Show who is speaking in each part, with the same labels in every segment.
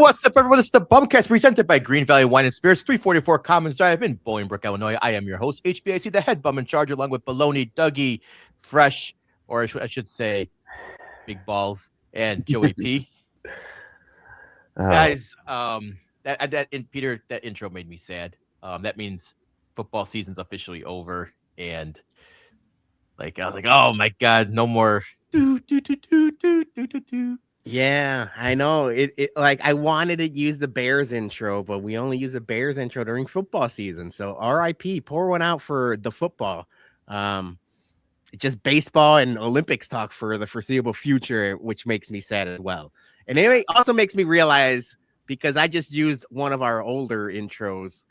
Speaker 1: What's up, everyone? It's the BumCast presented by Green Valley Wine and Spirits, 344 Commons Drive in Bolingbrook, Illinois. I am your host, HBIC, the head bum in charge, along with Baloney, Dougie, Fresh, or I should say, Big Balls, and Joey P. Guys, Peter, that intro made me sad. That means football season's officially over, and I was like, oh my god, no more.
Speaker 2: Yeah, I know. It I wanted to use the Bears intro, but we only use the Bears intro during football season. So RIP, pour one out for the football. Just baseball and Olympics talk for the foreseeable future, which makes me sad as well. And it also makes me realize, because I just used one of our older intros,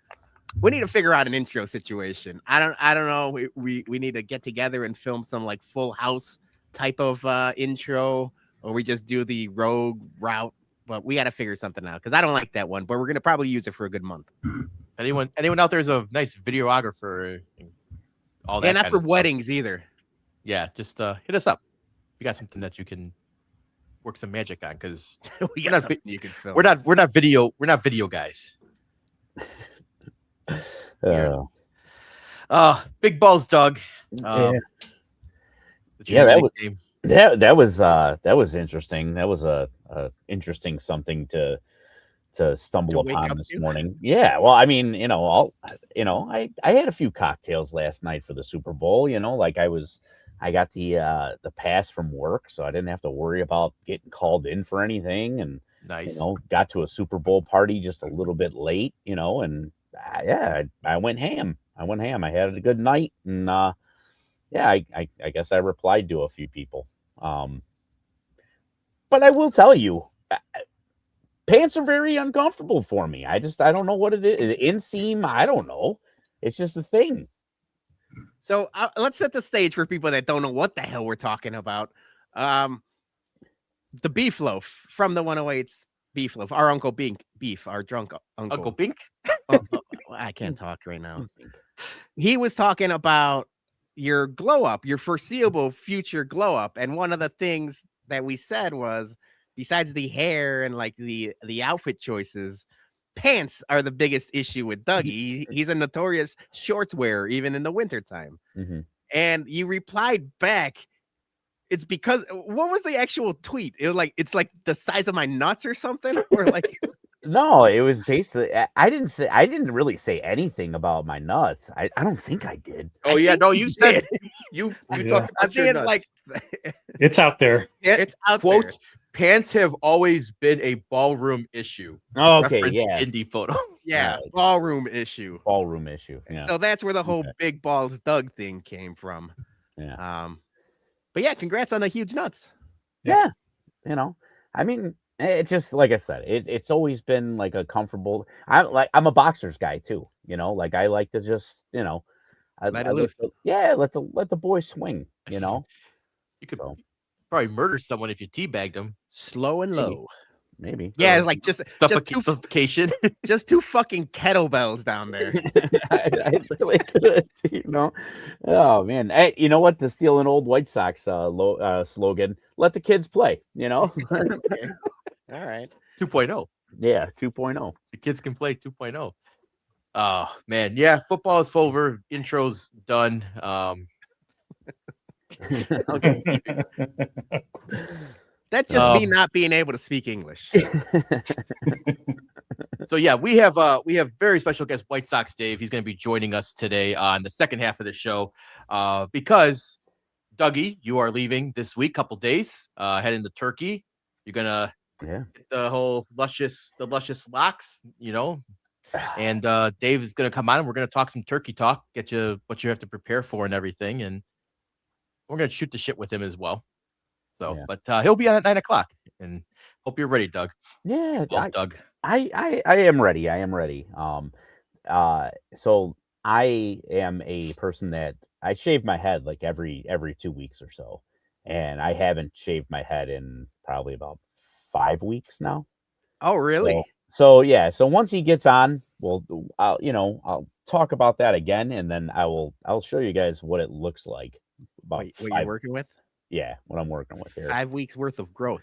Speaker 2: we need to figure out an intro situation. I don't know. We need to get together and film some like Full House type of intro. Or we just do the rogue route, but we got to figure something out because I don't like that one. But we're gonna probably use it for a good month.
Speaker 1: Anyone out there is a nice videographer? All that.
Speaker 2: And not for weddings either. Yeah,
Speaker 1: just hit us up. We got something that you can work some magic on because
Speaker 2: you can film.
Speaker 1: We're not video guys. Big balls, Doug.
Speaker 3: That was interesting. That was a interesting something to stumble upon this morning. Yeah, well, I mean, I had a few cocktails last night for the Super Bowl. I got the pass from work, so I didn't have to worry about getting called in for anything. And
Speaker 1: nice,
Speaker 3: got to a Super Bowl party just a little bit late. And I went ham. I had a good night, and I guess I replied to a few people. But I will tell you, pants are very uncomfortable for me. I don't know what it is. Inseam, I don't know. It's just a thing.
Speaker 2: So let's set the stage for people that don't know what the hell we're talking about. The beef loaf from the 108's beef loaf. Our Uncle Bink beef, our drunk uncle.
Speaker 1: Uncle Bink?
Speaker 2: I can't talk right now. He was talking about your glow up, your foreseeable future glow up. And one of the things that we said was, besides the hair and like the outfit choices, pants are the biggest issue with Dougie. He's a notorious shorts wearer, even in the wintertime.
Speaker 3: Mm-hmm.
Speaker 2: And you replied back, it's because, what was the actual tweet? It was like, it's like the size of my nuts or something, or like...
Speaker 3: No, it was basically, I didn't really say anything about my nuts. I don't think I did.
Speaker 1: Oh yeah, no, you said you talked about
Speaker 2: I think it's nuts. Like
Speaker 4: it's out there.
Speaker 2: It's out
Speaker 1: quote
Speaker 2: there.
Speaker 1: Pants have always been a ballroom issue.
Speaker 3: Oh, okay,
Speaker 1: Reference
Speaker 3: yeah.
Speaker 1: Indie photo.
Speaker 2: Yeah, ballroom issue.
Speaker 3: Ballroom issue. Yeah.
Speaker 2: So that's where the whole big balls Doug thing came from.
Speaker 3: Yeah.
Speaker 2: But yeah, congrats on the huge nuts.
Speaker 3: Yeah. I mean, it's just like I said, it's always been like a comfortable. I'm a boxers guy too. I like to just
Speaker 2: Let it loose.
Speaker 3: Let the boy swing.
Speaker 1: You could probably murder someone if you teabagged them.
Speaker 2: Slow and low.
Speaker 3: Maybe.
Speaker 2: Yeah, it's like just
Speaker 1: suffocation.
Speaker 2: Just two fucking kettlebells down there.
Speaker 3: I really could, Oh man, hey, you know what? To steal an old White Sox slogan, let the kids play.
Speaker 2: Okay. All right.
Speaker 1: 2.0.
Speaker 3: Yeah, 2.0.
Speaker 1: The kids can play 2.0. Oh man, yeah. Football is over. Intro's done.
Speaker 2: Okay. That's just me not being able to speak English.
Speaker 1: So yeah, we have very special guest White Sox Dave. He's going to be joining us today on the second half of the show because Dougie, you are leaving this week, couple days, heading to Turkey. You're gonna get the whole luscious locks, and Dave is gonna come on and we're gonna talk some turkey talk, get you what you have to prepare for and everything, and we're gonna shoot the shit with him as well. So, but he'll be on at 9:00, and hope you're ready, Doug.
Speaker 3: Yeah,
Speaker 1: Doug.
Speaker 3: I am ready. I am ready. So I am a person that I shave my head like every 2 weeks or so, and I haven't shaved my head in probably about 5 weeks now.
Speaker 2: Oh, really?
Speaker 3: So once he gets on, I'll talk about that again, and then I'll show you guys what it looks like.
Speaker 2: What you're working with?
Speaker 3: Yeah, what I'm working with here.
Speaker 2: 5 weeks worth of growth.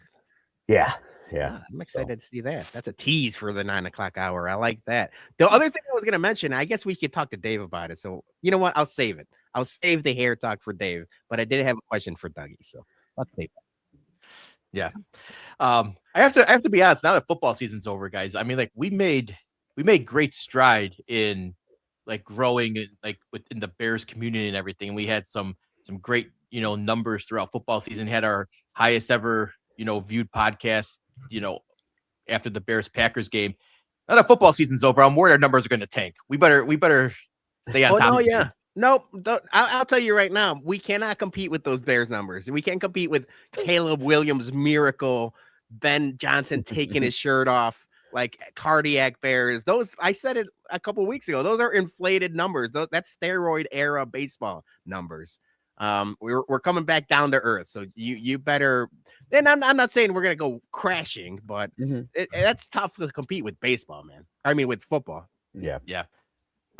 Speaker 3: Yeah. Yeah,
Speaker 2: I'm excited to see that. That's a tease for the 9 o'clock hour. I like that. The other thing I was going to mention, I guess we could talk to Dave about it. So you know what? I'll save it. I'll save the hair talk for Dave. But I did have a question for Dougie, so let's save it.
Speaker 1: Yeah. I have to be honest. Now that football season's over, guys, I mean, like we made great stride in like growing like within the Bears community and everything. We had some great numbers throughout football season. Had our highest ever viewed podcast after the Bears Packers game. Now that football season's over, I'm worried our numbers are going to tank. We better stay on top.
Speaker 2: No, yeah. Nope. I'll tell you right now, we cannot compete with those Bears numbers. We can't compete with Caleb Williams' miracle, Ben Johnson taking his shirt off, like cardiac Bears. Those, I said it a couple of weeks ago. Those are inflated numbers. That's steroid era baseball numbers. We're coming back down to earth. So you better. And I'm not saying we're gonna go crashing, but that's tough to compete with baseball, man. I mean, with football.
Speaker 3: Yeah.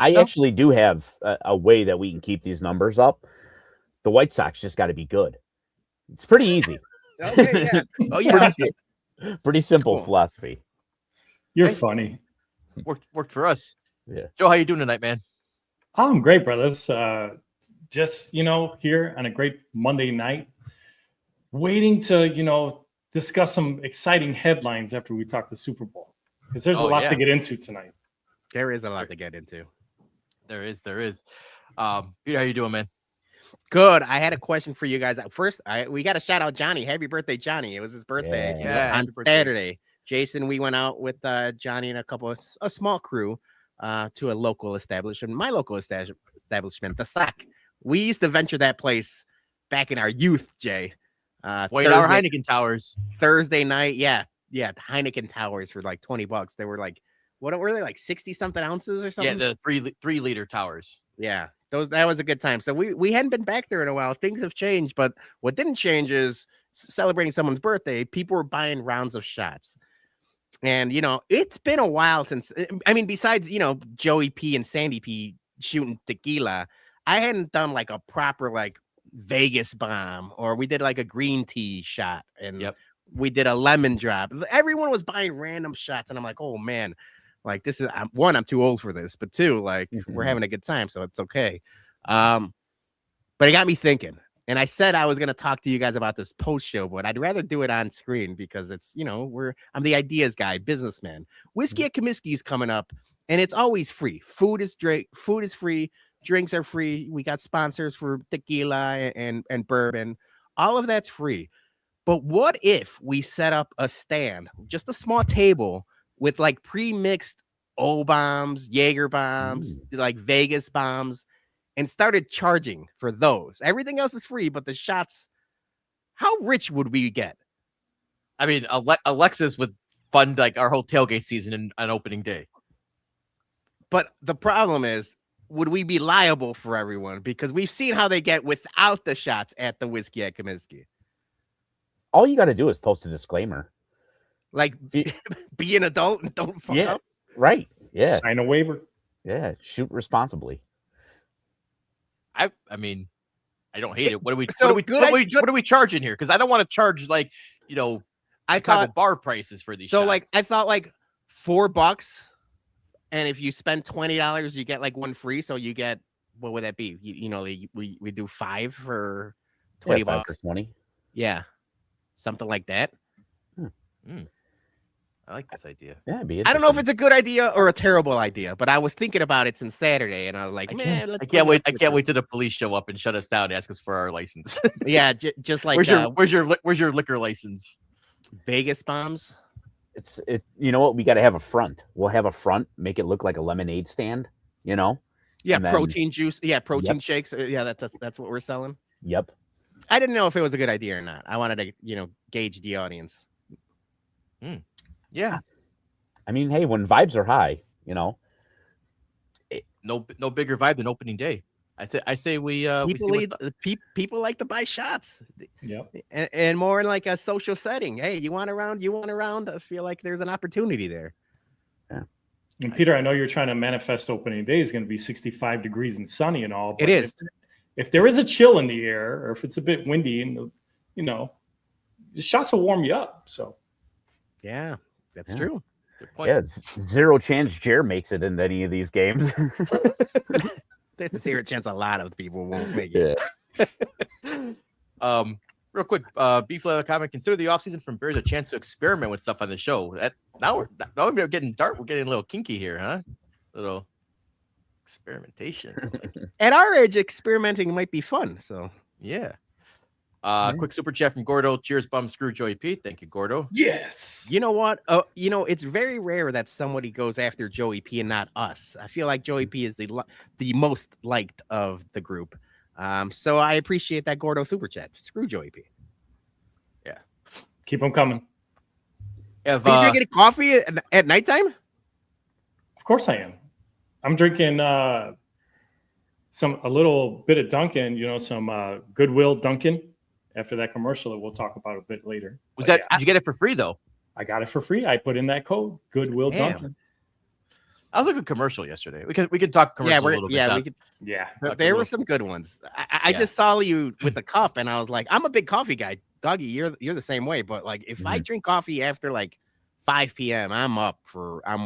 Speaker 2: I
Speaker 3: actually do have a way that we can keep these numbers up. The White Sox just got to be good. It's pretty easy.
Speaker 2: Okay, yeah. Oh, yeah.
Speaker 3: Pretty simple philosophy.
Speaker 4: You're funny.
Speaker 1: Worked for us.
Speaker 3: Yeah.
Speaker 1: Joe, how you doing tonight, man?
Speaker 4: I'm great, brothers. Just, here on a great Monday night, waiting to, discuss some exciting headlines after we talk the Super Bowl. Because there's a lot to get into tonight.
Speaker 2: There is a lot to get into.
Speaker 1: There is. Peter, how you doing, man?
Speaker 2: Good. I had a question for you guys. First, we got to shout out Johnny. Happy birthday, Johnny. It was his birthday on Saturday. Jason, we went out with Johnny and a small crew to a local establishment, my local establishment, the Sock. We used to venture that place back in our youth, Jay.
Speaker 1: Our Heineken Towers.
Speaker 2: Thursday night. Yeah. Heineken Towers for like $20. They were like, what were they, like 60 something ounces or something?
Speaker 1: Yeah, the 3 liter towers.
Speaker 2: Yeah, that was a good time. So we hadn't been back there in a while. Things have changed, but what didn't change is celebrating someone's birthday. People were buying rounds of shots. And it's been a while since, I mean, besides Joey P and Sandy P shooting tequila, I hadn't done like a proper like Vegas bomb, or we did like a green tea shot, and we did a lemon drop. Everyone was buying random shots, and I'm like, oh man. Like this is one, I'm too old for this, but two, like we're having a good time, so it's okay. But it got me thinking, and I said I was gonna talk to you guys about this post show, but I'd rather do it on screen because it's I'm the ideas guy, businessman. Whiskey at Comiskey's coming up, and it's always free. Food is free, drinks are free. We got sponsors for tequila and bourbon. All of that's free. But what if we set up a stand, just a small table, with like pre-mixed O-bombs, Jaeger bombs, like Vegas bombs, and started charging for those? Everything else is free, but the shots, how rich would we get?
Speaker 1: I mean, Alexis would fund like our whole tailgate season on opening day.
Speaker 2: But the problem is, would we be liable for everyone? Because we've seen how they get without the shots at the Whiskey at Comiskey.
Speaker 3: All you got to do is post a disclaimer.
Speaker 2: Like, be an adult and don't fuck up.
Speaker 3: Right. Yeah.
Speaker 4: Sign a waiver.
Speaker 3: Yeah. Shoot responsibly.
Speaker 1: I mean, I don't hate it. What are we charging here? Because I don't want to charge like I thought bar prices for these. So shots.
Speaker 2: Like I thought like $4, and if you spend $20, you get like one free. So you get, what would that be? We do 5 for $20.
Speaker 3: 5 for 20.
Speaker 2: Yeah, something like that.
Speaker 1: I like this idea.
Speaker 3: Yeah,
Speaker 2: I don't know if it's a good idea or a terrible idea, but I was thinking about it since Saturday, and I was like,
Speaker 1: I can't wait till the police show up and shut us down and ask us for our license.
Speaker 2: Yeah, just like
Speaker 1: where's your liquor license?
Speaker 2: Vegas bombs.
Speaker 3: You know what? We got to have a front. We'll have a front, make it look like a lemonade stand. Yeah,
Speaker 2: protein juice. Yeah, protein shakes. Yeah, that's what we're selling.
Speaker 3: Yep.
Speaker 2: I didn't know if it was a good idea or not. I wanted to gauge the audience.
Speaker 1: Yeah.
Speaker 3: I mean, hey, when vibes are high,
Speaker 1: no bigger vibe than opening day. I say we
Speaker 2: people like to buy shots.
Speaker 4: Yep.
Speaker 2: And more in like a social setting. Hey, you want a round? I feel like there's an opportunity there.
Speaker 3: Yeah.
Speaker 4: And Peter, I know you're trying to manifest opening day is going to be 65 degrees and sunny and all.
Speaker 2: It is.
Speaker 4: If there is a chill in the air, or if it's a bit windy, and the shots will warm you up. So
Speaker 2: Yeah, that's
Speaker 3: Yeah.
Speaker 2: true.
Speaker 1: Good point.
Speaker 3: Yeah, it's zero chance Jer makes it into any of these games.
Speaker 2: There's a zero chance a lot of people won't make it.
Speaker 1: Real quick, Beef Leather comment. Consider the offseason from Bears a chance to experiment with stuff on the show. Now we're getting dark. We're getting a little kinky here, huh? Little experimentation.
Speaker 2: At our age, experimenting might be fun. So
Speaker 1: yeah. Quick super chat from Gordo. Cheers, bum. Screw Joey P. Thank you, Gordo.
Speaker 4: Yes.
Speaker 2: You know what? It's very rare that somebody goes after Joey P and not us. I feel like Joey P is the most liked of the group. So I appreciate that Gordo super chat. Screw Joey P.
Speaker 1: Yeah.
Speaker 4: Keep them coming.
Speaker 2: Are you drinking coffee at nighttime?
Speaker 4: Of course I am. I'm drinking a little bit of Dunkin', some Goodwill Dunkin'. After that commercial that we'll talk about a bit later.
Speaker 1: Did you get it for free though?
Speaker 4: I got it for free. I put in that code, Goodwill Dunkin'.
Speaker 1: That was a good commercial yesterday. We can talk commercial a little bit.
Speaker 2: Yeah, we could.
Speaker 4: Yeah.
Speaker 2: There were some good ones. I just saw you with the cup and I was like, I'm a big coffee guy. Dougie, you're the same way. But like if I drink coffee after like 5 p.m., I'm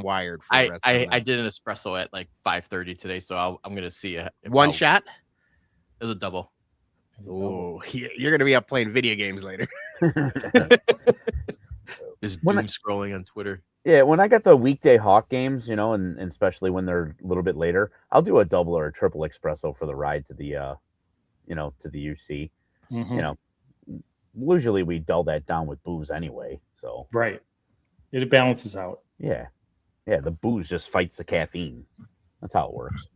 Speaker 2: wired for the rest of the night.
Speaker 1: I did an espresso at like 5:30 today, so I'm gonna see it.
Speaker 2: One shot?
Speaker 1: It was a double.
Speaker 2: Oh, you're gonna be up playing video games later.
Speaker 1: Just doom scrolling on Twitter.
Speaker 3: Yeah, when I got the weekday Hawk games, and especially when they're a little bit later, I'll do a double or a triple espresso for the ride to the to the UC. Usually we dull that down with booze anyway. So
Speaker 4: right, it balances out.
Speaker 3: Yeah, the booze just fights the caffeine. That's how it works.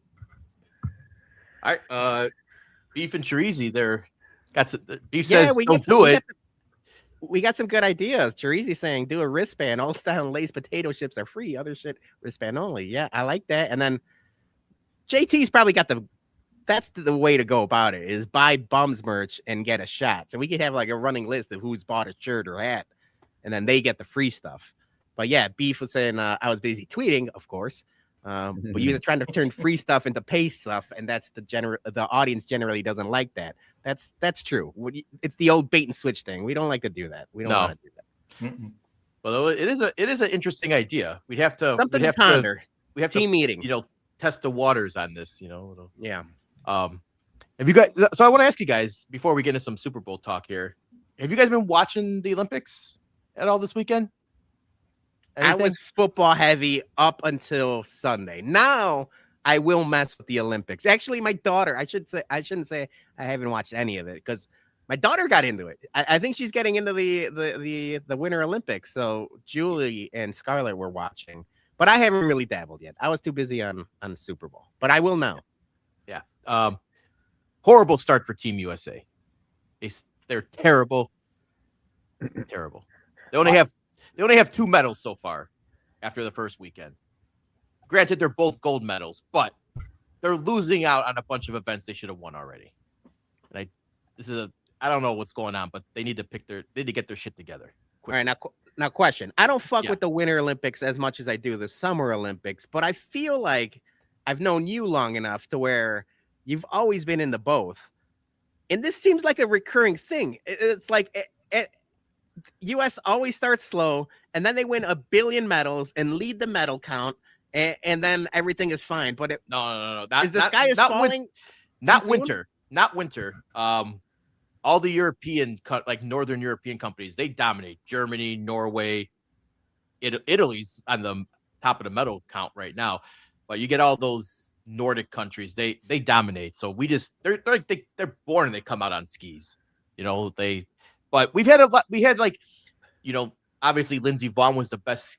Speaker 1: All right, Beef and Chirizi, Beef says don't do it.
Speaker 2: We got some good ideas. Chirizi saying do a wristband. Old style Lay's potato chips are free. Other shit wristband only. Yeah, I like that. And then JT's probably got that's the way to go about it is buy Bums merch and get a shot. So we could have like a running list of who's bought a shirt or hat, and then they get the free stuff. But yeah, Beef was saying I was busy tweeting, of course. But you're trying to turn free stuff into pay stuff, and that's the audience generally doesn't like that. That's true. It's the old bait and switch thing. We don't like to do that. We don't want to do that.
Speaker 1: Well, it is an interesting idea. We'd have to
Speaker 2: ponder.
Speaker 1: We have
Speaker 2: team meeting.
Speaker 1: Test the waters on this.
Speaker 2: Yeah.
Speaker 1: Have you guys? So I want to ask you guys before we get into some Super Bowl talk here. Have you guys been watching the Olympics at all this weekend? Anything?
Speaker 2: I was football heavy up until Sunday. Now I will mess with the Olympics. Actually, my daughter, I shouldn't say I haven't watched any of it because my daughter got into it. I think she's getting into the Winter Olympics. So Julie and Scarlett were watching, but I haven't really dabbled yet. I was too busy on Super Bowl, but I will now.
Speaker 1: Yeah. Horrible start for Team USA. They're terrible. Terrible. They only have 2 medals so far after the first weekend. Granted, they're both gold medals, but they're losing out on a bunch of events they should have won already. And I don't know what's going on, but they need to get their shit together.
Speaker 2: All right, now question. I don't fuck with the Winter Olympics as much as I do the Summer Olympics, but I feel like I've known you long enough to where you've always been into both. And this seems like a recurring thing. It's like U.S. always starts slow, and then they win 1 billion medals and lead the medal count, and then everything is fine. But
Speaker 1: no.
Speaker 2: Is the sky falling?
Speaker 1: Not winter. All the European, like Northern European companies, they dominate. Germany, Norway, Italy's on the top of the medal count right now. But you get all those Nordic countries, they dominate. So they're born and they come out on skis. But we had obviously Lindsey Vonn was the best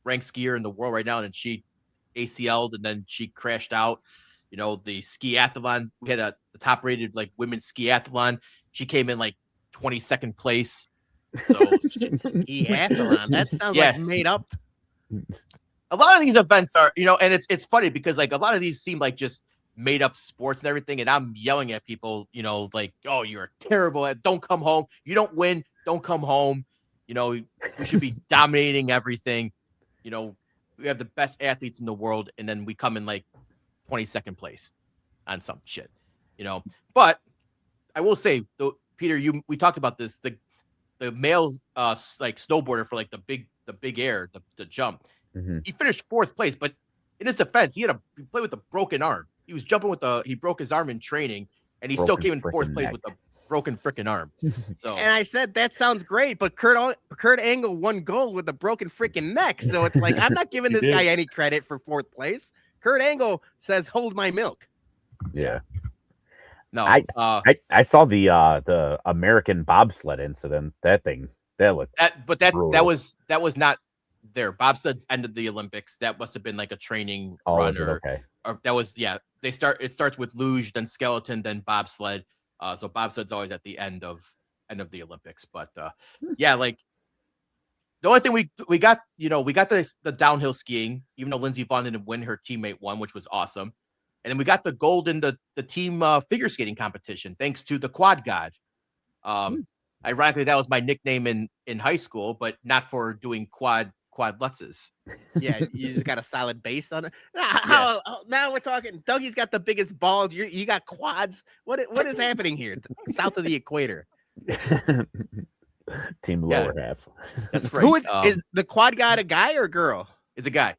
Speaker 1: ranked skier in the world right now, and she ACL'd and then she crashed out. The skiathlon, we had the top rated like women's skiathlon. She came in like 22nd place. So
Speaker 2: skiathlon, that sounds like made up.
Speaker 1: A lot of these events are, and it's funny because like a lot of these seem like just made up sports and everything, and I'm yelling at people, like, oh, you're terrible at, don't come home, you don't win, don't come home, we should be dominating everything, we have the best athletes in the world, and then we come in like 22nd place on some shit, but I will say though, Peter, we talked about this, the male like snowboarder for like the big air, the jump.
Speaker 3: Mm-hmm.
Speaker 1: He finished 4th place, but in his defense, he played with a broken arm. He was jumping he broke his arm in training, and he still came in 4th place with a broken freaking arm. So,
Speaker 2: and I said that sounds great, but Kurt Angle won gold with a broken freaking neck. So it's like I'm not giving this guy any credit for 4th place. Kurt Angle says, "Hold my milk."
Speaker 3: Yeah.
Speaker 1: No,
Speaker 3: I saw the American bobsled incident. That looked
Speaker 1: that was not there. Bobsled's ended the Olympics. That must have been like a training run or that was it starts with luge, then skeleton, then bobsled. So bobsled's always at the end of the Olympics. But like the only thing we got the downhill skiing, even though Lindsey Vonn didn't win, her teammate won, which was awesome. And then we got the gold in the team figure skating competition, thanks to the Quad God. Ironically, that was my nickname in high school, but not for doing quad lutzes.
Speaker 2: Yeah, you just got a solid base on it. Now we're talking. Dougie's got the biggest balls. You got quads. What is happening here? South of the equator.
Speaker 3: Team lower half.
Speaker 1: That's right.
Speaker 2: Who is the Quad God? A guy or a girl?
Speaker 1: It's a guy.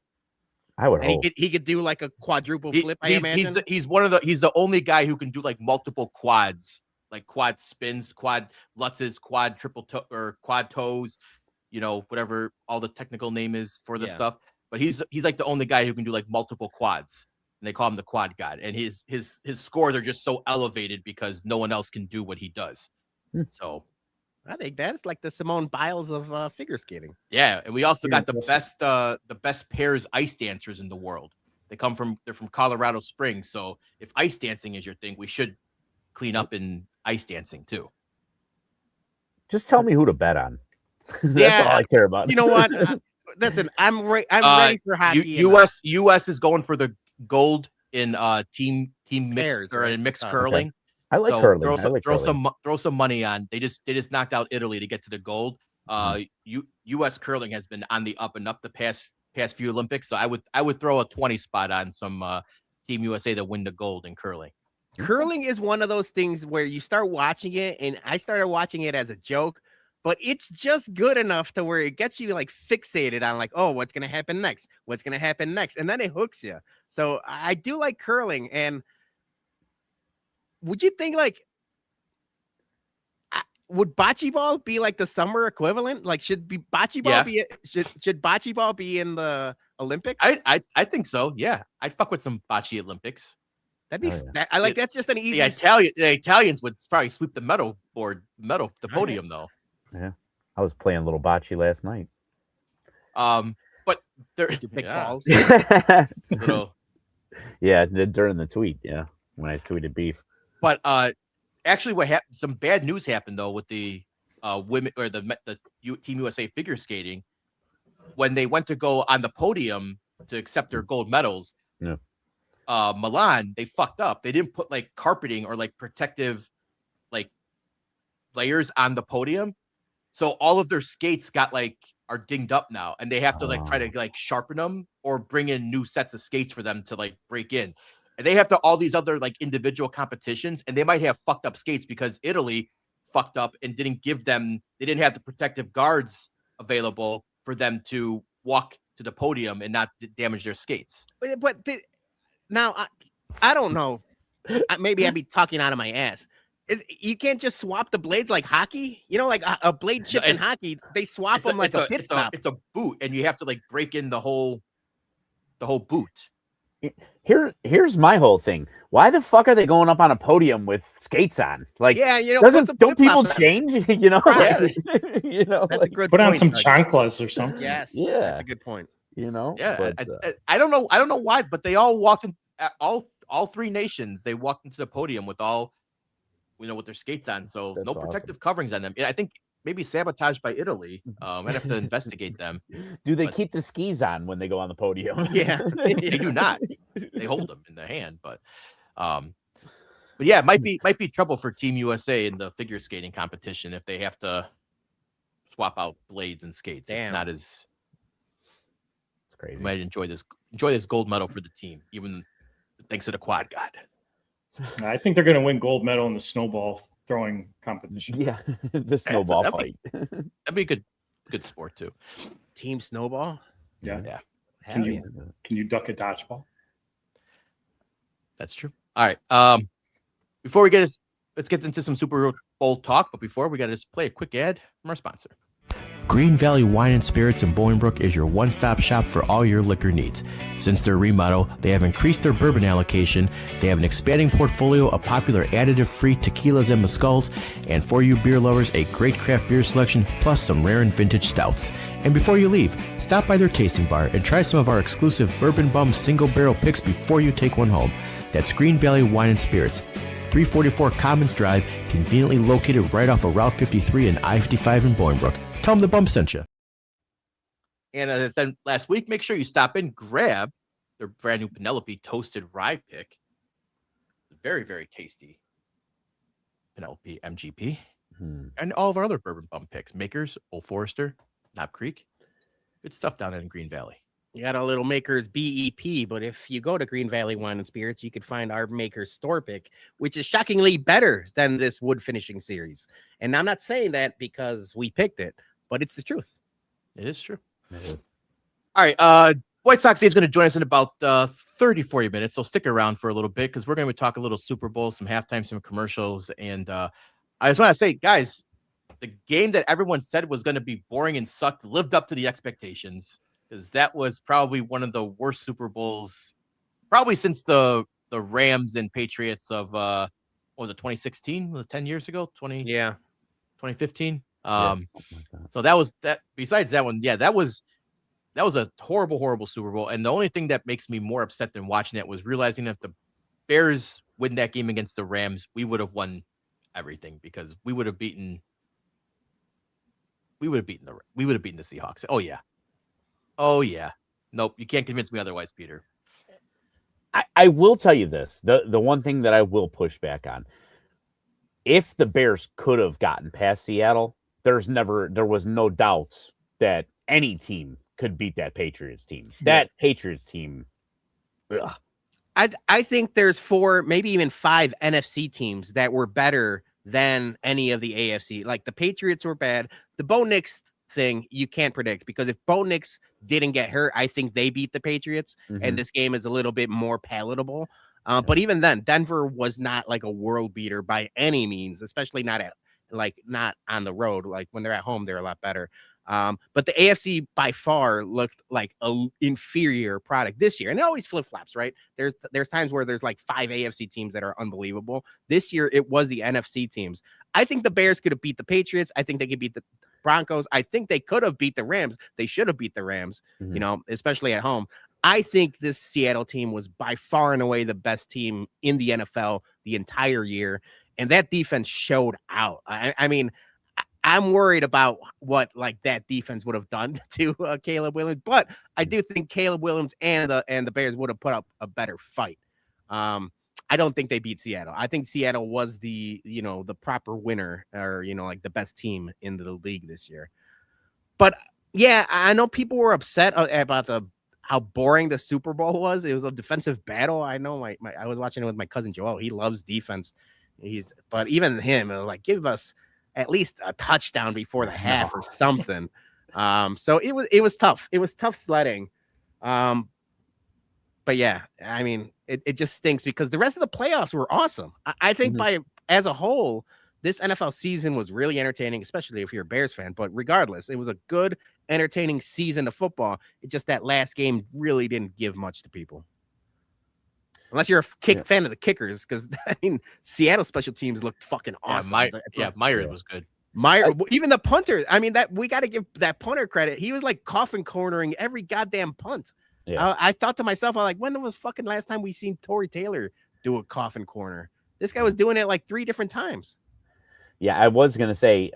Speaker 3: I would hope
Speaker 2: he could do like a quadruple flip. I imagine
Speaker 1: he's the only guy who can do like multiple quads, like quad spins, quad lutzes, quad triple toe or quad toes, whatever all the technical name is for this stuff. But he's like the only guy who can do like multiple quads, and they call him the Quad God. And his scores are just so elevated because no one else can do what he does. So
Speaker 2: I think that's like the Simone Biles of figure skating.
Speaker 1: Yeah, and we also got the best pairs ice dancers in the world. They're from Colorado Springs. So if ice dancing is your thing, we should clean up in ice dancing too.
Speaker 3: Just tell me who to bet on. That's all I care about.
Speaker 2: You know what? Listen, I'm ready for hockey.
Speaker 1: U.S. is going for the gold in team mixed or in mixed curling.
Speaker 3: Okay. I like curling.
Speaker 1: Throw some money on. They just knocked out Italy to get to the gold. U.S. curling has been on the up and up the past few Olympics. So I would throw a 20 spot on some Team USA to win the gold in curling.
Speaker 2: Curling is one of those things where you start watching it, and I started watching it as a joke, but it's just good enough to where it gets you like fixated on like, oh, what's gonna happen next? What's gonna happen next? And then it hooks you. So I do like curling. And would you think would bocce ball be like the summer equivalent? Like, should bocce ball be in the Olympics?
Speaker 1: I think so. Yeah, I'd fuck with some bocce Olympics.
Speaker 2: That'd be that's just an easy.
Speaker 1: The Italians would probably sweep the podium though.
Speaker 3: Yeah, I was playing a little bocce last night.
Speaker 1: But they're
Speaker 2: big balls.
Speaker 1: Little.
Speaker 3: Yeah, during the tweet. Yeah, when I tweeted beef.
Speaker 1: But actually, what happened? Some bad news happened though with the women or the Team USA figure skating when they went to go on the podium to accept their gold medals.
Speaker 3: Yeah.
Speaker 1: Milan, they fucked up. They didn't put like carpeting or like protective like layers on the podium, so all of their skates are dinged up now, and they have to try to like sharpen them or bring in new sets of skates for them to like break in. And they have to all these other like individual competitions, and they might have fucked up skates because Italy fucked up and they didn't have the protective guards available for them to walk to the podium and not damage their skates.
Speaker 2: Now I don't know. Maybe I'd be talking out of my ass. You can't just swap the blades like hockey. Like a blade chips in hockey, they swap them like a pit stop.
Speaker 1: It's a boot, and you have to like break in the whole boot.
Speaker 3: Here's my whole thing. Why the fuck are they going up on a podium with skates on? Like,
Speaker 2: yeah,
Speaker 3: don't people change?
Speaker 2: Right.
Speaker 3: That's
Speaker 2: a good
Speaker 4: put
Speaker 2: point,
Speaker 4: on some chanclas or something.
Speaker 2: Yes,
Speaker 3: yeah,
Speaker 2: that's a good point.
Speaker 1: Yeah, but, I don't know why, but they all walked in. All three nations, they walked into the podium with with their skates on. So
Speaker 3: that's
Speaker 1: no protective coverings on them. I think maybe sabotaged by Italy. I'd have to investigate them.
Speaker 3: Do they keep the skis on when they go on the podium?
Speaker 2: Yeah,
Speaker 1: they do not. They hold them in their hand, but yeah, it might be trouble for Team USA in the figure skating competition if they have to swap out blades and skates.
Speaker 2: Damn.
Speaker 1: It's not as
Speaker 3: crazy.
Speaker 1: You might enjoy this gold medal for the team, even thanks to the Quad God.
Speaker 4: I think they're going to win gold medal in the snowball throwing competition.
Speaker 3: Yeah, the snowball fight.
Speaker 1: That'd be a good sport too.
Speaker 2: Team Snowball.
Speaker 4: Yeah.
Speaker 1: Yeah.
Speaker 4: Can you duck a dodgeball?
Speaker 1: That's true. All right. Before we let's get into some Super Bowl talk. But before we got to just play a quick ad from our sponsor. Green Valley Wine and Spirits in Bolingbrook is your one-stop shop for all your liquor needs. Since their remodel, they have increased their bourbon allocation. They have an expanding portfolio of popular additive-free tequilas and mezcals, and for you beer lovers, a great craft beer selection plus some rare and vintage stouts. And before you leave, stop by their tasting bar and try some of our exclusive Bourbon Bum single barrel picks before you take one home. That's Green Valley Wine and Spirits, 344 Commons Drive, conveniently located right off of Route 53 and I-55 in Bolingbrook. Tell them the Bum sent you. And as I said last week, make sure you stop in, grab their brand new Penelope Toasted Rye Pick. Very, very tasty Penelope MGP. And all of our other Bourbon Bum picks. Makers, Old Forester, Knob Creek. Good stuff down in Green Valley.
Speaker 2: You got a little Makers BEP, but if you go to Green Valley Wine and Spirits, you could find our Makers store pick, which is shockingly better than this wood finishing series. And I'm not saying that because we picked it, but it's the truth.
Speaker 1: It is true. All right. White Sox Dave's going to join us in about 30, 40 minutes. So stick around for a little bit because we're going to talk a little Super Bowl, some halftime, some commercials. And I just want to say, guys, the game that everyone said was going to be boring and sucked lived up to the expectations, because that was probably one of the worst Super Bowls probably since the Rams and Patriots of what was it, 2016, 10 years ago, 2015. So that was that. Besides that one, that was a horrible Super Bowl. And the only thing that makes me more upset than watching it was realizing that if the Bears win that game against the Rams, we would have won everything, because we would have beaten the Seahawks. Oh yeah. Nope. You can't convince me otherwise, Peter.
Speaker 3: I will tell you this. The one thing that I will push back on, if the Bears could have gotten past Seattle, there was no doubts that any team could beat that Patriots team. That Patriots team. Ugh.
Speaker 2: I think there's 4, maybe even 5 NFC teams that were better than any of the AFC. Like the Patriots were bad. The Bo Nix thing you can't predict, because if Bo Nix didn't get hurt, I think they beat the Patriots, and this game is a little bit more palatable. But even then, Denver was not like a world beater by any means, especially not on the road. Like when they're at home, they're a lot better. But the AFC by far looked like an inferior product this year, and it always flip-flops, right? There's times where there's like 5 AFC teams that are unbelievable. This year it was the NFC teams. I think the Bears could have beat the Patriots. I think they could beat the Broncos. I think they could have beat the Rams. They should have beat the Rams, especially at home. I think this Seattle team was by far and away the best team in the NFL the entire year, and that defense showed out. I mean, I'm worried about what that defense would have done to Caleb Williams, but I do think Caleb Williams and the Bears would have put up a better fight. I don't think they beat Seattle. I think Seattle was the proper winner, or the best team in the league this year. But yeah, I know people were upset about how boring the Super Bowl was. It was a defensive battle. I know I was watching it with my cousin Joel. He loves defense. But even him, it was like, give us at least a touchdown before the half or something. So it was tough. It was tough sledding. But yeah, I mean, it just stinks because the rest of the playoffs were awesome. I think as a whole, this NFL season was really entertaining, especially if you're a Bears fan. But regardless, it was a good, entertaining season of football. It just that last game really didn't give much to people. Unless you're a fan of the kickers, because I mean, Seattle special teams looked fucking awesome.
Speaker 1: Myers was good.
Speaker 2: Even the punter. I mean, that we got to give that punter credit. He was like coffin cornering every goddamn punt. Yeah. I thought to myself, I'm like, when was fucking last time we seen Torrey Taylor do a coffin corner? This guy was doing it like 3 different times.
Speaker 3: Yeah, I was gonna say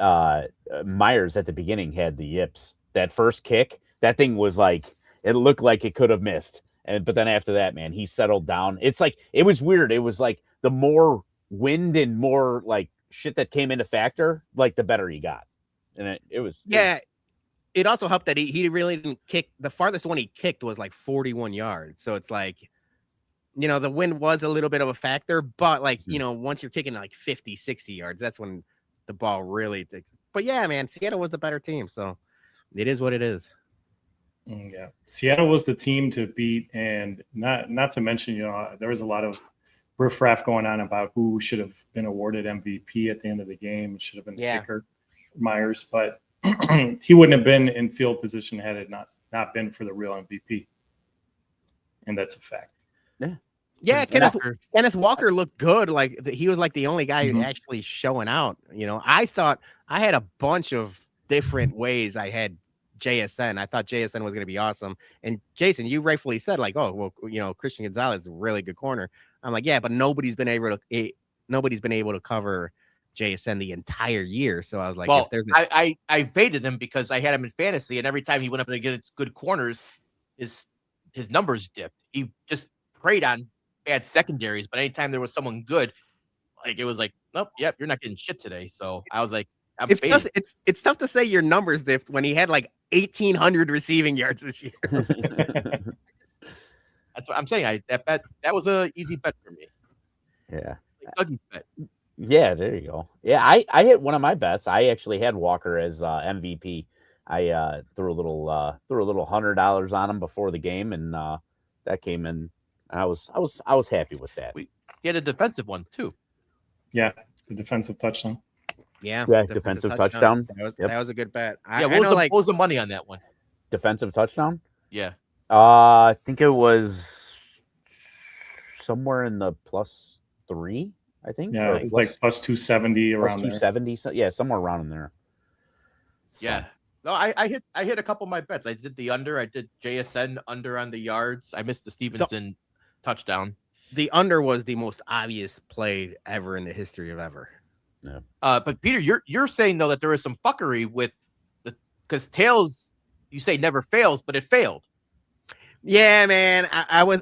Speaker 3: Myers at the beginning had the yips. That first kick, that thing was like, it looked like it could have missed. But then after that, man, he settled down. It's like, it was weird. It was like the more wind and more like shit that came into factor, like the better he got. And it was.
Speaker 2: It also helped that he really didn't kick. The farthest one he kicked was like 41 yards. So it's like, the wind was a little bit of a factor, but like, once you're kicking like 50, 60 yards, that's when the ball really takes. But yeah, man, Seattle was the better team. So it is what it is.
Speaker 4: Yeah, Seattle was the team to beat, and not to mention, there was a lot of riffraff going on about who should have been awarded MVP at the end of the game. It should have been the kicker, Myers, but he wouldn't have been in field position had it not been for the real MVP, and that's a fact.
Speaker 2: Yeah, Kenneth Walker looked good. Like he was like the only guy actually showing out. I thought I had a bunch of different ways I had JSN. I thought JSN was going to be awesome. And Jason, you rightfully said like, oh, well, Christian Gonzalez is a really good corner. I'm like, yeah, but nobody's been able to cover JSN the entire year. So I was like,
Speaker 1: well, I faded him because I had him in fantasy, and every time he went up against good corners, his numbers dipped. He just preyed on bad secondaries, but anytime there was someone good, like it was like, nope, yep, you're not getting shit today. So I was like,
Speaker 2: it's tough to say your numbers dipped when he had like 1,800 receiving yards this year.
Speaker 1: That's what I'm saying. That was a easy bet for me.
Speaker 3: Yeah,
Speaker 1: like Dougie's bet.
Speaker 3: Yeah, there you go. Yeah, I hit one of my bets. I actually had Walker as MVP. I threw a little $100 on him before the game, and that came in. I was happy with that.
Speaker 1: He had a defensive one too.
Speaker 4: Yeah, the defensive touchdown.
Speaker 2: Yeah,
Speaker 3: defensive touchdown.
Speaker 2: That was a good bet.
Speaker 1: What was the money on that one?
Speaker 3: Defensive touchdown?
Speaker 1: Yeah.
Speaker 3: I think it was somewhere in the +3. I think.
Speaker 4: Yeah, it was like +270 around there.
Speaker 3: 270. So yeah, somewhere around in there.
Speaker 1: Yeah. No, I hit a couple of my bets. I did the under. I did JSN under on the yards. I missed the Stevenson touchdown.
Speaker 2: The under was the most obvious play ever in the history of ever.
Speaker 3: Yeah.
Speaker 1: But Peter, you're saying though that there is some fuckery with because tails, you say never fails, but it failed.
Speaker 2: Yeah, man. I was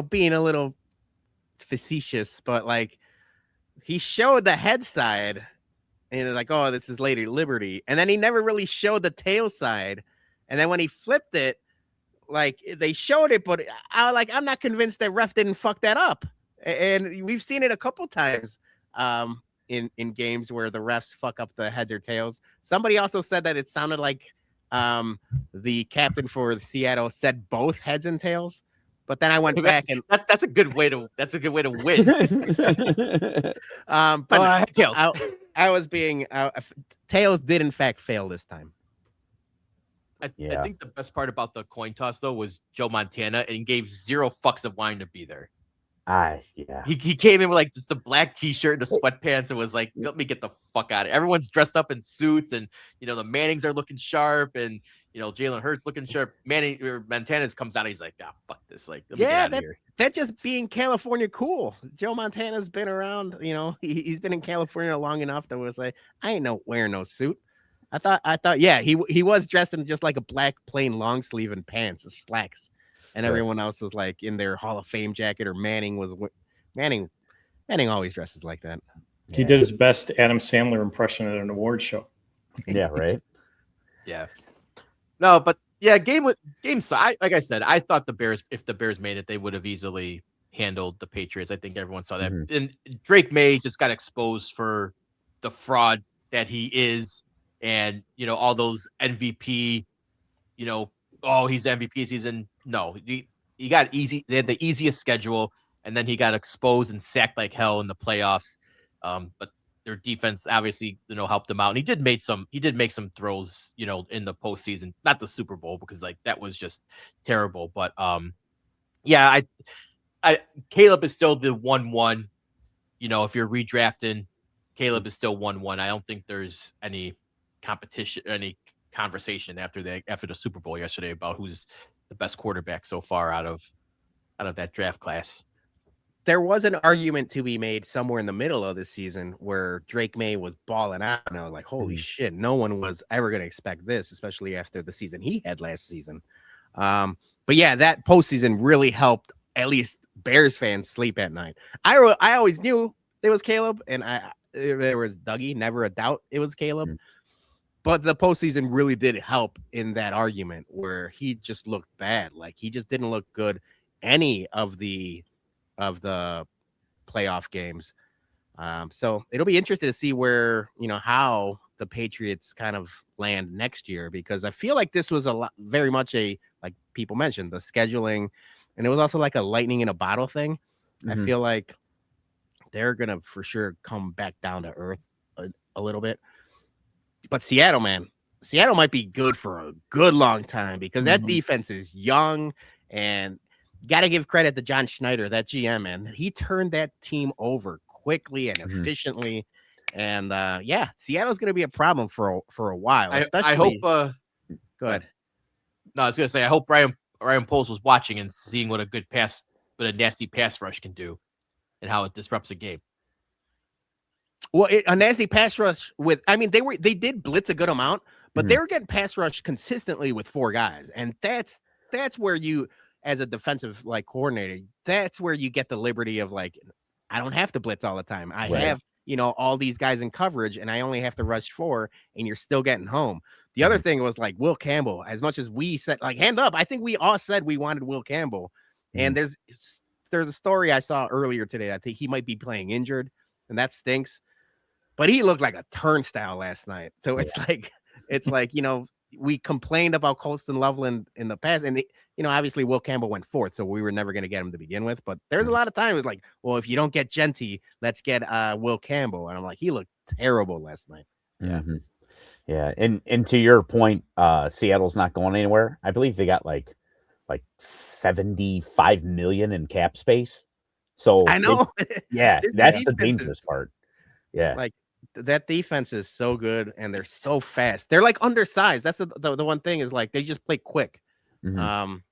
Speaker 2: being a little facetious, but like he showed the head side and it's like, oh, this is Lady Liberty, and then he never really showed the tail side, and then when he flipped it, like they showed it, but I'm not convinced that ref didn't fuck that up, and we've seen it a couple times in games where the refs fuck up the heads or tails. Somebody also said that it sounded like the captain for Seattle said both heads and tails. But then I went back and
Speaker 1: that's a good way to win.
Speaker 2: But tails. I was being tails did in fact fail this time.
Speaker 1: I think the best part about the coin toss though was Joe Montana, and he gave zero fucks of wanting to be there.
Speaker 3: Yeah.
Speaker 1: He came in with like just a black t-shirt and the sweatpants and was like, let me get the fuck out of it. Everyone's dressed up in suits, and the Mannings are looking sharp, and Jalen Hurts looking sharp. Montana's comes out and he's like, fuck this. Like, let me get out of here.
Speaker 2: That's just being California cool. Joe Montana's been around, he's been in California long enough that was like, I ain't wearing no suit. I thought, yeah, he was dressed in just like a black plain long sleeve and pants and slacks. And everyone else was like in their Hall of Fame jacket, or Manning always dresses like that.
Speaker 4: He did his best Adam Sandler impression at an award show.
Speaker 3: Yeah, right.
Speaker 1: Yeah. No, but yeah, game. So like I said, I thought if the Bears made it, they would have easily handled the Patriots. I think everyone saw that. Mm-hmm. And Drake May just got exposed for the fraud that he is, and all those MVP, oh, he's MVP season. No, he got easy. They had the easiest schedule, and then he got exposed and sacked like hell in the playoffs. But their defense obviously, helped him out, and he did make some throws, in the postseason, not the Super Bowl, because like that was just terrible. But yeah, I Caleb is still the 1-1. If you're redrafting, Caleb is still 1-1. I don't think there's any competition, any conversation after the Super Bowl yesterday about who's the best quarterback so far out of that draft class.
Speaker 2: There was an argument to be made somewhere in the middle of this season where Drake May was balling out, and I was like, holy shit, no one was ever going to expect this, especially after the season he had last season. But yeah, that postseason really helped at least Bears fans sleep at night. I always knew it was Caleb, and there was Dougie, never a doubt it was Caleb. But the postseason really did help in that argument where he just looked bad. Like he just didn't look good any of the playoff games. So it'll be interesting to see where, how the Patriots kind of land next year, because I feel like this was very much like people mentioned, the scheduling, and it was also like a lightning in a bottle thing. I feel like they're gonna for sure come back down to earth a little bit. But Seattle might be good for a good long time, because that defense is young, and got to give credit to John Schneider, that GM, man. He turned that team over quickly and efficiently. And Seattle's going to be a problem for a while. Especially,
Speaker 1: I hope.
Speaker 2: Go ahead.
Speaker 1: No, I was going to say, I hope Ryan Poles was watching and seeing what a nasty pass rush can do, and how it disrupts a game.
Speaker 2: Well, a nasty pass rush they did blitz a good amount, but they were getting pass rush consistently with 4 guys, and that's where you, as a defensive coordinator, that's where you get the liberty of I don't have to blitz all the time. I have all these guys in coverage, and I only have to rush 4, and you're still getting home. The other thing was Will Campbell. As much as we said hand up, I think we all said we wanted Will Campbell, and there's a story I saw earlier today. I think he might be playing injured, and that stinks. But he looked like a turnstile last night. So it's we complained about Colston Loveland in the past, and obviously Will Campbell went 4th, so we were never going to get him to begin with. But there's a lot of times well, if you don't get Genty, let's get Will Campbell, and I'm he looked terrible last night.
Speaker 3: Yeah, and to your point, Seattle's not going anywhere. I believe they got like 75 million in cap space. So
Speaker 2: I know.
Speaker 3: That's the dangerous part. Yeah,
Speaker 2: that defense is so good, and they're so fast. They're undersized. That's the one thing is they just play quick. And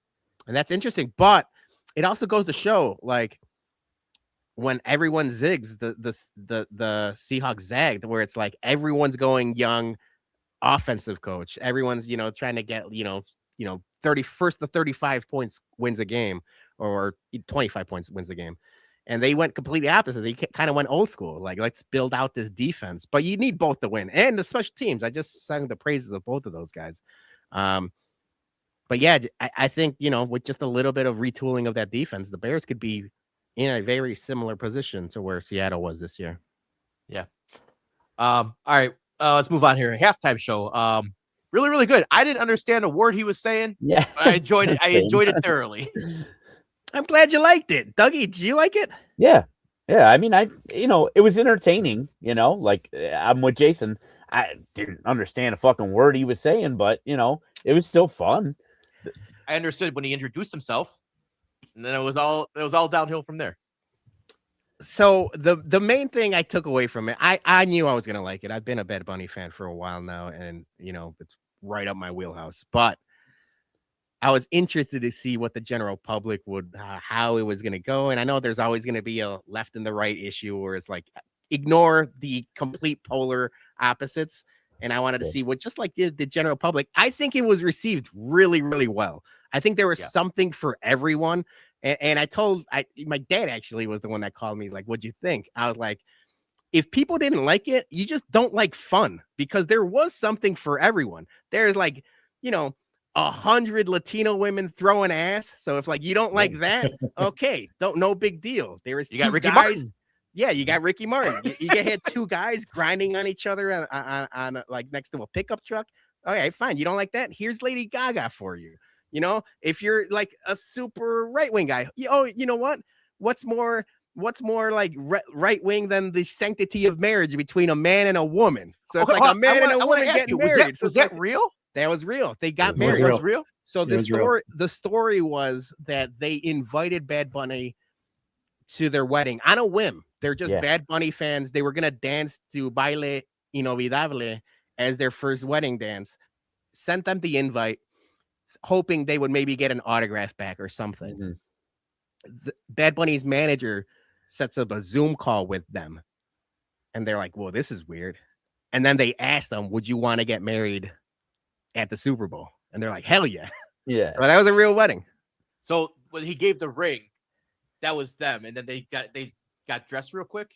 Speaker 2: that's interesting. But it also goes to show when everyone zigs, the Seahawks zagged, where it's everyone's going young offensive coach. Everyone's trying to get 31st to 35 points wins a game, or 25 points wins a game. And they went completely opposite. They kind of went old school. Let's build out this defense. But you need both to win. And the special teams. I just sang the praises of both of those guys. But yeah, I think, with just a little bit of retooling of that defense, the Bears could be in a very similar position to where Seattle was this year.
Speaker 1: Yeah. All right. Let's move on here. Halftime show. Really, really good. I didn't understand a word he was saying.
Speaker 3: Yeah.
Speaker 1: But I enjoyed it. I enjoyed it thoroughly.
Speaker 2: I'm glad you liked it. Dougie, did you like it?
Speaker 3: Yeah. I mean, it was entertaining, I'm with Jason. I didn't understand a fucking word he was saying, but it was still fun.
Speaker 1: I understood when he introduced himself, and then it was all downhill from there.
Speaker 2: So the main thing I took away from it, I knew I was gonna like it. I've been a Bad Bunny fan for a while now, and it's right up my wheelhouse. But I was interested to see what the general public would, how it was going to go. And I know there's always going to be a left and the right issue where it's ignore the complete polar opposites. And I wanted to see what, just the general public, I think it was received really, really well. I think there was something for everyone. And my dad actually was the one that called me, what'd you think? I was like, if people didn't like it, you just don't like fun, because there was something for everyone. There's 100 Latino women throwing ass. So if you don't like that, okay, no big deal. There is
Speaker 1: got Ricky
Speaker 2: guys.
Speaker 1: Martin.
Speaker 2: Yeah, you got Ricky Martin. You had 2 guys grinding on each other on next to a pickup truck. Okay, fine. You don't like that? Here's Lady Gaga for you. If you're a super right wing guy, you know what? What's more right wing than the sanctity of marriage between a man and a woman? So it's a man and a woman getting married.
Speaker 1: Was that real?
Speaker 2: That was real. They got married.
Speaker 1: It was real.
Speaker 2: So the story was that they invited Bad Bunny to their wedding on a whim. They're just Bad Bunny fans. They were gonna dance to Baile Inolvidable as their first wedding dance. Sent them the invite, hoping they would maybe get an autograph back or something. Bad Bunny's manager sets up a Zoom call with them, and they're like, "Well, this is weird." And then they asked them, "Would you want to get married at the Super Bowl?" And they're like, "Hell yeah."
Speaker 3: Yeah.
Speaker 2: So that was a real wedding.
Speaker 1: So when he gave the ring, that was them, and then they got dressed real quick.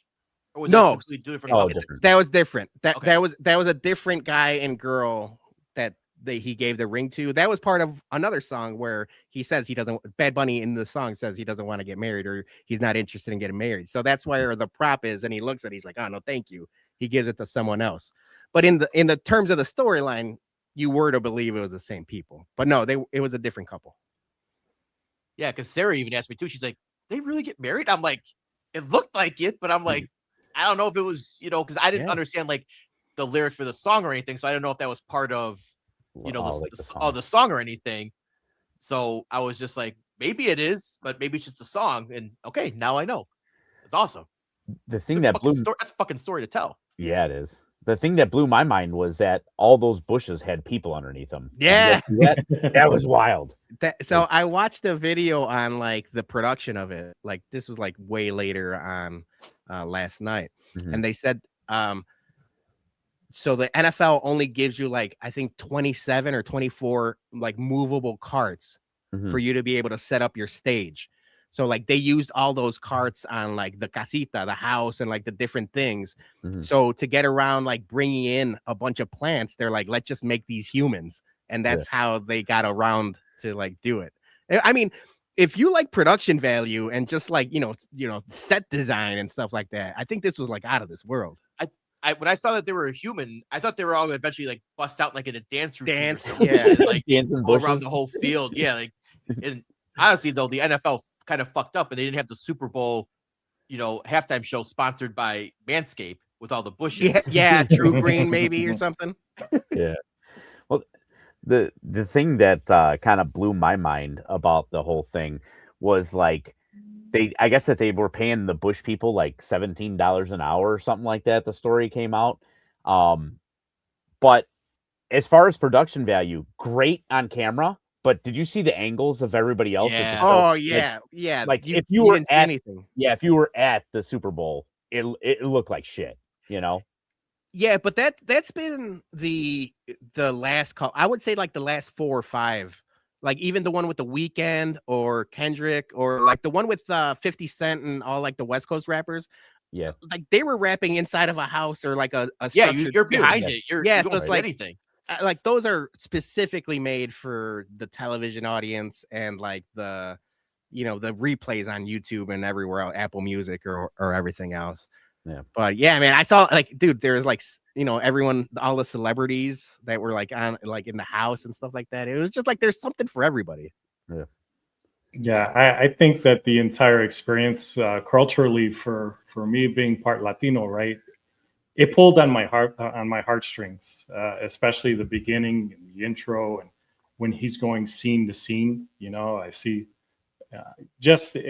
Speaker 1: Or was
Speaker 2: that
Speaker 1: different?
Speaker 2: That was different. That
Speaker 1: Okay.
Speaker 2: was a different guy and girl that he gave the ring to. That was part of another song where he says he doesn't. Bad Bunny in the song says he doesn't want to get married or he's not interested in getting married. So that's where the prop is, and he looks at it, he's like, oh no, thank you. He gives it to someone else. But in the terms of the storyline, you were to believe it was the same people, but no, it was a different couple.
Speaker 1: Yeah, because Sarah even asked me too. She's like, they really get married? I'm like, it looked like it, but I'm like, I don't know if it was, because I didn't understand like the lyrics for the song or anything. So I don't know if that was part of, the song or anything. So I was just like, maybe it is, but maybe it's just a song. And okay, now I know. It's awesome.
Speaker 3: The thing that blew
Speaker 1: that's a fucking story to tell.
Speaker 3: Yeah, it is. The thing that blew my mind was that all those bushes had people underneath them.
Speaker 2: Yeah,
Speaker 3: that was wild.
Speaker 2: So I watched a video on like the production of it. Like this was like way later on last night, and they said so the NFL only gives you like I think 27 or 24 like movable carts for you to be able to set up your stage. So like they used all those carts on like the casita, the house, and like the different things. So to get around like bringing in a bunch of plants, they're like, let's just make these humans, and that's how they got around to like do it. I mean, if you like production value and just like set design and stuff like that, I think this was like out of this world.
Speaker 1: When I saw that they were a human, I thought they were all gonna eventually like bust out like in a dance routine, like
Speaker 3: dancing
Speaker 1: all around the whole field, like. And honestly, though, the NFL kind of fucked up, and they didn't have the Super Bowl, halftime show sponsored by Manscaped with all the bushes.
Speaker 2: Yeah, True Green maybe or something.
Speaker 3: Yeah. Well, the thing that kind of blew my mind about the whole thing was like I guess that they were paying the Bush people like $17 an hour or something like that. The story came out, but as far as production value, great on camera. But did you see the angles of everybody else?
Speaker 2: Yeah. Oh yeah,
Speaker 3: Like if you were at anything, if you were at the Super Bowl, it looked like shit,
Speaker 2: Yeah, but that's been the last call. I would say like the last 4 or 5, like even the one with The Weeknd or Kendrick or like the one with 50 Cent and all like the West Coast rappers.
Speaker 3: Yeah,
Speaker 2: like they were rapping inside of a house or like a
Speaker 1: you're behind it. You're
Speaker 2: so it's like
Speaker 1: anything.
Speaker 2: Like those are specifically made for the television audience and like the the replays on YouTube and everywhere else, Apple Music or everything else.
Speaker 3: Yeah.
Speaker 2: But yeah, man, I saw like, dude, there's like, everyone, all the celebrities that were like on, like in the house and stuff like that. It was just like, there's something for everybody.
Speaker 3: Yeah.
Speaker 4: Yeah. I think that the entire experience culturally for me being part Latino, right, it pulled on my heartstrings, especially the beginning and the intro, and when he's going scene to scene. I see. It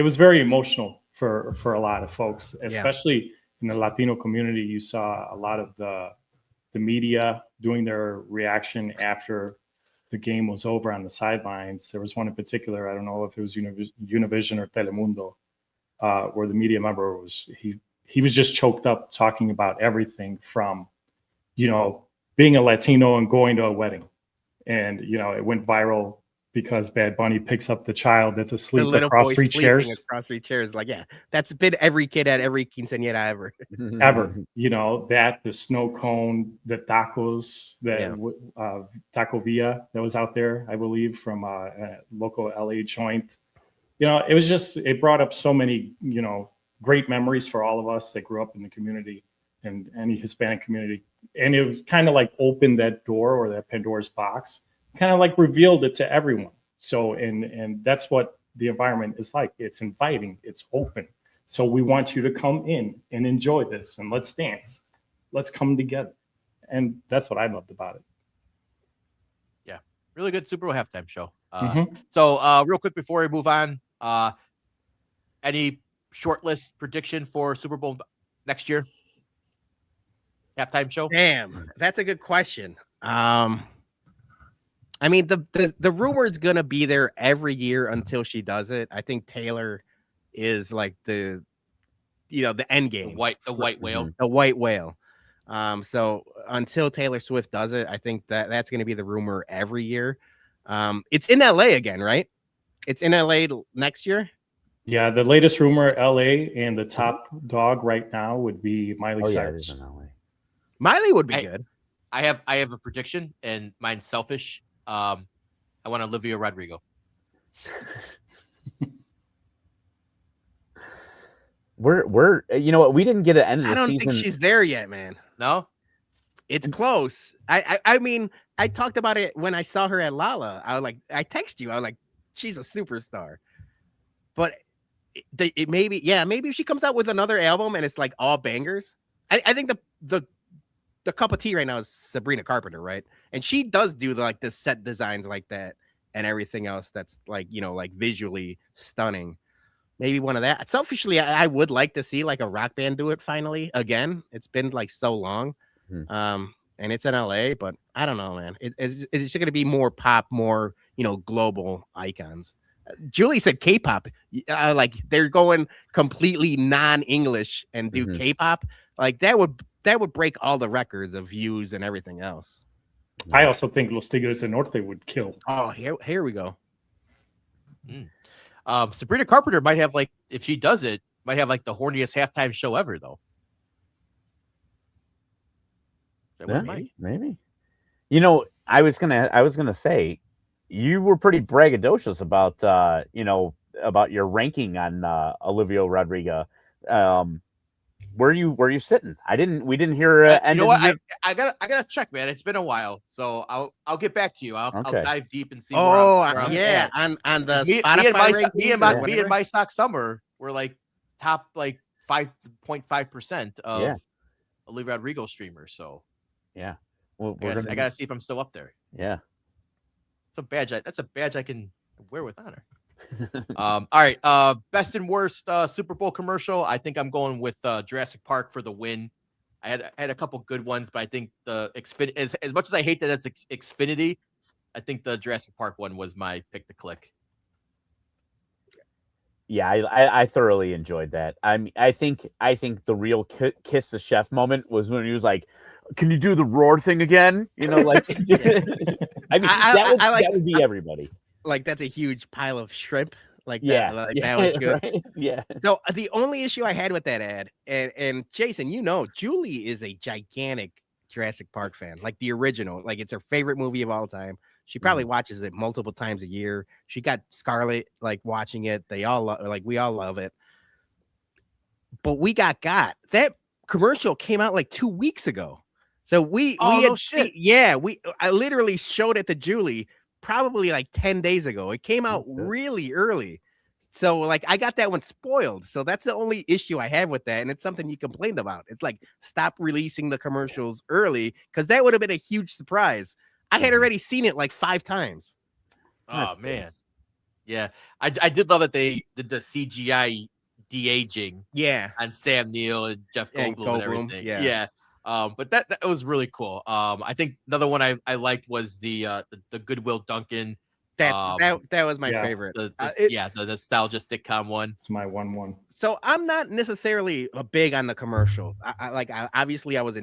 Speaker 4: was very emotional for a lot of folks, especially in the Latino community. You saw a lot of the media doing their reaction after the game was over on the sidelines. There was one in particular, I don't know if it was Univision or Telemundo, where the media member he was just choked up talking about everything from, being a Latino and going to a wedding. And, it went viral because Bad Bunny picks up the child that's asleep across 3 chairs.
Speaker 2: Across 3 chairs. Like, yeah, that's been every kid at every quinceañera ever.
Speaker 4: Ever. The snow cone, the tacos, Taco Villa that was out there, I believe, from a local LA joint. It brought up so many, great memories for all of us that grew up in the community and any Hispanic community. And it was kind of like opened that door or that Pandora's box, kind of like revealed it to everyone. So, and that's what the environment is like. It's inviting, it's open. So we want you to come in and enjoy this and let's dance. Let's come together. And that's what I loved about it.
Speaker 1: Yeah. Really good Super Bowl halftime show. So real quick before we move on, any shortlist prediction for Super Bowl next year? Halftime show?
Speaker 2: Damn, that's a good question. I mean, the rumor is gonna be there every year until she does it. I think Taylor is like the end game.
Speaker 1: The white whale.
Speaker 2: The white whale. So until Taylor Swift does it, I think that's gonna be the rumor every year. It's in LA again, right? It's in LA next year.
Speaker 4: Yeah, the latest rumor, LA, and the top dog right now would be Miley Cyrus.
Speaker 2: Miley would be good.
Speaker 1: I have a prediction, and mine's selfish. I want Olivia Rodrigo.
Speaker 3: We're you know what, we didn't get an end of the
Speaker 2: I don't
Speaker 3: season.
Speaker 2: think she's there yet, man.
Speaker 1: No,
Speaker 2: It's close. I mean, I talked about it when I saw her at Lala. I text you. I was like, she's a superstar. But it maybe if she comes out with another album and it's like all bangers. I think the cup of tea right now is Sabrina Carpenter, right? And she does do the set designs like that and everything else that's like, like visually stunning. Maybe one of that. Selfishly, I would like to see like a rock band do it finally again. It's been like so long. And it's in LA, but I don't know, man. It's going to be more pop, more, global icons. Julie said K-pop, like they're going completely non-English and do K-pop. Like that would break all the records of views and everything else.
Speaker 4: I also think Los Tigres del Norte would kill.
Speaker 2: Oh, here we go.
Speaker 1: Sabrina Carpenter might have if she does it, might have the horniest halftime show ever, though.
Speaker 3: Yeah, maybe. I was gonna say, you were pretty braggadocious about about your ranking on Olivia Rodrigo. Where are you sitting? We didn't hear.
Speaker 1: You know what? I gotta check, man. It's been a while, so I'll get back to you. I'll dive deep and see.
Speaker 2: Oh, yeah, on the Spotify
Speaker 1: me and my Sock Summer were top 5.5% of Olivia Rodrigo streamers. So
Speaker 3: yeah,
Speaker 1: I gotta see if I'm still up there.
Speaker 3: Yeah,
Speaker 1: it's a badge. That's a badge I can wear with honor. All right. Best and worst Super Bowl commercial. I think I'm going with Jurassic Park for the win. I had a couple good ones, but I think the Xfinity, as much as I hate that it's Xfinity, I think the Jurassic Park one was my pick to click.
Speaker 3: Yeah, I thoroughly enjoyed that. I think the real kiss the chef moment was when he was like, "Can you do the roar thing again?" That would be everybody.
Speaker 2: Like that's a huge pile of shrimp. That was good.
Speaker 3: Right? Yeah.
Speaker 2: So the only issue I had with that ad, and Jason, Julie is a gigantic Jurassic Park fan, like the original. Like it's her favorite movie of all time. She probably watches it multiple times a year. She got Scarlett watching it. They all we all love it. But we got that commercial came out 2 weeks ago. So I literally showed it to Julie probably 10 days ago. It came out really early. So I got that one spoiled. So that's the only issue I have with that. And it's something you complained about. It's stop releasing the commercials early, because that would have been a huge surprise. I had already seen it 5 times.
Speaker 1: Oh, man. Yeah. I did love that they did the CGI de-aging on Sam Neill and Jeff Goldblum and everything. Yeah. But that was really cool. I think another one I liked was the Goodwill Duncan.
Speaker 2: That was my favorite.
Speaker 1: The nostalgia sitcom one.
Speaker 4: It's my one.
Speaker 2: So I'm not necessarily big on the commercials. Obviously I was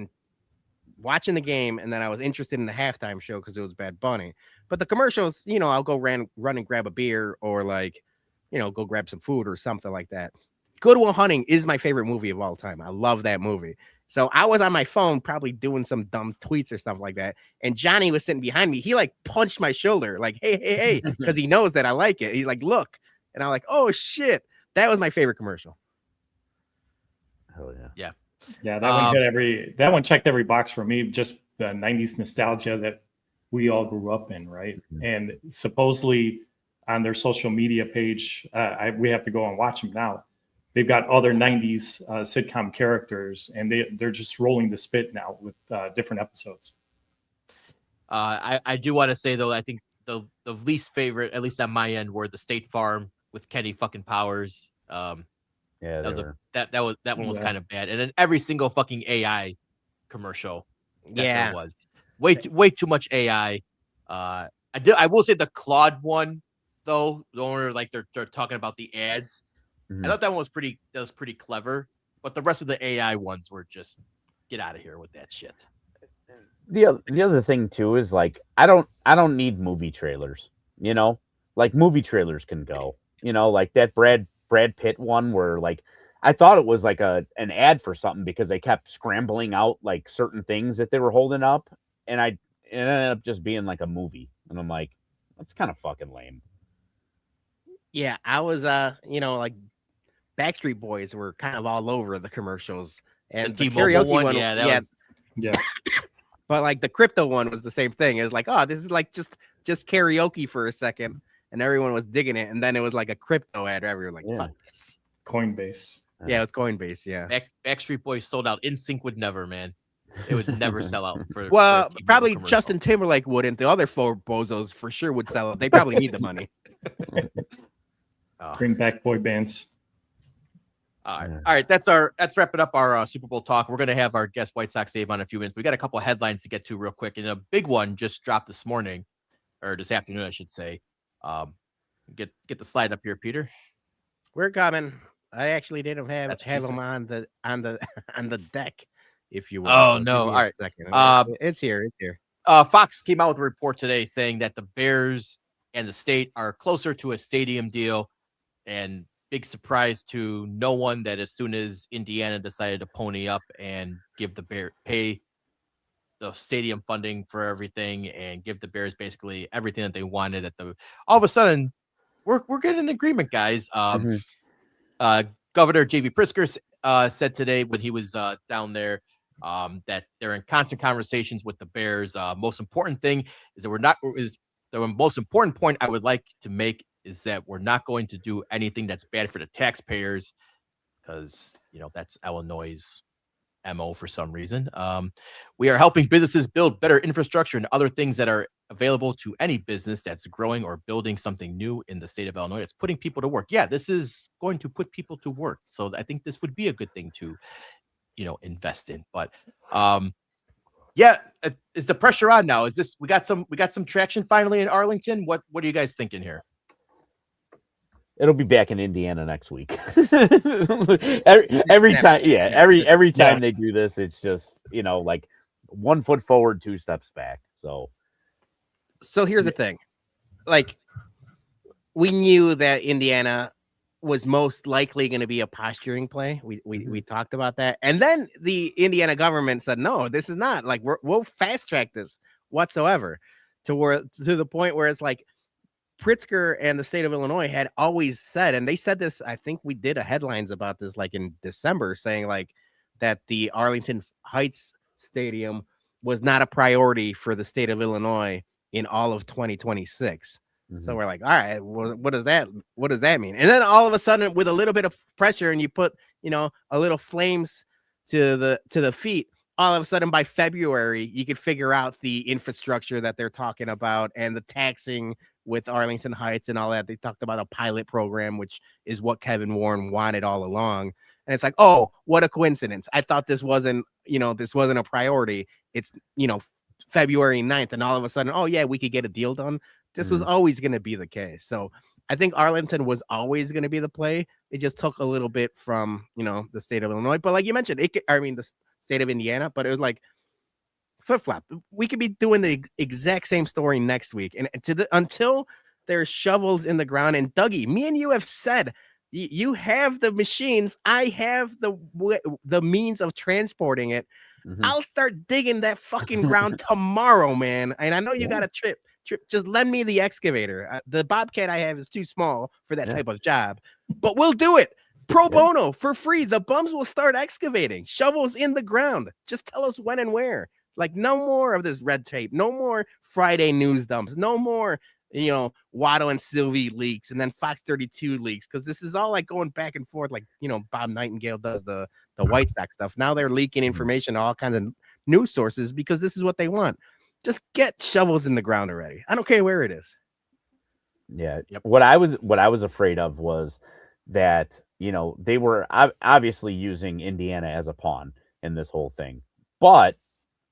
Speaker 2: watching the game, and then I was interested in the halftime show because it was Bad Bunny. But the commercials, I'll go run and grab a beer, or go grab some food or something like that. Good Will Hunting is my favorite movie of all time. I love that movie. So I was on my phone probably doing some dumb tweets or stuff like that. And Johnny was sitting behind me. He punched my shoulder hey, because he knows that I like it. He's like, look. And I'm like, oh, shit. That was my favorite commercial.
Speaker 3: Oh, yeah.
Speaker 4: Yeah, that one checked every box for me. Just the 90s nostalgia that we all grew up in, right? And supposedly on their social media page, we have to go and watch them now. They've got other 90s sitcom characters, and they're just rolling the spit now with different episodes.
Speaker 1: I do want to say, though, I think the least favorite, at least on my end, were the State Farm with Kenny fucking Powers. That one was kind of bad. And then every single fucking AI commercial there was way too much AI. I will say the Claude one, though, the one where they're talking about the ads. I thought that one was pretty clever, but the rest of the AI ones were just get out of here with that shit.
Speaker 3: The other thing too is I don't need movie trailers, movie trailers can go, that Brad Pitt one where I thought it was an ad for something because they kept scrambling out certain things that they were holding up, it ended up just being like a movie, and I'm like, that's kind of fucking lame.
Speaker 2: Yeah, I was like Backstreet Boys were kind of all over the commercials, and the karaoke one,
Speaker 1: yeah, that was
Speaker 4: Yeah.
Speaker 2: But like the crypto one was the same thing. It was like, oh, this is like just karaoke for a second, and everyone was digging it, and then it was like a crypto ad. Everyone was like, fuck this.
Speaker 4: Coinbase.
Speaker 2: Yeah, it was Coinbase. Yeah.
Speaker 1: Backstreet Boys sold out. NSYNC would never, man. It would never sell out for.
Speaker 2: Well,
Speaker 1: for a
Speaker 2: probably
Speaker 1: commercial.
Speaker 2: Justin Timberlake wouldn't. The other four bozos for sure would sell it. They probably need the money.
Speaker 4: Bring back boy bands.
Speaker 1: All right. That's wrapping up our Super Bowl talk. We're gonna have our guest White Sox Dave on in a few minutes. We got a couple of headlines to get to real quick, and a big one just dropped this morning, or this afternoon, I should say. Get the slide up here, Peter.
Speaker 2: We're coming. I actually didn't have
Speaker 1: That's
Speaker 2: them on the deck, if you will.
Speaker 1: Oh,
Speaker 2: so
Speaker 1: no.
Speaker 2: give me
Speaker 1: All
Speaker 2: a
Speaker 1: right.
Speaker 2: second. It's here. It's here.
Speaker 1: Fox came out with a report today saying that the Bears and the state are closer to a stadium deal, and big surprise to no one that as soon as Indiana decided to pony up and give the pay the stadium funding for everything and give the Bears basically everything that they wanted all of a sudden we're getting an agreement, guys. Governor J.B. Pritzker said today when he was down there that they're in constant conversations with the Bears. Most important thing is that the most important point I would like to make is that we're not going to do anything that's bad for the taxpayers, because that's Illinois' MO for some reason. We are helping businesses build better infrastructure and other things that are available to any business that's growing or building something new in the state of Illinois. It's putting people to work. Yeah, this is going to put people to work. So I think this would be a good thing to, invest in. But is the pressure on now? We got some traction finally in Arlington? What are you guys thinking here?
Speaker 3: It'll be back in Indiana next week. every time they do this, it's just like 1 foot forward, 2 steps back.
Speaker 2: So here's the thing, like we knew that Indiana was most likely going to be a posturing play. We talked about that, and then the Indiana government said, no, this is not. Like we'll fast track this whatsoever to the point where it's like, Pritzker and the state of Illinois had always said, and they said this, I think we did a headlines about this like in December, saying like that the Arlington Heights Stadium was not a priority for the state of Illinois in all of 2026. So we're like, all right, what does that mean? And then all of a sudden, with a little bit of pressure, and you put a little flames to the feet, all of a sudden by February you could figure out the infrastructure that they're talking about and the taxing with Arlington Heights and all that. They talked about a pilot program, which is what Kevin Warren wanted all along. And it's like, oh, what a coincidence. I thought this wasn't a priority. It's, February 9th. And all of a sudden, oh yeah, we could get a deal done. This was always going to be the case. So I think Arlington was always going to be the play. It just took a little bit from, the state of Illinois. But like you mentioned, the state of Indiana, but it was like, flip-flop. We could be doing the exact same story next week, and until there's shovels in the ground. And Dougie, me and you have said you have the machines. I have the means of transporting it. I'll start digging that fucking ground tomorrow, man. And I know you got a trip. Just lend me the excavator. The Bobcat I have is too small for that type of job, but we'll do it. Pro bono for free. The bums will start excavating. Shovels in the ground. Just tell us when and where. Like, no more of this red tape. No more Friday news dumps. No more, Waddle and Sylvie leaks and then Fox 32 leaks. Because this is all like going back and forth, like, Bob Nightingale does the White Sox stuff. Now they're leaking information to all kinds of news sources because this is what they want. Just get shovels in the ground already. I don't care where it is.
Speaker 3: Yeah. What I was afraid of was that, they were obviously using Indiana as a pawn in this whole thing. But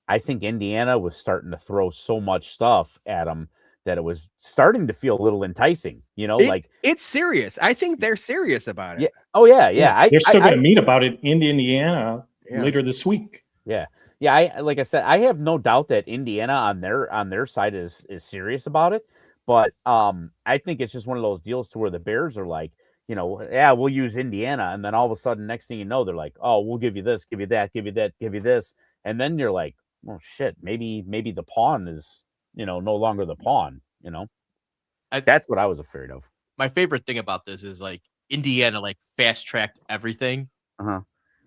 Speaker 3: I think Indiana was starting to throw so much stuff at them that it was starting to feel a little enticing,
Speaker 2: it's serious. I think they're serious about it.
Speaker 3: Yeah. Oh yeah.
Speaker 4: They're still going to meet about it in Indiana later this week.
Speaker 3: Yeah. Yeah. Like I said, I have no doubt that Indiana on their side is serious about it. But I think it's just one of those deals to where the Bears are like, we'll use Indiana. And then all of a sudden, next thing you know, they're like, oh, we'll give you this, give you that, give you that, give you this. And then you're like, oh shit, maybe the pawn is, no longer the pawn. That's what I was afraid of.
Speaker 1: My favorite thing about this is like Indiana like fast tracked everything,
Speaker 3: Uh-huh.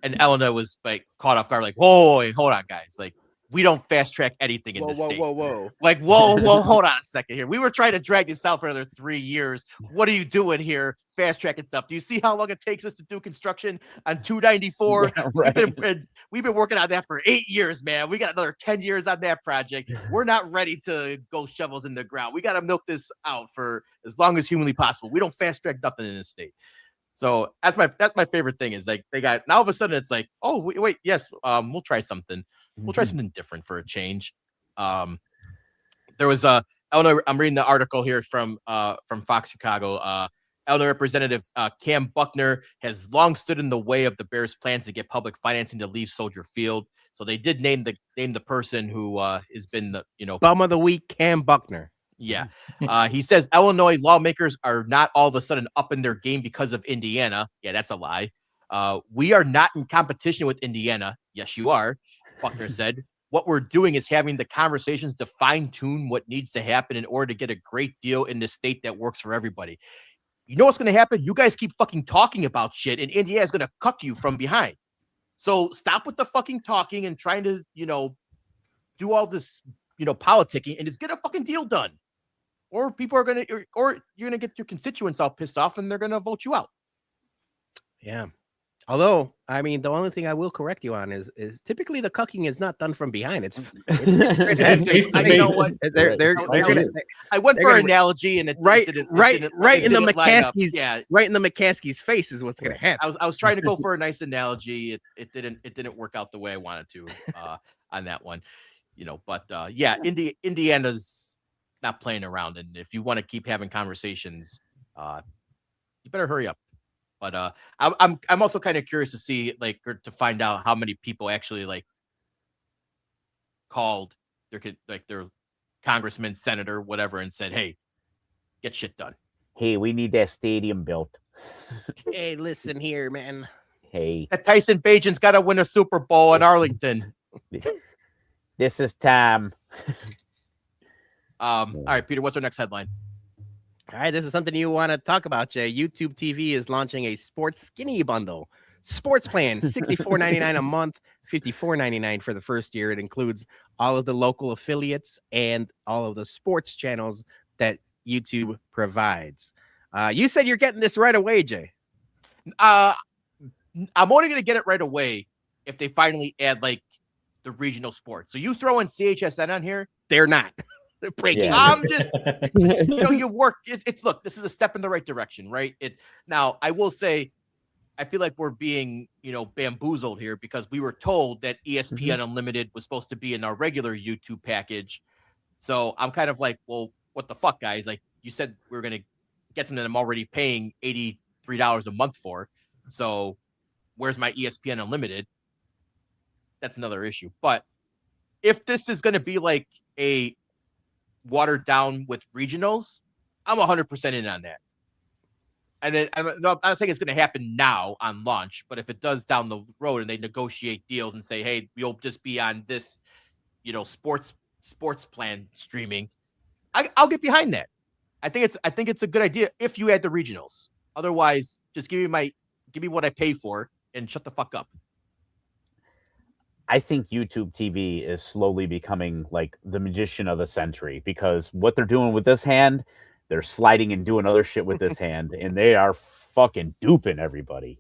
Speaker 1: and Illinois was like caught off guard. Like, whoa, wait, hold on, guys. Like, we don't fast track anything in this state.
Speaker 2: Whoa.
Speaker 1: Like, whoa, hold on a second here. We were trying to drag this out for another 3 years. What are you doing here? Fast tracking stuff. Do you see how long it takes us to do construction on 294?
Speaker 3: Yeah, right.
Speaker 1: We've been working on that for 8 years, man. We got another 10 years on that project. We're not ready to go shovels in the ground. We got to milk this out for as long as humanly possible. We don't fast track nothing in this state. So that's my favorite thing is like they got now all of a sudden it's like, oh wait, yes, we'll try something. We'll try something different for a change. There was Illinois. I'm reading the article here from Fox Chicago. Illinois Representative Cam Buckner has long stood in the way of the Bears' plans to get public financing to leave Soldier Field. So they did name the person who has been the
Speaker 2: bum of the week, Cam Buckner.
Speaker 1: Yeah. He says Illinois lawmakers are not all of a sudden up in their game because of Indiana. Yeah, that's a lie. We are not in competition with Indiana. Yes, you are, Buckner said. What we're doing is having the conversations to fine-tune what needs to happen in order to get a great deal in the state that works for everybody. You know what's going to happen? You guys keep fucking talking about shit, and Indiana is going to cuck you from behind. So stop with the fucking talking and trying to, do all this, politicking and just get a fucking deal done. Or people are going to, or you're going to get your constituents all pissed off and they're going to vote you out.
Speaker 2: Yeah. Although, I mean, the only thing I will correct you on is typically the cucking is not done from behind. It's
Speaker 4: face to
Speaker 2: you know
Speaker 4: face.
Speaker 2: what? They're gonna.
Speaker 1: I went for an analogy and it
Speaker 2: Right in the
Speaker 1: McCaskey's.
Speaker 2: Yeah, right in the McCaskey's face is what's gonna happen.
Speaker 1: I was trying to go for a nice analogy. It didn't work out the way I wanted to on that one, But yeah, Indiana's not playing around, and if you want to keep having conversations, you better hurry up. But I'm also kind of curious to see or to find out how many people actually called their congressman, senator, whatever, and said, "Hey, get shit done.
Speaker 3: Hey, we need that stadium built.
Speaker 2: Hey, listen here, man.
Speaker 3: Hey,
Speaker 1: That Tyson Bagent's got to win a Super Bowl in Arlington."
Speaker 3: this is time.
Speaker 1: All right, Peter, what's our next headline?
Speaker 2: All right, this is something you want to talk about, Jay. YouTube TV is launching a sports skinny bundle. Sports plan, $64.99 a month, $54.99 for the first year. It includes all of the local affiliates and all of the sports channels that YouTube provides. You said you're getting this right away, Jay.
Speaker 1: I'm only going to get it right away if they finally add the regional sports. So you throw in CHSN on here?
Speaker 2: They're not. They're breaking.
Speaker 3: Yeah.
Speaker 1: I'm just, you work. It's look, this is a step in the right direction, right? Now, I will say, I feel like we're being, bamboozled here because we were told that ESPN Unlimited was supposed to be in our regular YouTube package. So I'm kind of like, well, what the fuck, guys? Like you said, we're going to get something that I'm already paying $83 a month for. So where's my ESPN Unlimited? That's another issue. But if this is going to be like a watered down with regionals, I'm 100% in on that. And then I'm not saying it's going to happen now on launch, but if it does down the road and they negotiate deals and say, hey, we'll just be on this, sports plan streaming, I'll get behind that. I think it's a good idea if you add the regionals. Otherwise, just give me what I pay for and shut the fuck up.
Speaker 3: I think YouTube TV is slowly becoming like the magician of the century because what they're doing with this hand, they're sliding and doing other shit with this hand, and they are fucking duping everybody.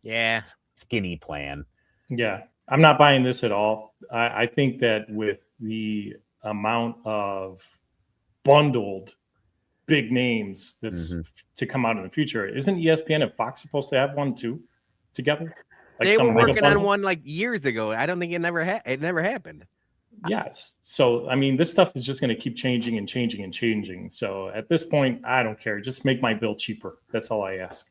Speaker 2: Yeah.
Speaker 3: Skinny plan.
Speaker 4: Yeah. I'm not buying this at all. I think that with the amount of bundled big names that's to come out in the future, isn't ESPN and Fox supposed to have one too together?
Speaker 2: They were working on one years ago. I don't think it never happened.
Speaker 4: Yes. So, I mean, this stuff is just going to keep changing and changing and changing. So at this point, I don't care. Just make my bill cheaper. That's all I ask.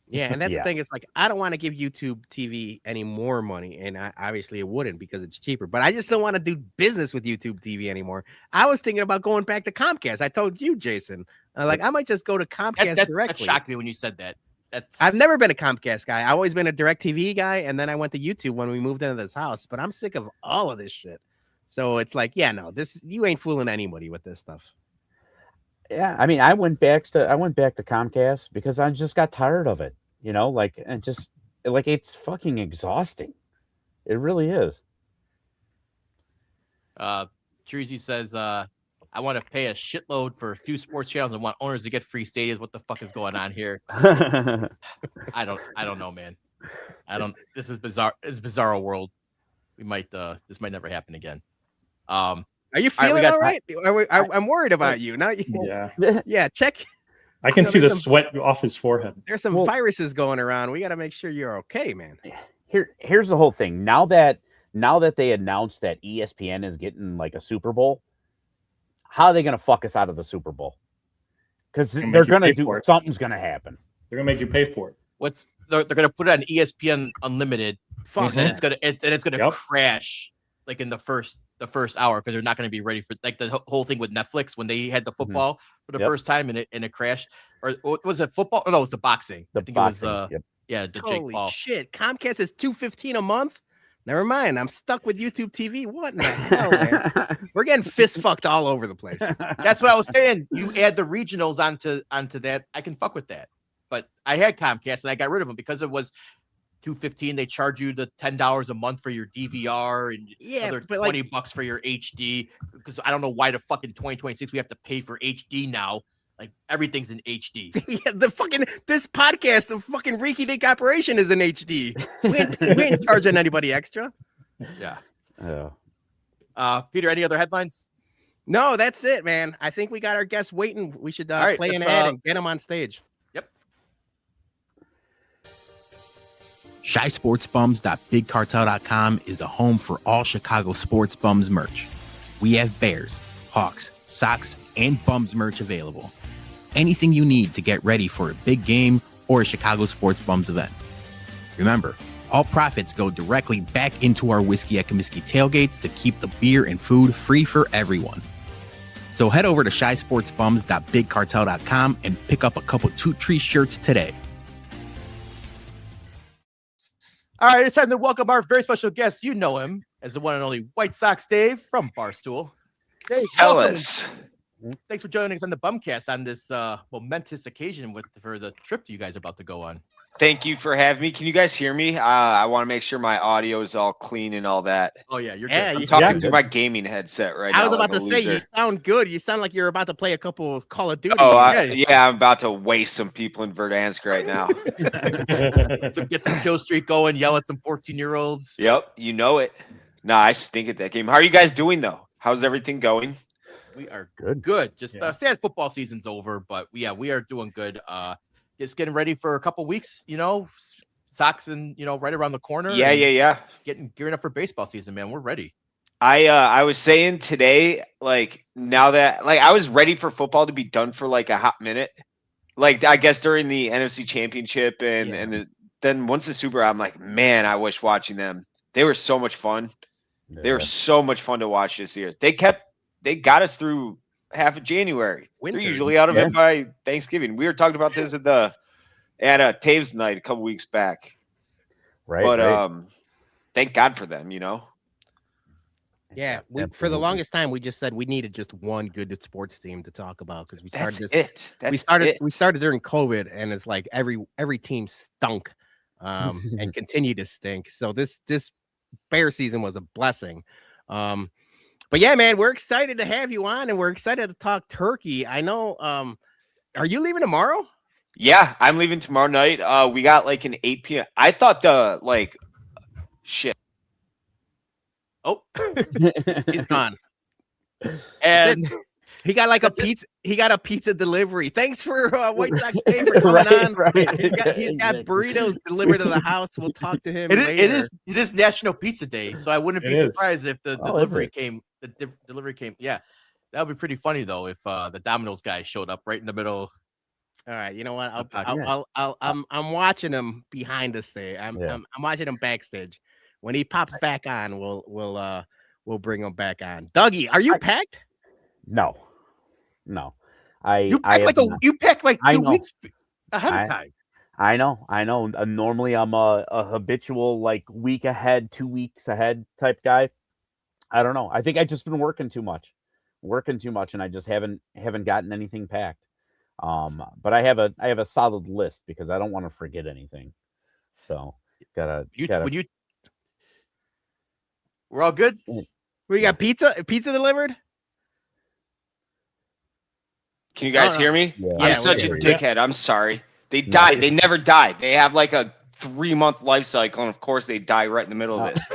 Speaker 2: Yeah. And that's the thing. It's I don't want to give YouTube TV any more money. And obviously it wouldn't because it's cheaper. But I just don't want to do business with YouTube TV anymore. I was thinking about going back to Comcast. I told you, Jason. I might just go to Comcast directly.
Speaker 1: That shocked me when you said that.
Speaker 2: I've never been a Comcast guy. I've always been a DirecTV guy, and then I went to YouTube when we moved into this house. But I'm sick of all of this shit. So it's like, yeah, no, you ain't fooling anybody with this stuff.
Speaker 3: Yeah, I mean, I went back to Comcast because I just got tired of it. And just like it's fucking exhausting. It really is.
Speaker 1: Treasy says, I want to pay a shitload for a few sports channels and want owners to get free stadiums. What the fuck is going on here? I don't know, man. This is bizarre. It's a bizarre world. This might never happen again.
Speaker 2: Are you feeling all right? I'm worried about you. Not you.
Speaker 4: Yeah.
Speaker 2: Yeah. Check.
Speaker 4: I can see the sweat off his forehead.
Speaker 2: There's some viruses going around. We got to make sure you're okay, man.
Speaker 3: Here's the whole thing. Now that they announced that ESPN is getting like a Super Bowl, how are they going to fuck us out of the Super Bowl? Because they're going to do something's going to happen.
Speaker 4: They're going to make you pay for it.
Speaker 1: They're going to put it on ESPN Unlimited. Fuck, and it's going to crash like in the first hour because they're not going to be ready for like the whole thing with Netflix when they had the football for the first time and it crashed. Or was it football? Oh, no, it was the boxing. I think
Speaker 3: boxing,
Speaker 1: it was the
Speaker 2: Holy
Speaker 1: Jake Paul.
Speaker 2: Shit, Comcast is $2.15 a month. Never mind, I'm stuck with YouTube TV. What in the hell, man? We're getting fist fucked all over the place.
Speaker 1: That's what I was saying. You add the regionals onto that, I can fuck with that. But I had Comcast and I got rid of them because it was $2.15. They charge you the $10 a month for your DVR and other $20 for your HD. Because I don't know why the fucking 2026 we have to pay for HD now. Like everything's in HD.
Speaker 2: Yeah, this podcast, the fucking Reiki Dink operation is in HD. We ain't charging anybody extra.
Speaker 1: Yeah.
Speaker 3: Yeah.
Speaker 1: Peter, any other headlines?
Speaker 2: No, that's it, man. I think we got our guests waiting. We should play an ad and get them on stage.
Speaker 1: Yep.
Speaker 2: ShySportsBums.BigCartel.com is the home for all Chicago sports bums merch. We have Bears, Hawks, Sox, and Bums merch available. Anything you need to get ready for a big game or a Chicago Sports Bums event. Remember, all profits go directly back into our Whiskey at Comiskey tailgates to keep the beer and food free for everyone. So head over to ShySportsBums.BigCartel.com and pick up a couple Toot Tree shirts today.
Speaker 1: All right, it's time to welcome our very special guest. You know him as the one and only White Sox Dave from Barstool. Dave,
Speaker 5: fellas.
Speaker 1: Thanks for joining us on the BumCast on this momentous occasion for the trip you guys are about to go on.
Speaker 5: Thank you for having me. Can you guys hear me? I want to make sure my audio is all clean and all that.
Speaker 1: Oh yeah, you're
Speaker 2: good.
Speaker 5: I'm talking through my gaming headset right now.
Speaker 2: I was about to say, you sound good. You sound like you're about to play a couple of Call of Duty.
Speaker 5: Oh, yeah, I'm about to waste some people in Verdansk right now.
Speaker 1: Get some kill streak going, yell at some 14-year-olds.
Speaker 5: Yep, you know it. Nah, I stink at that game. How are you guys doing, though? How's everything going?
Speaker 1: We are good. Just sad football season's over, but we are doing good. Just getting ready for a couple weeks, Sox and right around the corner.
Speaker 5: Yeah.
Speaker 1: Gearing up for baseball season, man. We're ready.
Speaker 5: I was saying today, like now that I was ready for football to be done for like a hot minute. Like I guess during the NFC Championship and then once the Super, I'm like, man, I wish watching them. They were so much fun. Yeah. They were so much fun to watch this year. They got us through half of January. Winter. They're usually out of it by Thanksgiving. We were talking about this at Taves night a couple weeks back.
Speaker 3: Right.
Speaker 5: But thank God for them,
Speaker 2: Yeah, for the longest time we just said we needed just one good sports team to talk about because we started we started during COVID and it's like every team stunk and continue to stink. So this Bear season was a blessing. But yeah, man, we're excited to have you on and we're excited to talk turkey. I know. Are you leaving tomorrow?
Speaker 5: Yeah, I'm leaving tomorrow night. We got like an 8 p.m. I thought shit.
Speaker 2: Oh, he's gone. And he got like a pizza. He got a pizza delivery. Thanks for White Sox Dave for coming on. Right. He's got burritos delivered to the house. We'll talk to him later.
Speaker 1: It is National Pizza Day, so I wouldn't be surprised if the delivery came. The delivery came. Yeah, that would be pretty funny though if the Domino's guy showed up right in the middle.
Speaker 2: All right, you know what? I'm watching him behind us there. I'm watching him backstage. When he pops back on, we'll bring him back on. Dougie, are you packed?
Speaker 3: No.
Speaker 1: You packed like 2 weeks ahead of time.
Speaker 3: I know. Normally I'm a habitual like week ahead, 2 weeks ahead type guy. I don't know. I think I just been working too much, and I just haven't gotten anything packed. But I have a solid list because I don't want to forget anything. So gotta.
Speaker 1: We're all good.
Speaker 2: We got pizza delivered.
Speaker 5: Can you guys hear me?
Speaker 3: Yeah,
Speaker 5: I'm such a dickhead. I'm sorry. They died. They never died. They have like a 3-month life cycle, and of course they die right in the middle of this.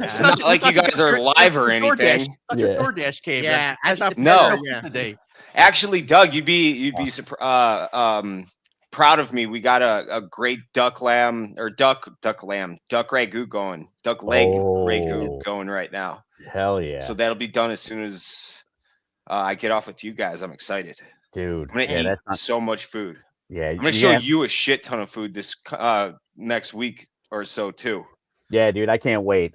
Speaker 5: It's not like you guys are alive or anything.
Speaker 1: Your DoorDash came.
Speaker 2: Yeah, I thought
Speaker 5: no.
Speaker 1: Today.
Speaker 5: Actually, Doug, you'd be proud of me. We got a great duck leg ragu going. Duck leg ragu going right now.
Speaker 3: Hell yeah!
Speaker 5: So that'll be done as soon as I get off with you guys. I'm excited,
Speaker 3: dude.
Speaker 5: I'm gonna eat so much food.
Speaker 3: Yeah,
Speaker 5: I'm gonna show you a shit ton of food this next week or so too.
Speaker 3: Yeah, dude, I can't wait.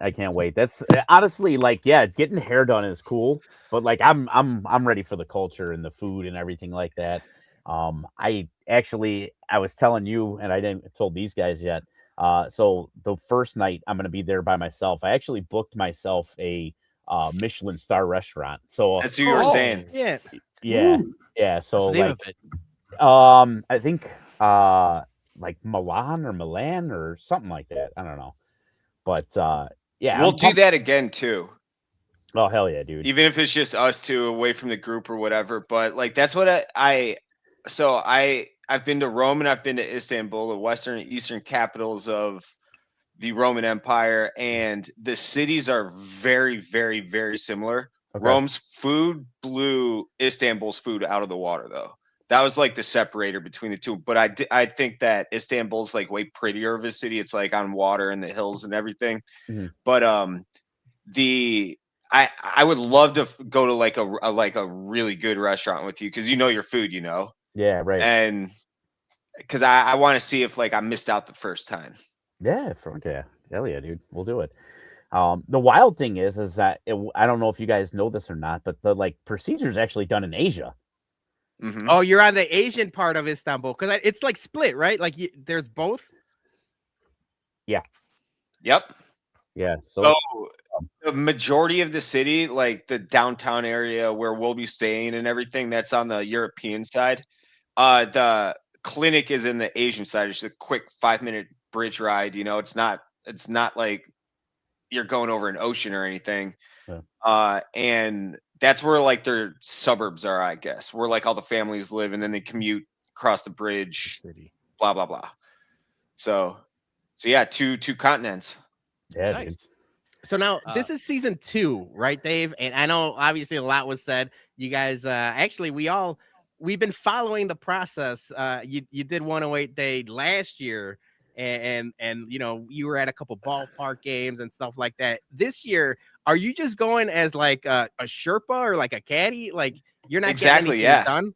Speaker 3: That's honestly like, yeah, getting hair done is cool, but like I'm ready for the culture and the food and everything like that. I was telling you, and I didn't told these guys yet. So the first night I'm gonna be there by myself. I actually booked myself a Michelin star restaurant. So
Speaker 5: that's what you were saying.
Speaker 3: Yeah. So like, I think like Milan or something like that. I don't know. But yeah,
Speaker 5: we'll do that again too.
Speaker 3: Oh hell yeah, dude!
Speaker 5: Even if it's just us two away from the group or whatever. But like that's what I've been to Rome and I've been to Istanbul, the western and eastern capitals of the Roman Empire, and the cities are very, very, very similar. Okay. Rome's food blew Istanbul's food out of the water, though. That was like the separator between the two. But I think that Istanbul's like way prettier of a city. It's like on water and the hills and everything. Mm-hmm. But I would love to go to like a really good restaurant with you because you know your food, you know.
Speaker 3: Yeah, right.
Speaker 5: And because I want to see if like I missed out the first time.
Speaker 3: Yeah, hell yeah, dude. We'll do it. The wild thing is that I don't know if you guys know this or not, but the like procedure is actually done in Asia.
Speaker 2: Mm-hmm. Oh, you're on the Asian part of Istanbul because it's like split, right? Like there's both.
Speaker 3: Yeah.
Speaker 5: Yep.
Speaker 3: Yeah.
Speaker 5: So the majority of the city, like the downtown area where we'll be staying and everything, that's on the European side. The clinic is in the Asian side. It's just a quick 5-minute bridge ride. You know, it's not like you're going over an ocean or anything. Yeah. And that's where like their suburbs are, I guess, where like all the families live, and then they commute across the bridge, blah blah blah. So yeah, two continents.
Speaker 3: Yeah, nice. Dude.
Speaker 2: So now this is season 2, right, Dave? And I know obviously a lot was said. You guys, actually, we've been following the process. You did 108 Day last year, and you know you were at a couple ballpark games and stuff like that. This year, are you just going as like a Sherpa or like a caddy? Like you're not
Speaker 5: exactly
Speaker 2: getting anything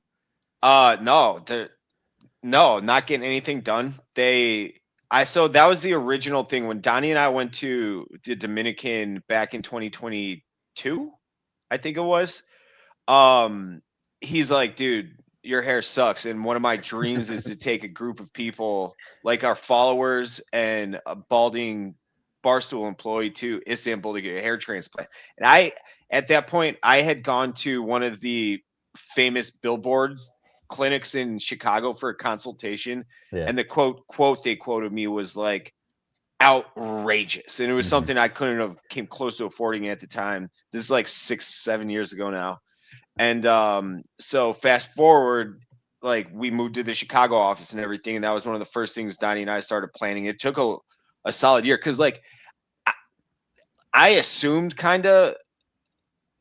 Speaker 5: done? No, not getting anything done. So that was the original thing when Donnie and I went to the Dominican back in 2022, I think it was. He's like, dude, your hair sucks. And one of my dreams is to take a group of people like our followers and a balding Barstool employee to Istanbul to get a hair transplant. And at that point, I had gone to one of the famous billboards clinics in Chicago for a consultation. Yeah. And the quote they quoted me was like outrageous. And it was something I couldn't have came close to affording at the time. This is like 6-7 years ago now. And so fast forward, like we moved to the Chicago office and everything. And that was one of the first things Donnie and I started planning. It took a solid year. Cause like I assumed kind of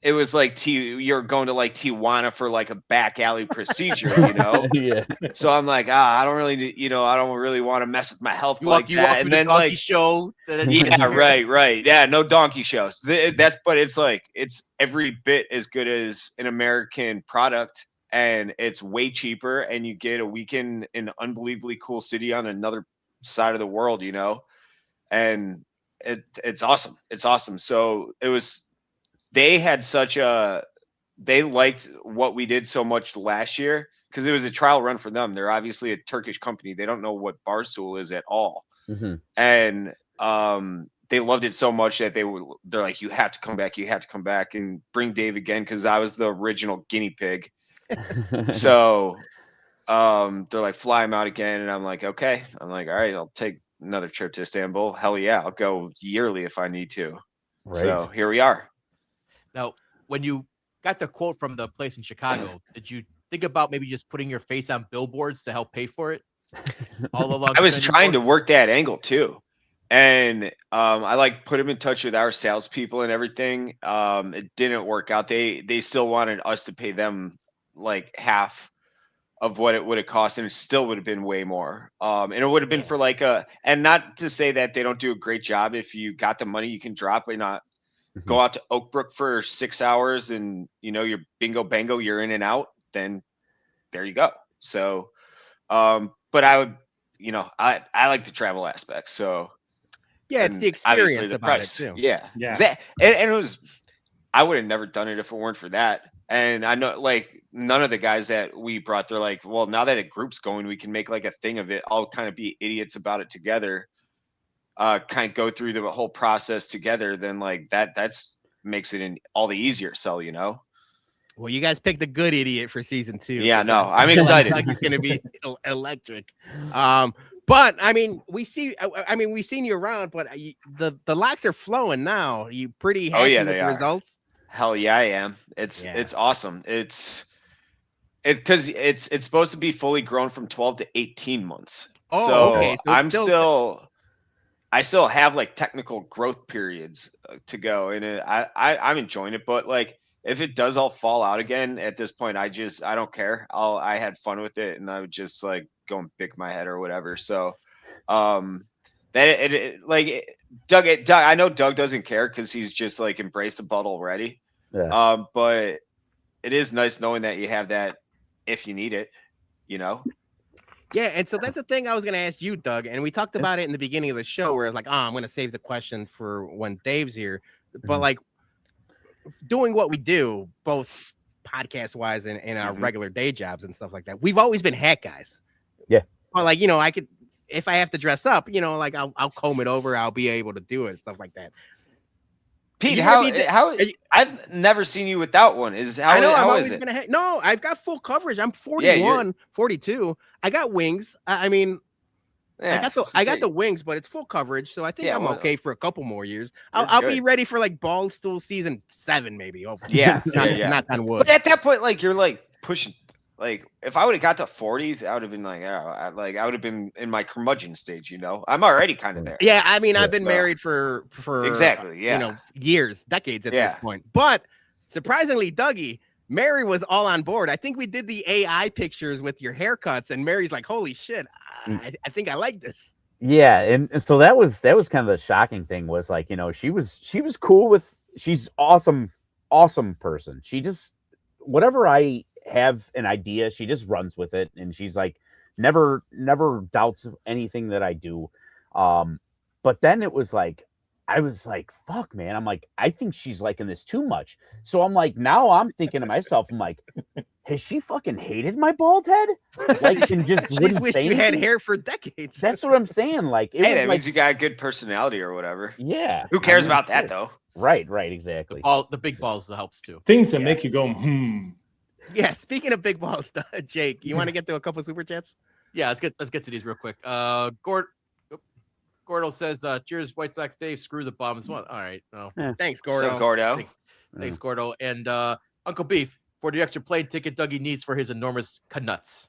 Speaker 5: it was like you're going to like Tijuana for like a back alley procedure, you know?
Speaker 3: Yeah.
Speaker 5: So I'm like, I don't really want to mess with my health like that. And then
Speaker 1: like show.
Speaker 5: Yeah, right. Yeah, no donkey shows. But it's like it's every bit as good as an American product, and it's way cheaper, and you get a weekend in an unbelievably cool city on another side of the world, you know? And it's awesome. It's awesome. So they liked what we did so much last year because it was a trial run for them. They're obviously a Turkish company. They don't know what Barstool is at all. Mm-hmm. And they loved it so much that they're like, you have to come back and bring Dave again, because I was the original guinea pig. So they're like, fly him out again, and I'm like, okay. I'm like, all right, I'll take another trip to Istanbul. Hell yeah, I'll go yearly if I need to.
Speaker 3: Right.
Speaker 5: So here we are.
Speaker 1: Now, when you got the quote from the place in Chicago, did you think about maybe just putting your face on billboards to help pay for it? All along,
Speaker 5: I was trying to work that angle too. And I like put him in touch with our salespeople and everything. It didn't work out. They still wanted us to pay them like half of what it would have cost, and it still would have been way more. And it would have been for like and not to say that they don't do a great job. If you got the money, you can drop it, not go out to Oakbrook for 6 hours, and you're bingo bango, you're in and out. Then there you go. So, but I would, I like the travel aspect. So.
Speaker 2: Yeah, it's the experience
Speaker 5: the
Speaker 2: about
Speaker 5: price.
Speaker 2: it too.
Speaker 5: Yeah.
Speaker 4: Yeah.
Speaker 5: And it was, I would have never done it if it weren't for that. And I know, like, none of the guys that we brought, they're like, well, now that a group's going, we can make like a thing of it. I'll kind of be idiots about it together, kind of go through the whole process together. Then like that's makes it all the easier sell,
Speaker 2: Well, you guys picked a good idiot for season 2.
Speaker 5: Yeah, no, I'm excited.
Speaker 2: He's going to be electric. But I mean, we've seen you around, but the locks are flowing now. Are you pretty happy with the results?
Speaker 5: Hell yeah, I am. It's awesome. It's because it's supposed to be fully grown from 12 to 18 months.
Speaker 2: Oh,
Speaker 5: so
Speaker 2: okay. So
Speaker 5: I still have like technical growth periods to go, and I'm enjoying it. But like, if it does all fall out again at this point, I don't care. I had fun with it, and I would just like go and pick my head or whatever. So, Doug, I know Doug doesn't care because he's just like embraced the bud already.
Speaker 3: Yeah.
Speaker 5: But it is nice knowing that you have that if you need it,
Speaker 2: Yeah, and so that's the thing I was going to ask you, Doug, and we talked about it in the beginning of the show where it's like, I'm going to save the question for when Dave's here. But like doing what we do, both podcast wise and in our regular day jobs and stuff like that, we've always been hat guys.
Speaker 3: Yeah.
Speaker 2: Well, like, I could, if I have to dress up, like I'll comb it over, I'll be able to do it, stuff like that.
Speaker 5: Pete, I've never seen you without one.
Speaker 2: No, I've got full coverage. I'm 41, 42. I got wings. I mean, I got the wings, but it's full coverage, so I think I'm okay for a couple more years. I'll be ready for like Baldstool season 7, maybe. Hopefully.
Speaker 5: Yeah,
Speaker 2: Knock on wood.
Speaker 5: But at that point, like you're like pushing. Like if I would have got to 40s, I would have been like, I would have been in my curmudgeon stage. I'm already kind of there.
Speaker 2: Yeah, I mean, I've been married for
Speaker 5: exactly,
Speaker 2: years, decades at this point. But surprisingly, Dougie, Mary was all on board. I think we did the AI pictures with your haircuts, and Mary's like, "Holy shit, I think I like this."
Speaker 3: Yeah, and so that was kind of the shocking thing was like, she was cool with. She's awesome person. She just whatever I have an idea, she just runs with it, and she's like never doubts anything that I do. But then it was like I was like, fuck, man. I'm like, I think she's liking this too much. So I'm like, now I'm thinking to myself, I'm like, has she fucking hated my bald head? Like, and just
Speaker 2: she's wished you had hair for decades.
Speaker 3: That's what I'm saying. Like,
Speaker 5: that means you got a good personality or whatever.
Speaker 3: Yeah.
Speaker 5: Who cares about that though?
Speaker 3: Right, exactly.
Speaker 1: The big balls helps too.
Speaker 4: Things that make you go,
Speaker 2: Yeah, speaking of big balls, Jake, you want to get to a couple super chats?
Speaker 1: Yeah, let's get to these real quick. Gordo says, cheers, White Sox Dave, screw the bums. Well, all right. No.
Speaker 2: Thanks, Gordo.
Speaker 5: So, Gordo.
Speaker 1: Thanks, Gordo. And Uncle Beef, for the extra plane ticket Dougie needs for his enormous canuts.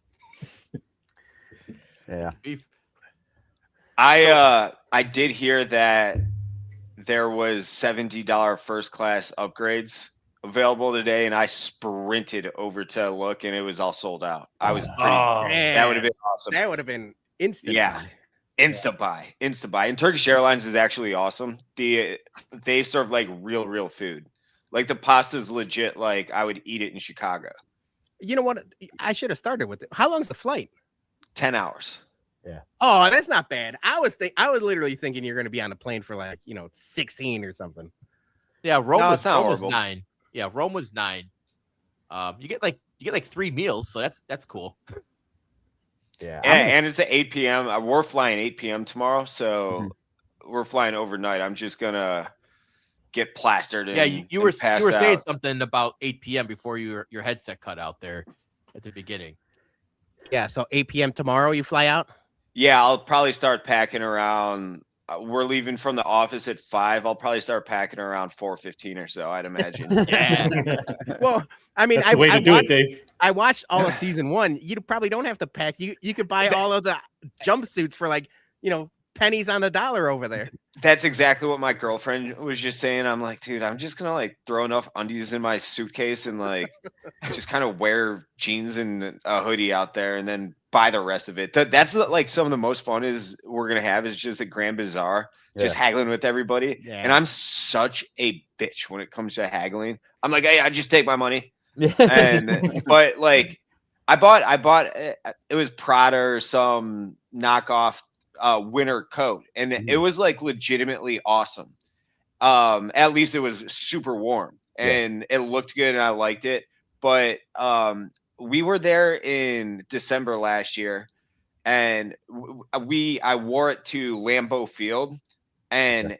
Speaker 3: Yeah.
Speaker 1: Beef.
Speaker 5: I did hear that there was $70 first class upgrades available today, and I sprinted over to look, and it was all sold out. I was that would have been awesome.
Speaker 2: That would have been instant.
Speaker 5: Yeah. Insta buy. And Turkish Airlines is actually awesome. They serve like real food. Like the pasta's legit. Like I would eat it in Chicago.
Speaker 2: You know what? I should have started with it. How long's the flight?
Speaker 5: 10 hours.
Speaker 3: Yeah.
Speaker 2: Oh, that's not bad. I was literally thinking you're going to be on a plane for like 16 or something.
Speaker 1: Yeah, Rome was 9. Yeah, Rome was 9. You get like 3 meals, so that's cool.
Speaker 3: Yeah,
Speaker 5: and it's at 8 p.m. We're flying 8 p.m. tomorrow, so we're flying overnight. I'm just gonna get plastered.
Speaker 1: Yeah,
Speaker 5: and,
Speaker 1: you were
Speaker 5: pass
Speaker 1: saying
Speaker 5: out.
Speaker 1: something about 8 p.m. before your headset cut out there at the beginning.
Speaker 2: Yeah, so 8 p.m. tomorrow you fly out?
Speaker 5: Yeah, I'll probably start packing around. We're leaving from the office at 5. I'll probably start packing around 4:15 or so, I'd imagine.
Speaker 1: Yeah.
Speaker 2: Well, I mean,
Speaker 4: That's the way to do it, Dave.
Speaker 2: I watched all of season 1. You probably don't have to pack. You could buy all of the jumpsuits for like, pennies on the dollar over there.
Speaker 5: That's exactly what my girlfriend was just saying. I'm like, dude, I'm just gonna like throw enough undies in my suitcase and like just kind of wear jeans and a hoodie out there and then buy the rest of it. That's like some of the most fun we're gonna have is just a Grand Bazaar, just haggling with everybody.
Speaker 2: Yeah.
Speaker 5: And I'm such a bitch when it comes to haggling. I'm like, hey, I just take my money. But like I bought it was Prada or some knockoff winter coat, and it was like legitimately awesome. At least it was super warm and it looked good and I liked it. But we were there in December last year, and I wore it to Lambeau Field, and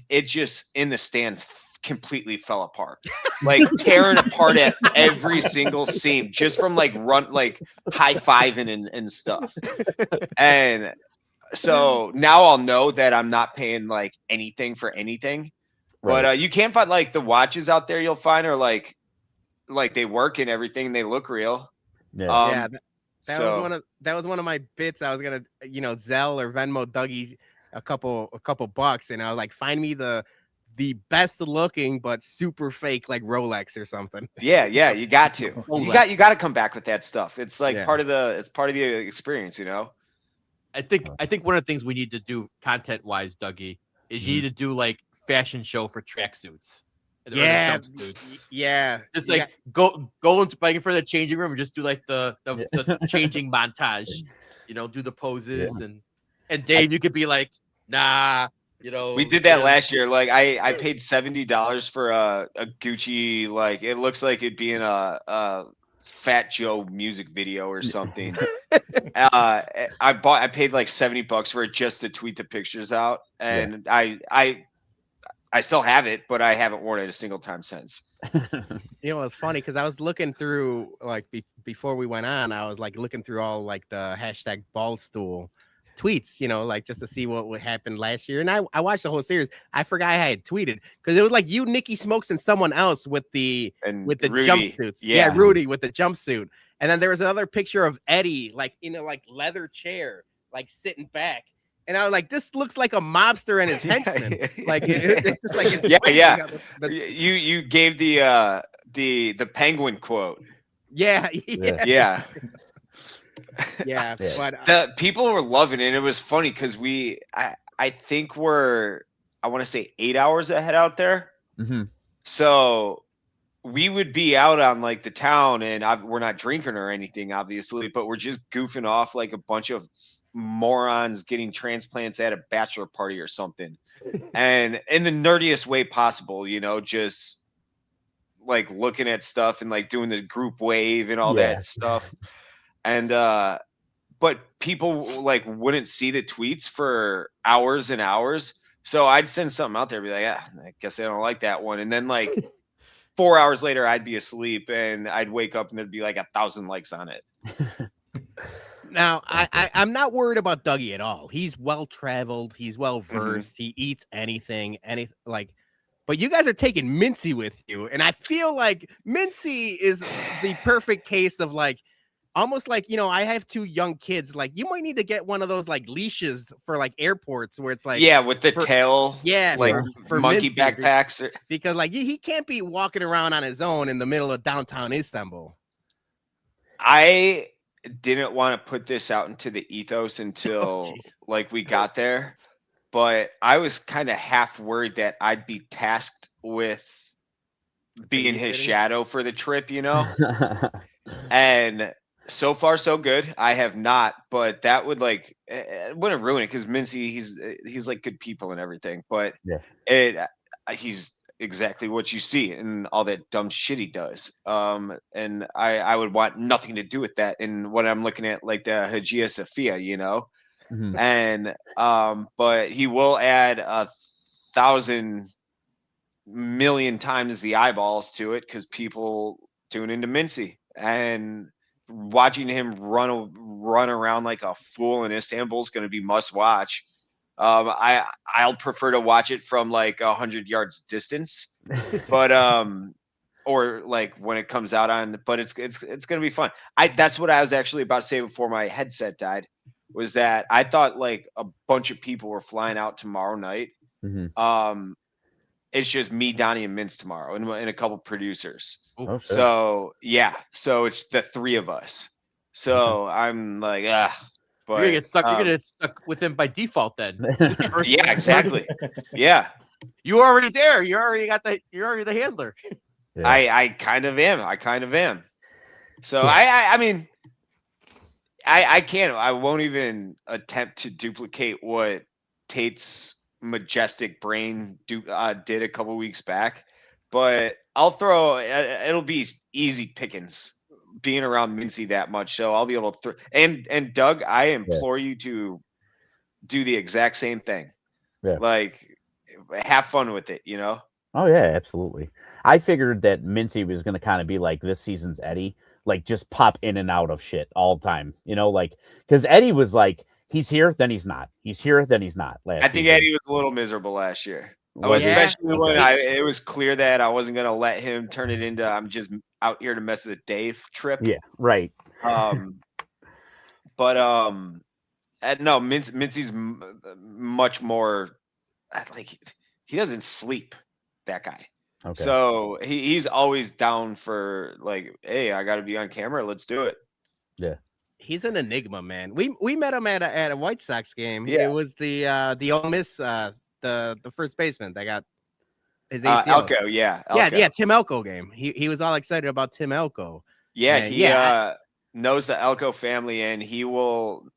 Speaker 5: it just in the stands completely fell apart, like tearing apart at every single seam, just from like high-fiving and stuff. And so now I'll know that I'm not paying like anything for anything. Right. But you can't find like the watches out there you'll find are like they work and everything, they look real.
Speaker 2: That was one of my bits. I was gonna Zelle or Venmo Dougie a couple bucks, and I was like, find me the best looking but super fake like Rolex or something.
Speaker 5: Yeah, you got to. You got to come back with that stuff. It's like part of the experience,
Speaker 1: I think one of the things we need to do content wise, Dougie, is you need to do like fashion show for tracksuits.
Speaker 2: Yeah,
Speaker 1: Just like go into for the changing room and just do like the changing montage. Do the poses and Dave, you could be like, nah.
Speaker 5: We did that last year. Like I paid $70 for a Gucci. Like it looks like it'd be in a Fat Joe music video or something. I paid like $70 for it just to tweet the pictures out, and I still have it, but I haven't worn it a single time since.
Speaker 2: It's funny because I was looking through like before we went on, I was like looking through all like the hashtag Baldstool tweets, like just to see what happened last year. And I watched the whole series. I forgot I had tweeted because it was like you, Nikki Smokes, and someone else with the Rudy. Jumpsuits. Yeah, Rudy with the jumpsuit. And then there was another picture of Eddie, like in a like leather chair, like sitting back. And I was like, this looks like a mobster and his henchman. Like it's just like it's
Speaker 5: You gave the penguin quote.
Speaker 2: Yeah. Yeah, but
Speaker 5: the people were loving it. It was funny because I think I want to say 8 hours ahead out there.
Speaker 3: Mm-hmm.
Speaker 5: So we would be out on like the town, and we're not drinking or anything, obviously, but we're just goofing off like a bunch of morons getting transplants at a bachelor party or something, and in the nerdiest way possible, just like looking at stuff and like doing the group wave and all that stuff. And but people like wouldn't see the tweets for hours and hours. So I'd send something out there, be like, I guess they don't like that one. And then like 4 hours later, I'd be asleep and I'd wake up and there'd be like 1,000 likes on it.
Speaker 2: Now, I'm not worried about Dougie at all. He's well-traveled. He's well-versed. He eats anything, but you guys are taking Mincy with you. And I feel like Mincy is the perfect case of like, almost like, I have 2 young kids. Like you might need to get one of those like leashes for like airports where it's like,
Speaker 5: with the tail, like for monkey Mincy, backpacks.
Speaker 2: Because like he can't be walking around on his own in the middle of downtown Istanbul.
Speaker 5: I didn't want to put this out into the ethos until like we got there, but I was kind of half worried that I'd be tasked with being his shadow for the trip, and so far so good. I have not, but that would like it wouldn't ruin it because Mincy, he's like good people and everything, but he's exactly what you see and all that dumb shit he does. And I would want nothing to do with that. And when I'm looking at like the Hagia Sophia, And but he will add 1,000 million times the eyeballs to it because people tune into Mincy, and watching him run around like a fool in Istanbul is going to be must watch. I'll prefer to watch it from like 100 yards distance, but or like when it comes out on. But it's going to be fun. That's what I was actually about to say before my headset died. Was that I thought like a bunch of people were flying out tomorrow night. It's just me, Donnie, and Mince tomorrow, and a couple producers.
Speaker 3: Oh, shit.
Speaker 5: So yeah, so it's the three of us. So I'm like, but
Speaker 1: you're gonna get stuck. You're gonna get stuck with him by default then.
Speaker 5: yeah, exactly. Yeah,
Speaker 1: you already there. You already got the. You're already the handler.
Speaker 3: Yeah.
Speaker 5: I kind of am. So I mean, I can't. I won't even attempt to duplicate what Tate's majestic brain did a couple weeks back, but I'll throw. It'll be easy pickings being around Mincy that much, so I'll be able to. And Doug, I implore you to do the exact same thing.
Speaker 3: Yeah.
Speaker 5: Like, have fun with it. You know.
Speaker 3: Oh yeah, absolutely. I figured that Mincy was going to kind of be like this season's Eddie, like just pop in and out of shit all the time. You know, like because Eddie was like. He's here, then he's not. He's here, then he's not.
Speaker 5: I think
Speaker 3: season.
Speaker 5: Eddie was a little miserable last year. Especially when it was clear that I wasn't going to let him turn it into I'm just out here to mess with Dave trip.
Speaker 3: Yeah, right.
Speaker 5: No, Mincy's much more like he doesn't sleep, that guy. Okay. So he's always down for like, hey, I got to be on camera. Let's do it.
Speaker 3: Yeah.
Speaker 2: He's an enigma, man. We met him at a White Sox game.
Speaker 5: Yeah.
Speaker 2: It was the Ole Miss the first baseman that got his ACL.
Speaker 5: Elko, yeah.
Speaker 2: Tim Elko game. He was all excited about Tim Elko.
Speaker 5: Yeah, he knows the Elko family, and he will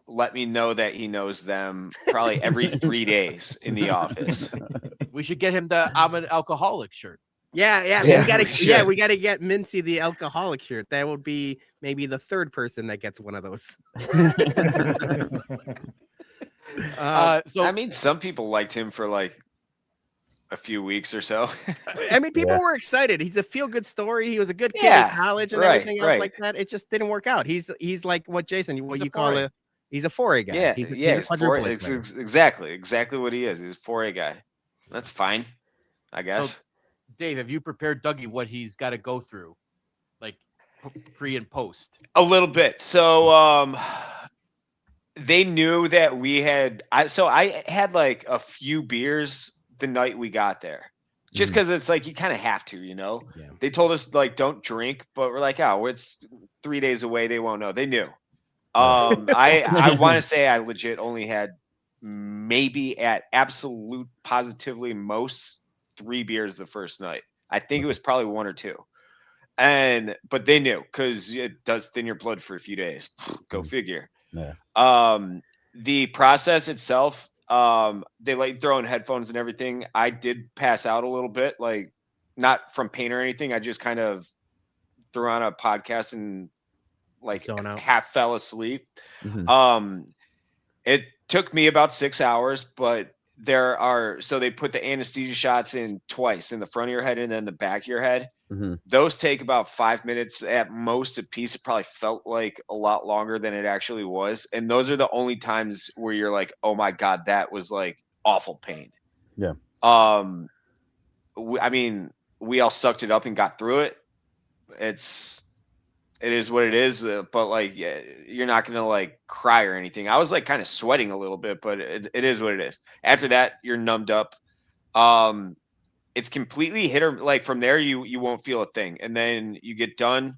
Speaker 5: let me know that he knows them probably every 3 days in the office.
Speaker 1: We should get him the I'm an alcoholic shirt.
Speaker 2: Yeah. We gotta get Mincy the alcoholic shirt. That would be maybe the third person that gets one of those.
Speaker 5: So I mean, some people liked him for like a few weeks or so.
Speaker 2: I mean, people were excited. He's a feel-good story. He was a good kid in college and everything else like that. It just didn't work out. He's like what Jason, you call it. He's a 4A guy.
Speaker 5: Yeah,
Speaker 2: he's
Speaker 5: a 4A. Exactly what he is. He's a 4A guy. That's fine, I guess.
Speaker 1: So, Dave, have you prepared Dougie what he's got to go through, like pre and post?
Speaker 5: A little bit. So they knew that we had. I had like a few beers the night we got there, just because it's like you kind of have to, you know. Yeah. They told us like don't drink, but we're like, oh, it's 3 days away. They won't know. They knew. I want to say I legit only had maybe at absolute positively most 3 beers the first night. I think it was probably 1 or 2. But they knew because it does thin your blood for a few days. Go figure. Yeah. The process itself, they let you throw in headphones and everything. I did pass out a little bit, like not from pain or anything. I just kind of threw on a podcast and like half fell asleep. It took me about 6 hours, but they put the anesthesia shots in twice, in the front of your head and then the back of your head. Those take about 5 minutes at most a piece. It probably felt like a lot longer than it actually was. And those are the only times where you're like, oh my God, that was like awful pain.
Speaker 3: Yeah.
Speaker 5: I mean, we all sucked it up and got through it. It is what it is, but like, you're not going to like cry or anything. I was like kind of sweating a little bit, but it is what it is. After that, you're numbed up. It's completely hit or like from there, you won't feel a thing. And then you get done.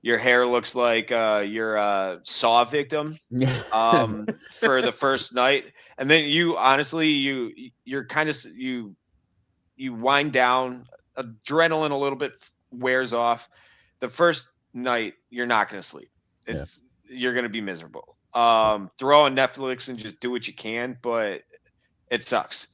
Speaker 5: Your hair looks like you're a Saw victim for the first night. And then you're kind of, you wind down, adrenaline a little bit wears off. The first night you're not going to sleep. You're going to be miserable. Throw on Netflix and just do what you can, but it sucks.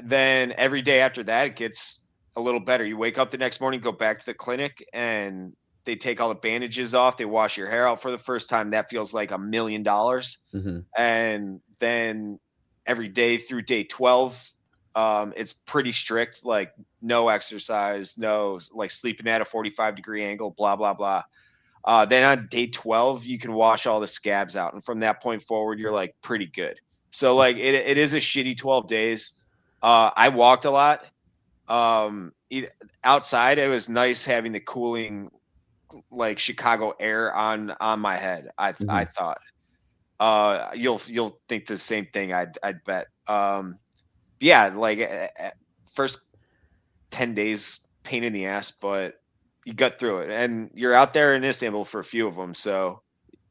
Speaker 5: Then every day after that it gets a little better. You wake up the next morning, go back to the clinic, and they take all the bandages off, they wash your hair out for the first time. That feels like $1 million.
Speaker 3: Mm-hmm.
Speaker 5: And then every day through day 12, it's pretty strict, like no exercise, no like sleeping at a 45-degree angle, blah, blah, blah. Then on day 12, you can wash all the scabs out. And from that point forward, you're like pretty good. So like it is a shitty 12 days. I walked a lot. Outside, it was nice having the cooling, like Chicago air on my head. I thought. You'll think the same thing. I'd bet. Yeah, like first 10 days, pain in the ass, but you got through it, and you're out there in Istanbul for a few of them, so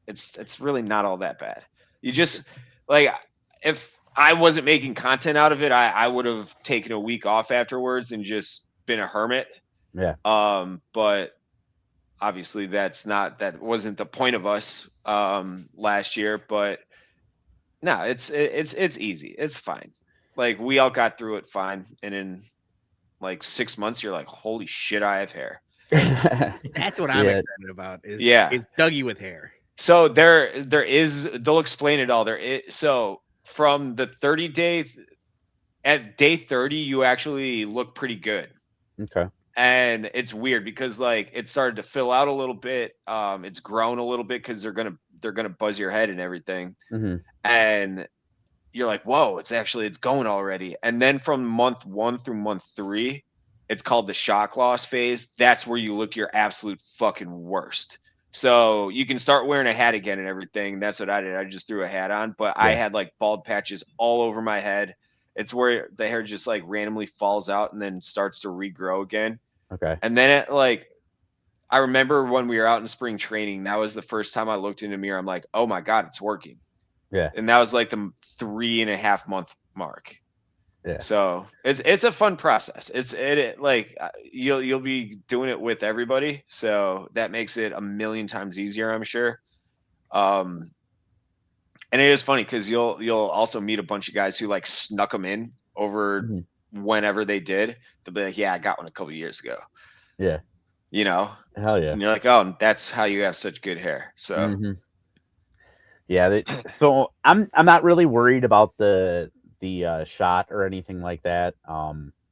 Speaker 5: it's really not all that bad. You just like, if I wasn't making content out of it, I would have taken a week off afterwards and just been a hermit.
Speaker 3: Yeah.
Speaker 5: But obviously that wasn't the point of us last year. But no, it's easy. It's fine. Like we all got through it fine, and in like 6 months, you're like, holy shit, I have hair.
Speaker 2: That's what I'm excited about. Is Dougie with hair.
Speaker 5: So they'll explain it all. So from the 30-day, at day 30, you actually look pretty good.
Speaker 3: Okay.
Speaker 5: And it's weird because like it started to fill out a little bit. It's grown a little bit because they're gonna buzz your head and everything.
Speaker 3: Mm-hmm.
Speaker 5: And you're like, whoa, it's going already. And then from month 1 through month 3, it's called the shock loss phase. That's where you look your absolute fucking worst. So you can start wearing a hat again and everything. That's what I did. I just threw a hat on, but I had like bald patches all over my head. It's where the hair just like randomly falls out and then starts to regrow again.
Speaker 3: Okay.
Speaker 5: And then I remember when we were out in spring training, that was the first time I looked in the mirror. I'm like, oh my God, it's working.
Speaker 3: Yeah.
Speaker 5: And that was like the 3.5 month mark.
Speaker 3: Yeah.
Speaker 5: So it's a fun process. It like you'll be doing it with everybody, so that makes it a million times easier, I'm sure. And it is funny because you'll also meet a bunch of guys who like snuck them in over whenever they did. They'll be like, yeah, I got one a couple of years ago.
Speaker 3: Yeah.
Speaker 5: You know.
Speaker 3: Hell yeah.
Speaker 5: And you're like, oh, that's how you have such good hair. So.
Speaker 3: Yeah. So I'm not really worried about the shot or anything like that.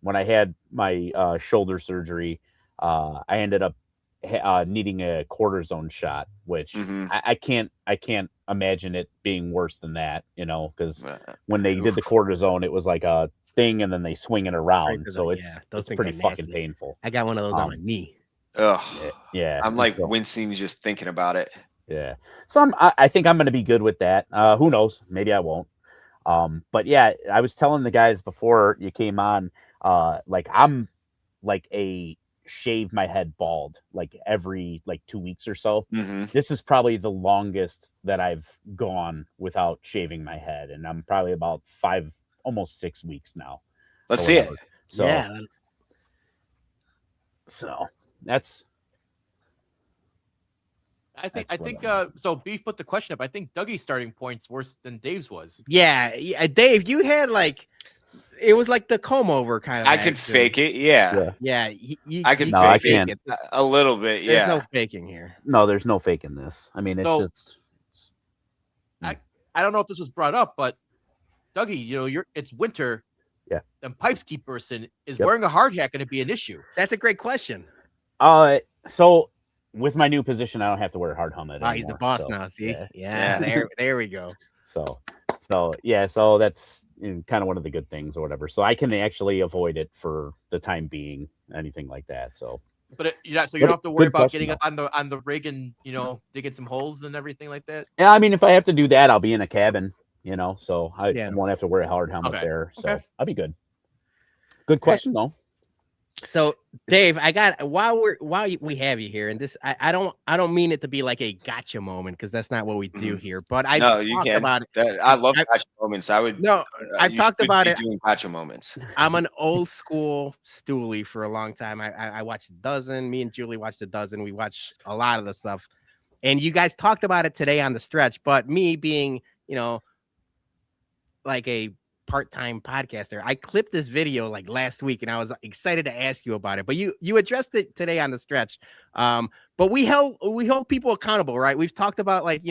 Speaker 3: When I had my shoulder surgery, I ended up needing a cortisone shot, which I can't imagine it being worse than that, because when they did the cortisone, it was like a thing and then they swing it around. So it's pretty fucking painful.
Speaker 2: I got one of those on my knee.
Speaker 5: Ugh.
Speaker 3: Yeah.
Speaker 5: I'm like wincing just thinking about it.
Speaker 3: Yeah. So I think I'm going to be good with that. Who knows? Maybe I won't. But yeah, I was telling the guys before you came on, like I'm like a shave my head bald, like every like 2 weeks or so. This is probably the longest that I've gone without shaving my head. And I'm probably about 5, almost 6 weeks now.
Speaker 5: Let's see it.
Speaker 3: So,
Speaker 2: yeah.
Speaker 3: So that's,
Speaker 1: I think so Beef put the question up. I think Dougie's starting point's worse than Dave's was.
Speaker 2: Yeah, Dave, you had like it was like the comb over kind of.
Speaker 5: I could fake it, yeah. I can fake it a little bit.
Speaker 2: There's no faking here.
Speaker 3: No, there's no faking this. I mean, it's just.
Speaker 1: I don't know if this was brought up, but Dougie, it's winter.
Speaker 3: Yeah.
Speaker 1: And pipes keep bursting. Is wearing a hard hat going to be an issue?
Speaker 2: That's a great question.
Speaker 3: So. With my new position, I don't have to wear a hard helmet anymore.
Speaker 2: He's the boss now. See, there we go.
Speaker 3: So that's kind of one of the good things or whatever. So I can actually avoid it for the time being, anything like that. So,
Speaker 1: but you don't have to worry about getting up on the rig and digging some holes and everything like that.
Speaker 3: Yeah, I mean, if I have to do that, I'll be in a cabin, so I won't have to wear a hard helmet there. So I'll be good. Good question though.
Speaker 2: So Dave, I got while we have you here, and this I don't mean it to be like a gotcha moment because that's not what we do here. But I've talked about it.
Speaker 5: I love gotcha moments.
Speaker 2: I've talked about it.
Speaker 5: Doing gotcha moments.
Speaker 2: I'm an old school stoolie for a long time. I watched a dozen. Me and Julie watched a dozen. We watched a lot of the stuff, and you guys talked about it today on the stretch. But me being like a part-time podcaster. I clipped this video like last week, and I was excited to ask you about it. But you addressed it today on the stretch. But we hold people accountable, right? We've talked about like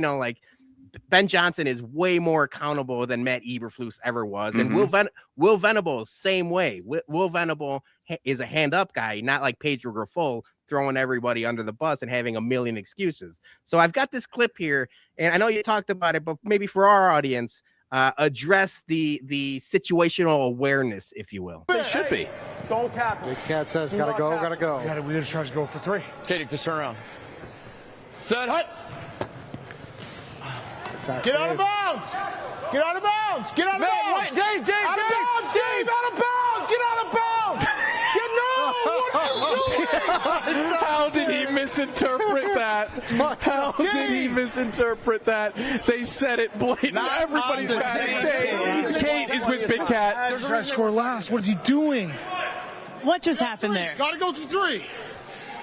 Speaker 2: Ben Johnson is way more accountable than Matt Eberflus ever was, and Will Venable same way. Will Venable is a hand-up guy, not like Pedro Grifol throwing everybody under the bus and having a million excuses. So I've got this clip here, and I know you talked about it, but maybe for our audience, address the situational awareness, if you will.
Speaker 6: It should be.
Speaker 7: Don't tackle.
Speaker 6: Big Cat says, gotta go.
Speaker 7: We just try to go for 3.
Speaker 6: Katie, just turn around. Set, hut.
Speaker 7: Get out of bounds! Get out of bounds! Get out of bounds!
Speaker 6: Dave!
Speaker 7: Out of bounds, Dave! Out of bounds! Get out of bounds! What are you doing?
Speaker 8: How did he misinterpret that? How did he misinterpret that? They said it blatant. Now everybody's mad. Kate is with Big Cat.
Speaker 7: They're trying to score last. What is he doing?
Speaker 9: What just happened there?
Speaker 7: Gotta go for 3.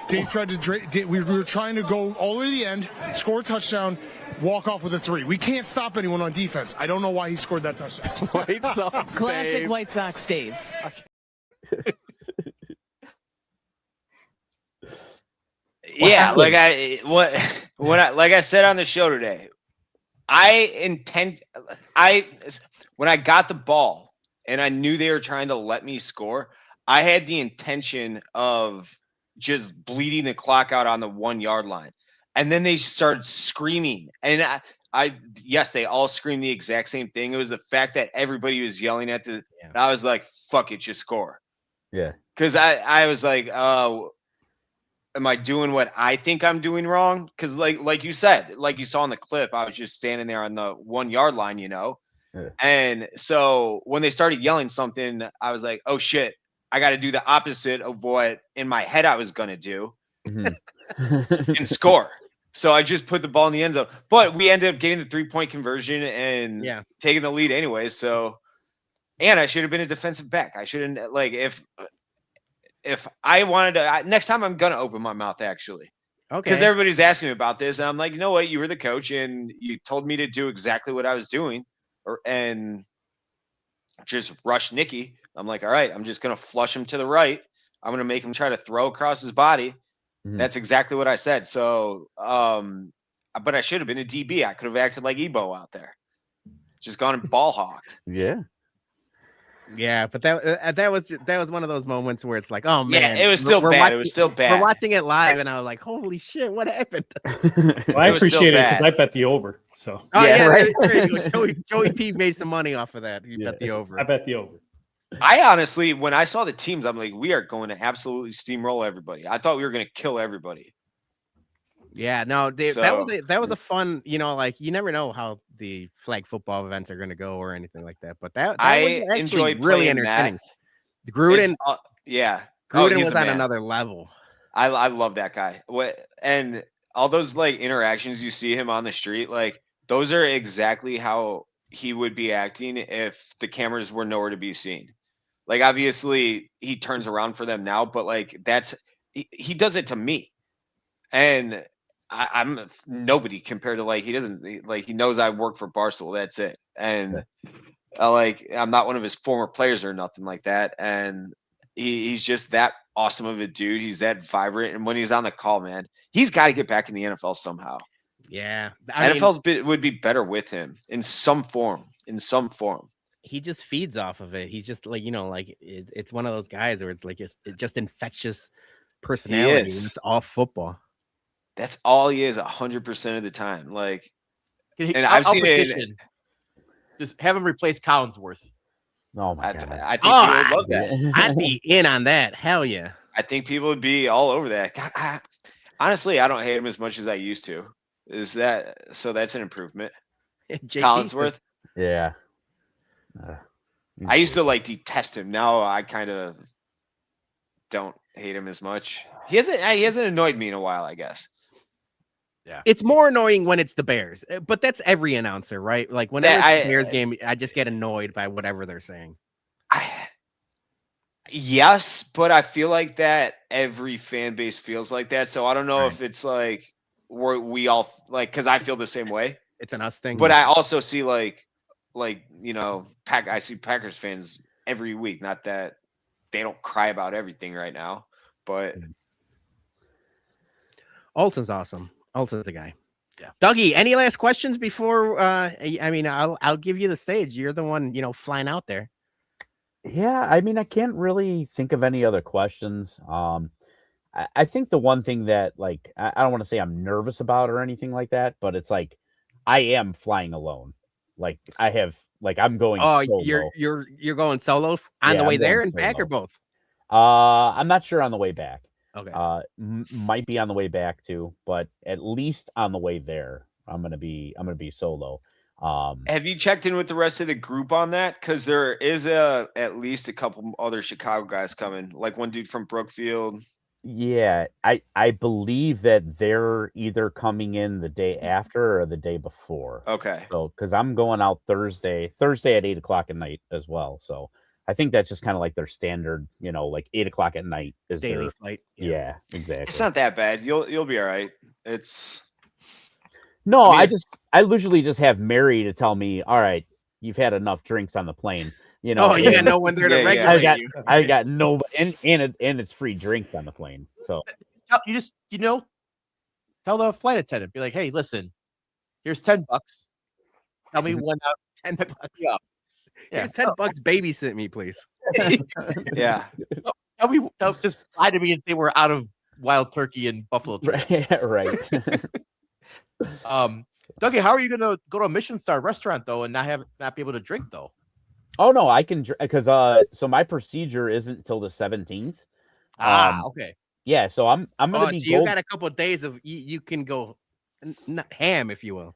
Speaker 7: Dave tried to. We were trying to go all the way to the end, score a touchdown, walk off with a 3. We can't stop anyone on defense. I don't know why he scored that touchdown.
Speaker 8: White Sox
Speaker 9: Classic
Speaker 8: Dave.
Speaker 9: White Sox Dave.
Speaker 5: Yeah, like I said on the show today, when I got the ball and I knew they were trying to let me score, I had the intention of just bleeding the clock out on the 1 yard line. And then they started screaming. And yes, they all screamed the exact same thing. It was the fact that everybody was yelling at I was like, fuck it, just score.
Speaker 3: Yeah.
Speaker 5: Cause I was like, oh, am I doing what I think I'm doing wrong? Cause like you said, like you saw in the clip, I was just standing there on the 1 yard line, Yeah. And so when they started yelling something, I was like, oh shit, I got to do the opposite of what in my head I was going to do and score. So I just put the ball in the end zone, but we ended up getting the 3-point conversion and taking the lead anyway. So, and I should have been a defensive back. I shouldn't if I wanted to, next time I'm going to open my mouth actually. Okay. Because everybody's asking me about this. And I'm like, you know what? You were the coach and you told me to do exactly what I was doing and just rush Nicky. I'm like, all right, I'm just going to flush him to the right. I'm going to make him try to throw across his body. That's exactly what I said. So, but I should have been a DB. I could have acted like Ebo out there. Just gone and ball hawked.
Speaker 3: Yeah.
Speaker 2: Yeah, but that was one of those moments where it's like, oh man,
Speaker 5: it was still bad. It was still bad.
Speaker 2: We're watching it live, and I was like, holy shit, what happened?
Speaker 4: Well, I appreciate it because I bet the over. So
Speaker 2: right. There you go. Joey P made some money off of that. You bet the over.
Speaker 4: I bet the over.
Speaker 5: I honestly, when I saw the teams, I'm like, we are going to absolutely steamroll everybody. I thought we were going to kill everybody.
Speaker 2: Yeah, no, that was a fun, like you never know how the flag football events are going to go or anything like that. But that was actually really entertaining. Gruden, Gruden was on another level.
Speaker 5: I love that guy. And all those like interactions you see him on the street, like those are exactly how he would be acting if the cameras were nowhere to be seen. Like obviously he turns around for them now, but like he does it to me, and I'm nobody compared to like he doesn't like he knows I work for Barstool. That's it, and I'm not one of his former players or nothing like that, and he's just that awesome of a dude. He's that vibrant, and when he's on the call, man, he's got to get back in the NFL somehow.
Speaker 2: Yeah,
Speaker 5: NFL would be better with him in some form. In some form,
Speaker 2: he just feeds off of it. He's just like it's one of those guys where it's like it's just infectious personality. It's all football.
Speaker 5: That's all he is 100% of the time. Like,
Speaker 1: and I've seen it. Just have him replace Collinsworth.
Speaker 3: Oh my God.
Speaker 5: I think people would love that.
Speaker 2: I'd be in on that. Hell yeah.
Speaker 5: I think people would be all over that. God, honestly, I don't hate him as much as I used to. So that's an improvement. Collinsworth.
Speaker 3: Yeah.
Speaker 5: I used to detest him. Now I kind of don't hate him as much. He hasn't annoyed me in a while, I guess.
Speaker 1: Yeah.
Speaker 2: It's more annoying when it's the Bears, but that's every announcer, right? Like whenever it's the Bears game, I just get annoyed by whatever they're saying.
Speaker 5: Yes, but I feel like that every fan base feels like that. So I don't know if it's we all because I feel the same way.
Speaker 2: It's an us thing.
Speaker 5: But I also see like, I see Packers fans every week. Not that they don't cry about everything right now, but
Speaker 2: Alton's awesome. Alton's the guy.
Speaker 1: Yeah.
Speaker 2: Dougie, any last questions before? I'll give you the stage. You're the one, flying out there.
Speaker 3: Yeah, I mean, I can't really think of any other questions. I think the one thing that, like, I don't want to say I'm nervous about or anything like that, but it's like I am flying alone. Like I'm going.
Speaker 2: Oh,
Speaker 3: solo.
Speaker 2: you're going solo on the way there and back, or both?
Speaker 3: I'm not sure on the way back.
Speaker 2: Okay.
Speaker 3: Might be on the way back too, but at least on the way there, I'm gonna be solo.
Speaker 5: Have you checked in with the rest of the group on that? Because there is at least a couple other Chicago guys coming, like one dude from Brookfield.
Speaker 3: Yeah, I believe that they're either coming in the day after or the day before.
Speaker 5: Okay.
Speaker 3: So, because I'm going out Thursday at 8:00 at night as well. So I think that's just kind of like their standard, like 8:00 at night is
Speaker 2: daily
Speaker 3: their
Speaker 2: flight.
Speaker 3: Yeah, exactly.
Speaker 5: It's not that bad. You'll be all right. It's
Speaker 3: no,
Speaker 5: I mean,
Speaker 3: I usually just have Mary to tell me, all right, you've had enough drinks on the plane.
Speaker 2: You got no one there to regulate you.
Speaker 3: I got no, and it's free drinks on the plane. So
Speaker 1: you just tell the flight attendant, be like, hey, listen, here's $10. Tell me when out
Speaker 2: $10.
Speaker 1: Yeah.
Speaker 2: Here's $10. Babysit me, please.
Speaker 5: Yeah.
Speaker 1: Just lie to me and say we're out of wild turkey and buffalo trail.
Speaker 3: Right.
Speaker 1: Dougie, how are you gonna go to a Michelin star restaurant though and not be able to drink though?
Speaker 3: Oh no, I can, because so my procedure isn't until the 17th.
Speaker 1: Okay.
Speaker 3: Yeah, so I'm gonna be.
Speaker 2: So you got a couple of days of you can go ham, if you will.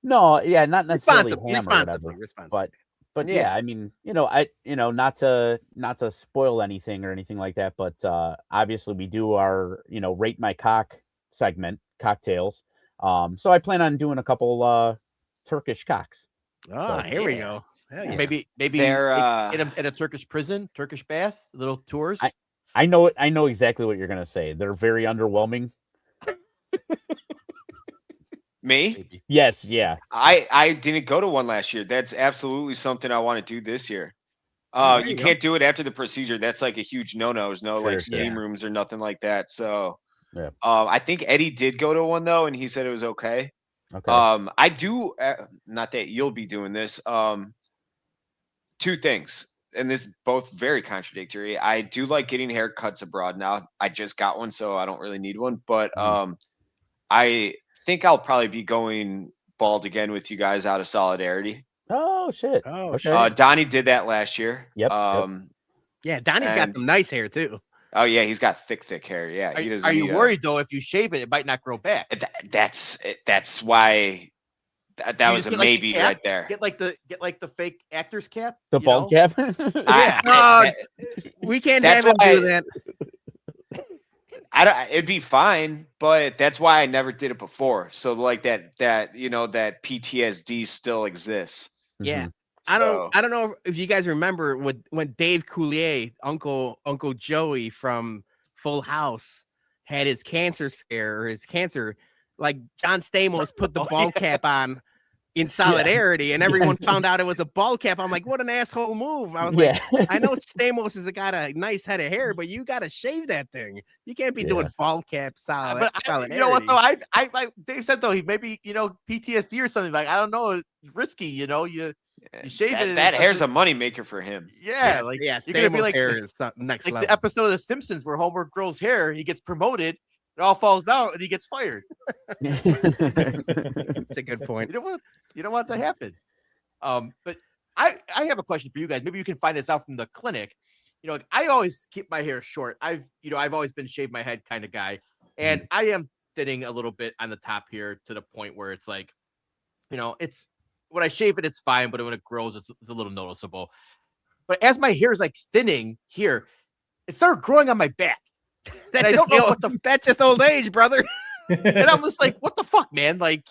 Speaker 3: No, yeah, not necessarily
Speaker 2: responsibly.
Speaker 3: But yeah, I mean, not to spoil anything or anything like that, but obviously we do our rate my cock segment, cocktails. So I plan on doing a couple Turkish cocks.
Speaker 2: Oh, here we go.
Speaker 1: Yeah. Maybe
Speaker 5: they're
Speaker 1: in a Turkish prison, Turkish bath, little tours.
Speaker 3: I know exactly what you're gonna say. They're very underwhelming.
Speaker 5: Me?
Speaker 1: Maybe.
Speaker 3: Yes, yeah.
Speaker 5: I didn't go to one last year. That's absolutely something I want to do this year. You can't do it after the procedure. That's like a huge no-no. There's no like steam rooms or nothing like that. So
Speaker 3: yeah.
Speaker 5: I think Eddie did go to one though, and he said it was okay.
Speaker 3: Okay.
Speaker 5: I do not that you'll be doing this. Two things, and this is both very contradictory. I do like getting haircuts abroad now. I just got one, so I don't really need one. But I think I'll probably be going bald again with you guys out of solidarity.
Speaker 3: Oh shit.
Speaker 2: Oh shit.
Speaker 5: Donnie did that last year.
Speaker 3: Yep.
Speaker 2: Yeah, Donnie's got some nice hair too.
Speaker 5: Oh yeah, he's got thick hair. Yeah.
Speaker 1: Are you worried though if you shave it might not grow back?
Speaker 5: That's why that was a maybe right there.
Speaker 1: Get like the fake actor's cap.
Speaker 3: The bald cap.
Speaker 2: We can't have him do that.
Speaker 5: It'd be fine, but that's why I never did it before. So like that PTSD still exists.
Speaker 2: Yeah.
Speaker 5: So,
Speaker 2: I don't know if you guys remember when Dave Coulier, Uncle Joey from Full House, had his cancer scare or his cancer, like John Stamos put the ball cap on in solidarity, and everyone found out it was a ball cap. I'm like, what an asshole move. I was like, I know Stamos has got a nice head of hair, but you got to shave that thing. You can't be doing ball cap solidarity.
Speaker 1: You know what though? I like Dave said though, he maybe PTSD or something. Like I don't know, it's risky. You shave it.
Speaker 5: That hair's a moneymaker for him.
Speaker 1: Yeah, you're gonna be like
Speaker 2: hair is next level.
Speaker 1: The episode of The Simpsons where Homer grows hair, he gets promoted, it all falls out, and he gets fired.
Speaker 2: That's a good point.
Speaker 1: You don't want that to happen. But I have a question for you guys. Maybe you can find this out from the clinic. I always keep my hair short. I've always been shave my head kind of guy, and I am thinning a little bit on the top here to the point where it's like, it's when I shave it, it's fine, but when it grows, it's a little noticeable. But as my hair is like thinning here, it started growing on my back.
Speaker 2: That's just old age, brother.
Speaker 1: And I'm just like, what the fuck, man? Like,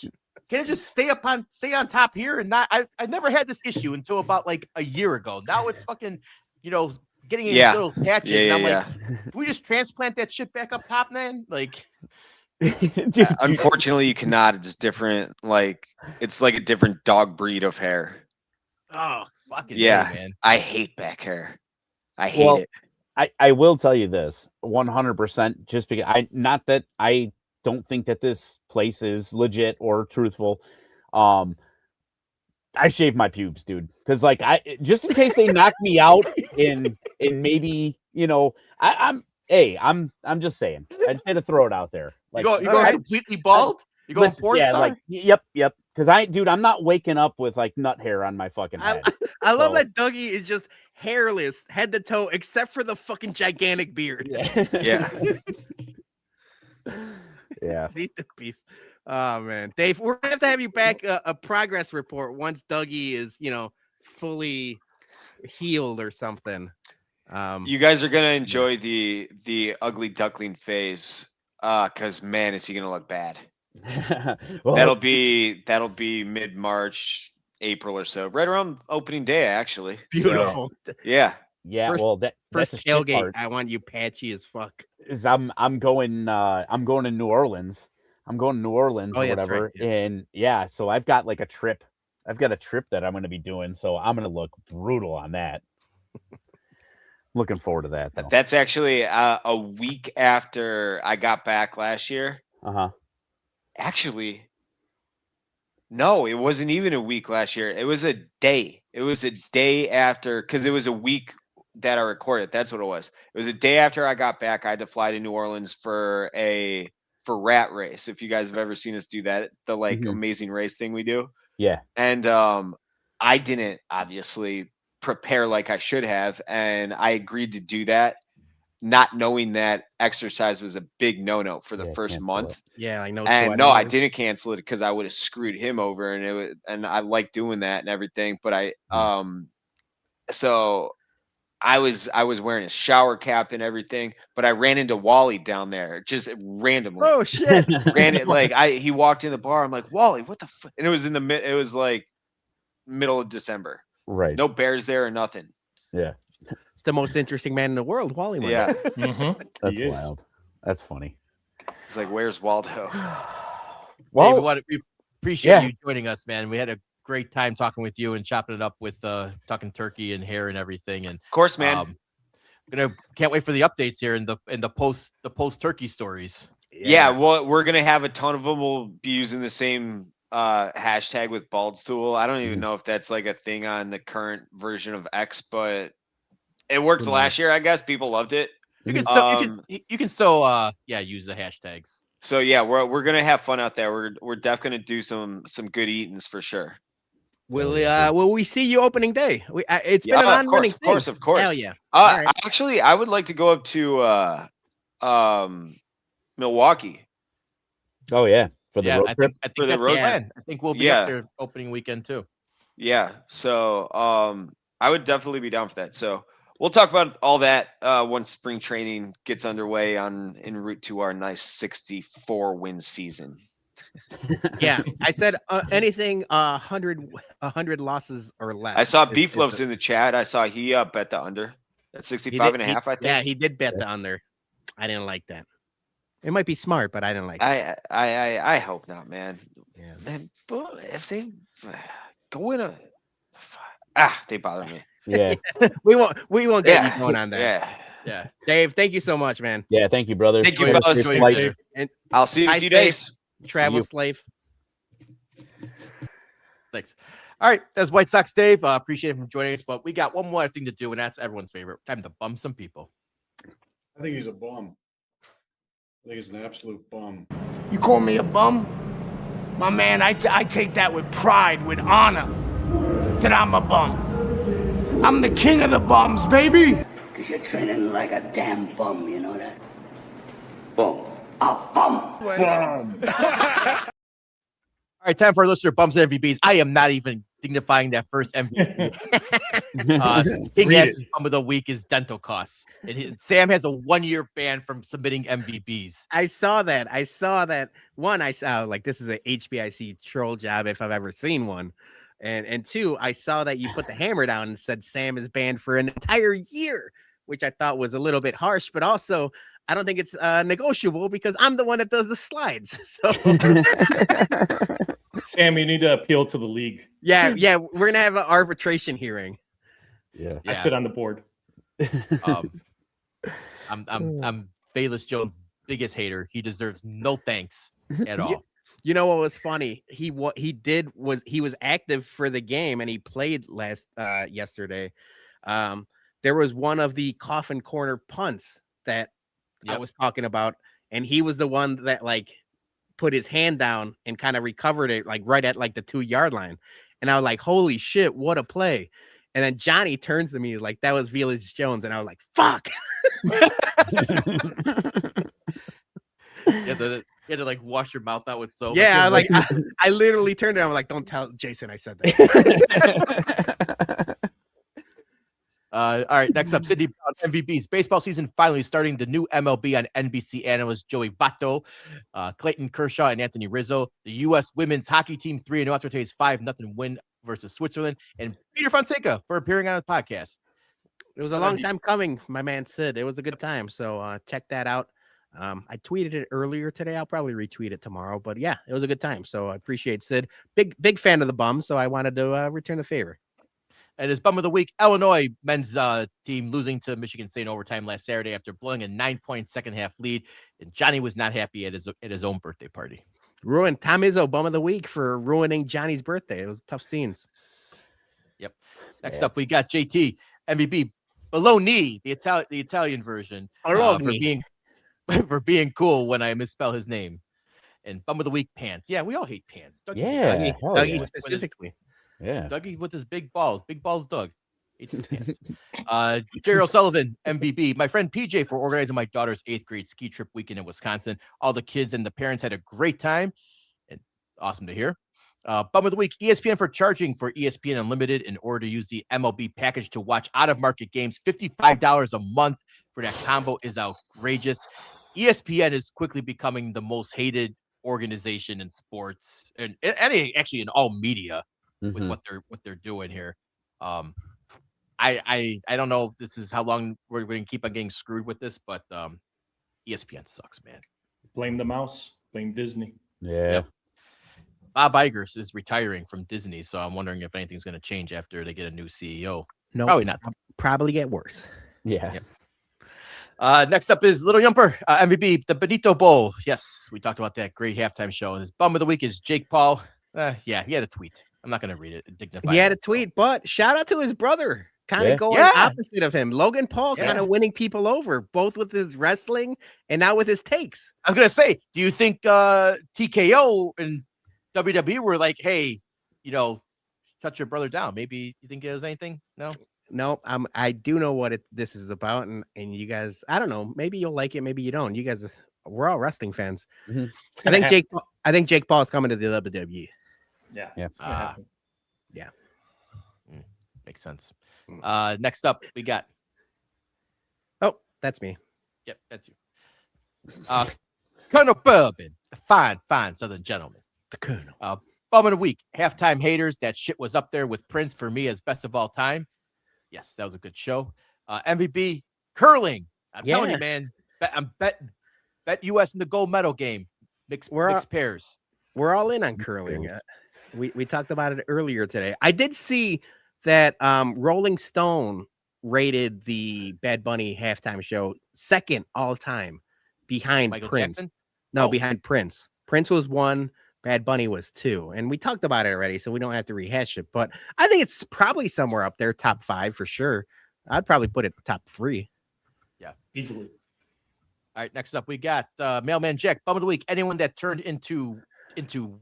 Speaker 1: can it just stay on top here and not? I never had this issue until about like a year ago. Now it's fucking, getting in little patches. And I'm like, can we just transplant that shit back up top, man? Like,
Speaker 5: unfortunately, you cannot. It's different. Like, it's like a different dog breed of hair.
Speaker 1: Oh, fucking
Speaker 5: Yeah,
Speaker 1: A, man.
Speaker 5: I hate back hair. I hate it.
Speaker 3: I will tell you this 100%, just because not that I don't think that this place is legit or truthful. I shave my pubes, dude, because like just in case they knock me out in maybe, you know, I'm just saying. I just had to throw it out there. Like
Speaker 1: You go completely bald? You go porn star?
Speaker 3: like yep. Because I'm not waking up with like nut hair on my fucking head.
Speaker 2: I love that Dougie is just hairless, head to toe, except for the fucking gigantic beard.
Speaker 5: Yeah.
Speaker 3: Yeah.
Speaker 2: Eat the beef. Oh man, Dave, we're gonna have to have you back a progress report once Dougie is, you know, fully healed or something.
Speaker 5: You guys are gonna enjoy the ugly duckling phase, because man, is he gonna look bad.
Speaker 3: Well,
Speaker 5: That'll be mid-March, April or so, right around opening day, actually.
Speaker 2: Beautiful.
Speaker 5: So, yeah.
Speaker 3: yeah.
Speaker 2: First-
Speaker 3: Well, that's
Speaker 2: First
Speaker 3: the shit
Speaker 2: tailgate,
Speaker 3: part,
Speaker 2: I want you patchy as fuck.
Speaker 3: is I'm going to New Orleans. I'm going to New Orleans
Speaker 2: Oh,
Speaker 3: or
Speaker 2: yeah, that's
Speaker 3: whatever.
Speaker 2: right,
Speaker 3: And yeah, so I've got like a trip. I've got a trip that I'm going to be doing. So I'm going to look brutal on that. Looking forward to that, though.
Speaker 5: That's actually a week after I got back last year.
Speaker 3: Uh-huh.
Speaker 5: Actually, no, it wasn't even a week last year. It was a day. It was a day after, because it was a week that I recorded. That's what it was. It was a day after I got back. I had to fly to New Orleans for Rat Race. If you guys have ever seen us do that, the like
Speaker 3: Mhm.
Speaker 5: amazing race thing we do.
Speaker 3: Yeah.
Speaker 5: And I didn't obviously prepare like I should have, and I agreed to do that, not knowing that exercise was a big no-no for the first
Speaker 3: cancel
Speaker 5: month.
Speaker 3: it.
Speaker 2: Yeah, I know.
Speaker 5: And no, I didn't cancel it because I would have screwed him over, and I like doing that and everything. But so I was wearing a shower cap and everything, but I ran into Wally down there just randomly.
Speaker 2: Oh shit!
Speaker 5: He walked in the bar. I'm like, Wally, what the fuck? And it was it was like middle of December.
Speaker 3: Right.
Speaker 5: No bears there or nothing.
Speaker 3: Yeah.
Speaker 2: It's the most interesting man in the world, Wally. Man.
Speaker 5: Yeah.
Speaker 3: That's
Speaker 4: He is.
Speaker 3: wild. That's funny.
Speaker 5: It's like, where's Waldo?
Speaker 3: Well,
Speaker 1: we appreciate you joining us, man. We had a great time talking with you and chopping it up with talking turkey and hair and everything. And
Speaker 5: of course, man.
Speaker 1: Can't wait for the updates here in the post turkey stories.
Speaker 5: Yeah, well, we're gonna have a ton of them. We'll be using the same hashtag with Baldstool. I don't even know if that's like a thing on the current version of X, but it worked last year. I guess people loved it.
Speaker 1: You can still use the hashtags.
Speaker 5: So yeah, we're gonna have fun out there. We're definitely gonna do some good eatings for sure.
Speaker 2: Will we see you opening day? It's been an on-running thing.
Speaker 5: Of course.
Speaker 2: Hell yeah.
Speaker 5: Right. Actually, I would like to go up to Milwaukee.
Speaker 3: Oh yeah, for the road trip.
Speaker 1: I think that's the plan. I think we'll be up there opening weekend too.
Speaker 5: Yeah. So I would definitely be down for that. So we'll talk about all that once spring training gets underway en route to our nice 64 win season.
Speaker 2: Yeah, I said anything 100 losses or less.
Speaker 5: I saw Beef Loves in the chat. I saw he bet the under at 65 and a half, I think.
Speaker 2: Yeah, he did bet the under. I didn't like that. It might be smart, but I didn't like it.
Speaker 5: I hope not, man.
Speaker 2: Yeah.
Speaker 5: Man, but if they go in they bother me.
Speaker 3: Yeah.
Speaker 2: we won't get you going on that.
Speaker 5: Yeah.
Speaker 2: Dave, thank you so much, man.
Speaker 3: Yeah, thank you, brother.
Speaker 5: Thank you, fellas.
Speaker 2: And
Speaker 5: I'll see you in a few days.
Speaker 2: Travel safe.
Speaker 1: Thanks. All right, that's White Sox Dave. Appreciate him for joining us, but we got one more thing to do, and that's everyone's favorite. Time to bum some people.
Speaker 10: I think he's a bum. I think he's an absolute bum.
Speaker 11: You call me a bum? My man, I take that with pride, with honor, that I'm a bum. I'm the king of the bums, baby.
Speaker 12: Because you're training like a damn bum, you know that? Bum. A bum.
Speaker 11: Bum.
Speaker 1: All right, time for our listener bums and MVPs. I am not even dignifying that first MVP. King Ass's bum of the week is dental costs. Sam has a 1-year ban from submitting MVPs.
Speaker 2: I saw that. One, I saw like this is a HBIC troll job if I've ever seen one. And two, I saw that you put the hammer down and said Sam is banned for an entire year, which I thought was a little bit harsh. But also, I don't think it's negotiable because I'm the one that does the slides. So
Speaker 4: Sam, you need to appeal to the league.
Speaker 2: yeah, we're gonna have an arbitration hearing.
Speaker 3: Yeah.
Speaker 4: I sit on the board.
Speaker 1: I'm Bayless Jones' biggest hater. He deserves no thanks at all.
Speaker 2: You know what was funny? He was active for the game and he played yesterday. There was one of the coffin corner punts that I was talking about, and he was the one that like put his hand down and kind of recovered it like right at like the 2-yard line. And I was like, holy shit, what a play. And then Johnny turns to me like, that was Velus Jones. And I was like, fuck.
Speaker 1: You had to like wash your mouth out with soap.
Speaker 2: Yeah, I literally turned around. I'm like, don't tell Jason I said that.
Speaker 1: All right, next up, Sidney Brown, MVPs. Baseball season finally starting. The new MLB on NBC analyst Joey Votto, Clayton Kershaw, and Anthony Rizzo. The U.S. women's hockey team 3-0 after today's 5-0 win versus Switzerland. And Peter Fonseca for appearing on the podcast.
Speaker 2: It was a long time coming, my man Sid. It was a good time. So check that out. I tweeted it earlier today. I'll probably retweet it tomorrow. But yeah, it was a good time. So I appreciate Sid. Big fan of the bum. So I wanted to return the favor.
Speaker 1: And his bum of the week, Illinois men's team losing to Michigan State in overtime last Saturday after blowing a 9-point second-half lead. And Johnny was not happy at his own birthday party.
Speaker 2: Ruined Tom Izzo, bum of the week for ruining Johnny's birthday. It was tough scenes.
Speaker 1: Yep. Next up, we got JT, MVP, Bologna, the Italian version, for being cool when I misspell his name. And bum of the week, Pants. Yeah, we all hate Pants.
Speaker 2: Dougie specifically.
Speaker 3: Yeah.
Speaker 1: Dougie with his big balls Doug. Jerry O'Sullivan, MVP. My friend PJ for organizing my daughter's 8th grade ski trip weekend in Wisconsin. All the kids and the parents had a great time, and awesome to hear. Bum of the week, ESPN for charging for ESPN Unlimited in order to use the MLB package to watch out-of-market games. $55 a month for that combo is outrageous. ESPN is quickly becoming the most hated organization in sports and actually in all media. With what they're doing here. I don't know if this is how long we're going to keep on getting screwed with this, but ESPN sucks, man.
Speaker 4: Blame the mouse. Blame Disney.
Speaker 3: Yeah.
Speaker 1: Yep. Bob Iger is retiring from Disney, so I'm wondering if anything's going to change after they get a new CEO.
Speaker 2: No,
Speaker 1: probably not.
Speaker 2: Probably get worse.
Speaker 3: Yeah.
Speaker 1: Next up is Little Yumper, MVP, the Benito Bowl. Yes, we talked about that great halftime show. His bum of the week is Jake Paul. He had a tweet. I'm not going to read it.
Speaker 2: He had a tweet, but shout out to his brother, kind of going opposite of him. Logan Paul kind of winning people over, both with his wrestling and now with his takes.
Speaker 1: I was going to say, do you think TKO and WWE were like, hey, shut your brother down? Maybe you think there's anything? No,
Speaker 2: I do know what this is about. And you guys, I don't know, maybe you'll like it. Maybe you don't. You guys, we're all wrestling fans.
Speaker 3: Mm-hmm.
Speaker 2: I think Jake Paul is coming to the WWE.
Speaker 4: Yeah.
Speaker 2: Yeah.
Speaker 1: Makes sense. Next up, we got.
Speaker 2: Oh, that's me.
Speaker 1: Yep, that's you. Colonel Bourbon, the fine Southern gentleman.
Speaker 2: The Colonel.
Speaker 1: Bum of the week, halftime haters. That shit was up there with Prince for me as best of all time. Yes, that was a good show. MVP, curling. I'm telling you, man. Bet US in the gold medal game. Mixed pairs.
Speaker 2: We're all in on curling. We talked about it earlier today. I did see that Rolling Stone rated the Bad Bunny halftime show second all time behind
Speaker 1: Michael
Speaker 2: Prince.
Speaker 1: Jackson?
Speaker 2: No, behind Prince. Prince was 1, Bad Bunny was 2. And we talked about it already, so we don't have to rehash it. But I think it's probably somewhere up there, top 5 for sure. I'd probably put it top 3.
Speaker 1: Yeah,
Speaker 4: easily.
Speaker 1: All right, next up we got Mailman Jack, bum of the week. Anyone that turned into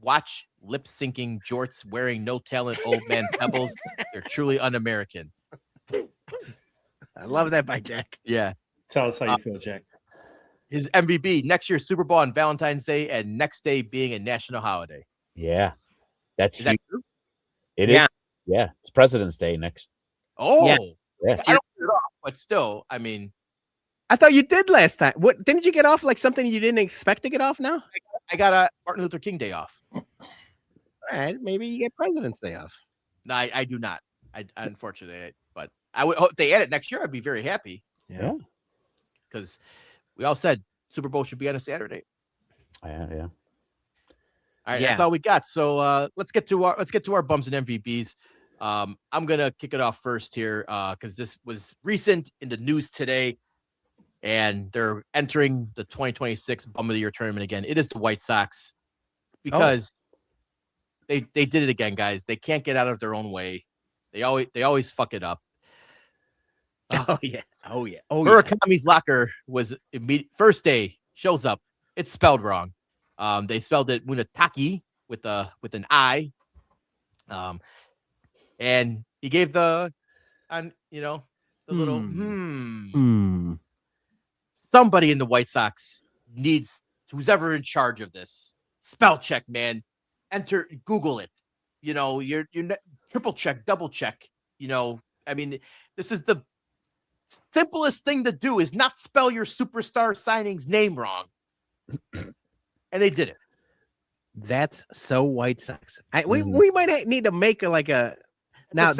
Speaker 1: watch lip syncing jorts wearing no talent old man pebbles, they're truly un-American.
Speaker 2: I love that by Jack.
Speaker 1: Yeah.
Speaker 4: Tell us how you feel, Jack.
Speaker 1: His MVP, next year's Super Bowl on Valentine's Day and next day being a national holiday.
Speaker 3: Yeah. Is that
Speaker 1: true?
Speaker 3: It is. Yeah. It's President's Day next.
Speaker 1: Oh,
Speaker 3: yeah.
Speaker 1: I don't get it off, but still, I mean.
Speaker 2: I thought you did last time. What didn't you get off like something you didn't expect to get off now?
Speaker 1: I got a Martin Luther King Day off.
Speaker 2: All right, maybe you get President's Day off.
Speaker 1: No, I do not. I unfortunately, but I would hope they add it next year. I'd be very happy.
Speaker 2: Yeah,
Speaker 1: because we all said Super Bowl should be on a Saturday.
Speaker 3: Yeah.
Speaker 1: All right, that's all we got. So let's get to our bums and MVPs. I'm gonna kick it off first here because this was recent in the news today, and they're entering the 2026 Bum of the Year tournament again. It is the White Sox because they did it again, guys. They can't get out of their own way. They always fuck it up.
Speaker 2: Oh yeah.
Speaker 1: Murakami's locker was first day shows up. It's spelled wrong. They spelled it Munataki with an I. And he gave the little Somebody in the White Sox needs, who's ever in charge of this, spell check, man. Google it. You're triple check, double check. I mean, this is the simplest thing to do is not spell your superstar signing's name wrong. And they did it.
Speaker 2: That's so White Sox. We might need to make
Speaker 1: that's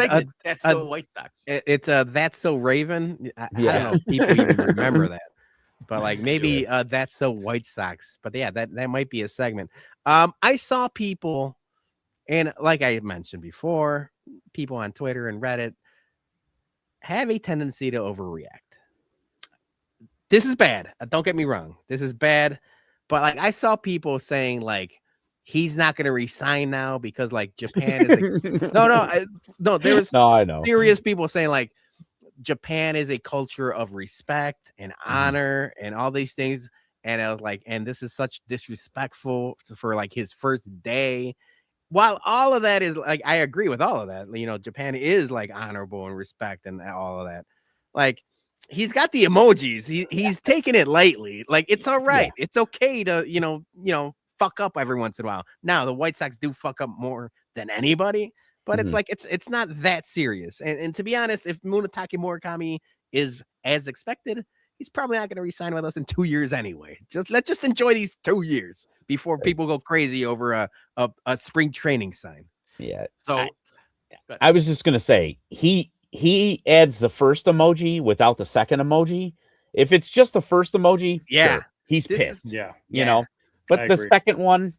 Speaker 1: so White Sox.
Speaker 2: It's that's so Raven. I don't know if people even remember that, but maybe that's so White Sox. But yeah, that might be a segment. I saw people, and like I mentioned before, people on Twitter and Reddit have a tendency to overreact. This is bad. Don't get me wrong. This is bad. But I saw people saying he's not going to resign now because Japan is no. There was
Speaker 3: I know
Speaker 2: serious people saying Japan is a culture of respect and honor and all these things. And I was and this is such disrespectful for his first day. While all of that is I agree with all of that. Japan is honorable and respect and all of that. He's got the emojis. He's taking it lightly. It's all right. Yeah. It's okay to, fuck up every once in a while. Now the White Sox do fuck up more than anybody, but it's not that serious. And to be honest, if Munataki Murakami is as expected, he's probably not going to resign with us in 2 years anyway. Let's just enjoy these 2 years before people go crazy over a spring training sign.
Speaker 3: Yeah.
Speaker 1: So
Speaker 3: I was just going to say he adds the first emoji without the second emoji. If it's just the first emoji, sure, he's pissed. You know, but the second one,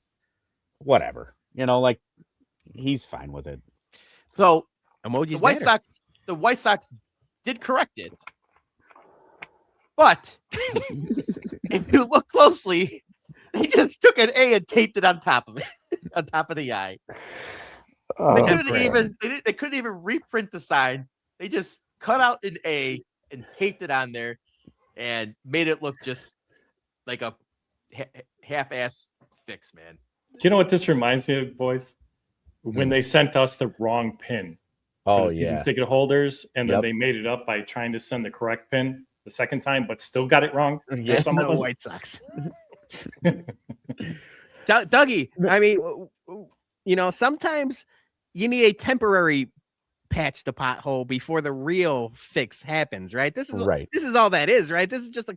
Speaker 3: whatever. He's fine with it.
Speaker 1: So
Speaker 2: emojis.
Speaker 1: The White Sox did correct it. But if you look closely, they just took an A and taped it on top of it, on top of the I. They couldn't even reprint the sign. They just cut out an A and taped it on there and made it look just like a half-ass fix, man.
Speaker 4: You know what this reminds me of, boys? When they sent us the wrong pin for the season ticket holders, and then they made it up by trying to send the correct pin the second time, but still got it wrong.
Speaker 2: Yeah, some of us. White Sox. Dougie, I mean, sometimes you need a temporary patch the pothole before the real fix happens, right? This is all that is, right? This is just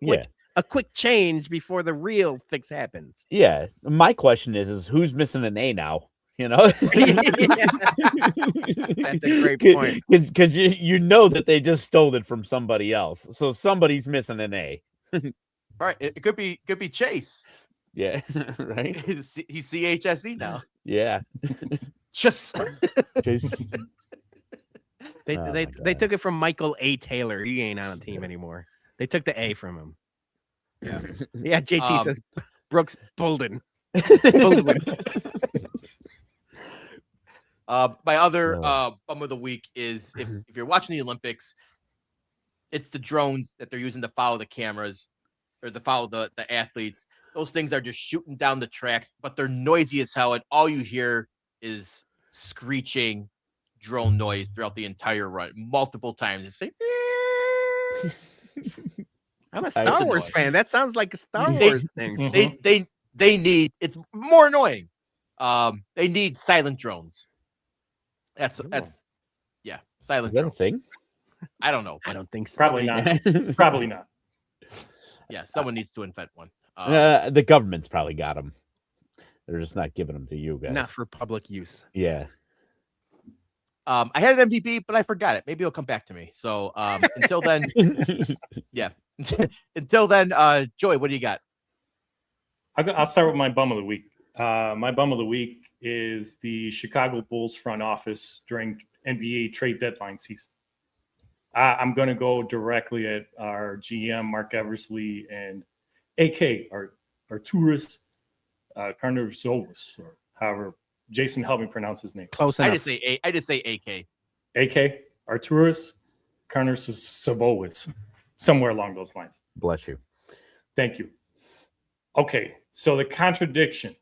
Speaker 2: a quick change before the real fix happens.
Speaker 3: Yeah. My question is who's missing an A now? That's
Speaker 2: a great point.
Speaker 3: Because you know that they just stole it from somebody else, so somebody's missing an A.
Speaker 1: Right. It could be Chase.
Speaker 3: Yeah. Right.
Speaker 1: He's CHSE now.
Speaker 3: Yeah.
Speaker 1: Just
Speaker 3: Chase.
Speaker 2: They took it from Michael A. Taylor. He ain't on the team anymore. They took the A from him. Yeah. Yeah. JT says Brooks Bolden.
Speaker 1: My other bum of the week is if you're watching the Olympics, it's the drones that they're using to follow the cameras or to follow the athletes. Those things are just shooting down the tracks, but they're noisy as hell, and all you hear is screeching drone noise throughout the entire run, multiple times. It's like,
Speaker 2: I'm a Star Wars fan. That sounds like a Star Wars thing.
Speaker 1: They need, it's more annoying. They need silent drones. That's silent.
Speaker 3: Is that a thing?
Speaker 1: I don't know.
Speaker 2: I don't think so.
Speaker 4: Probably not. Probably not.
Speaker 1: Yeah, someone needs to invent one.
Speaker 3: The government's probably got them. They're just not giving them to you guys.
Speaker 2: Not for public use.
Speaker 3: Yeah.
Speaker 1: I had an MVP, but I forgot it. Maybe it'll come back to me. So until then, Until then, Joey, what do you got?
Speaker 4: I'll start with my bum of the week. My bum of the week is the Chicago Bulls front office during NBA trade deadline season. I'm going to go directly at our GM, Mark Eversley, and AK, our tourist, Karnazovas, or however, Jason, help me pronounce his name.
Speaker 2: Close enough.
Speaker 1: I just say AK.
Speaker 4: AK, Arturas Karnazovas, somewhere along those lines.
Speaker 3: Bless you.
Speaker 4: Thank you. Okay, so the contradiction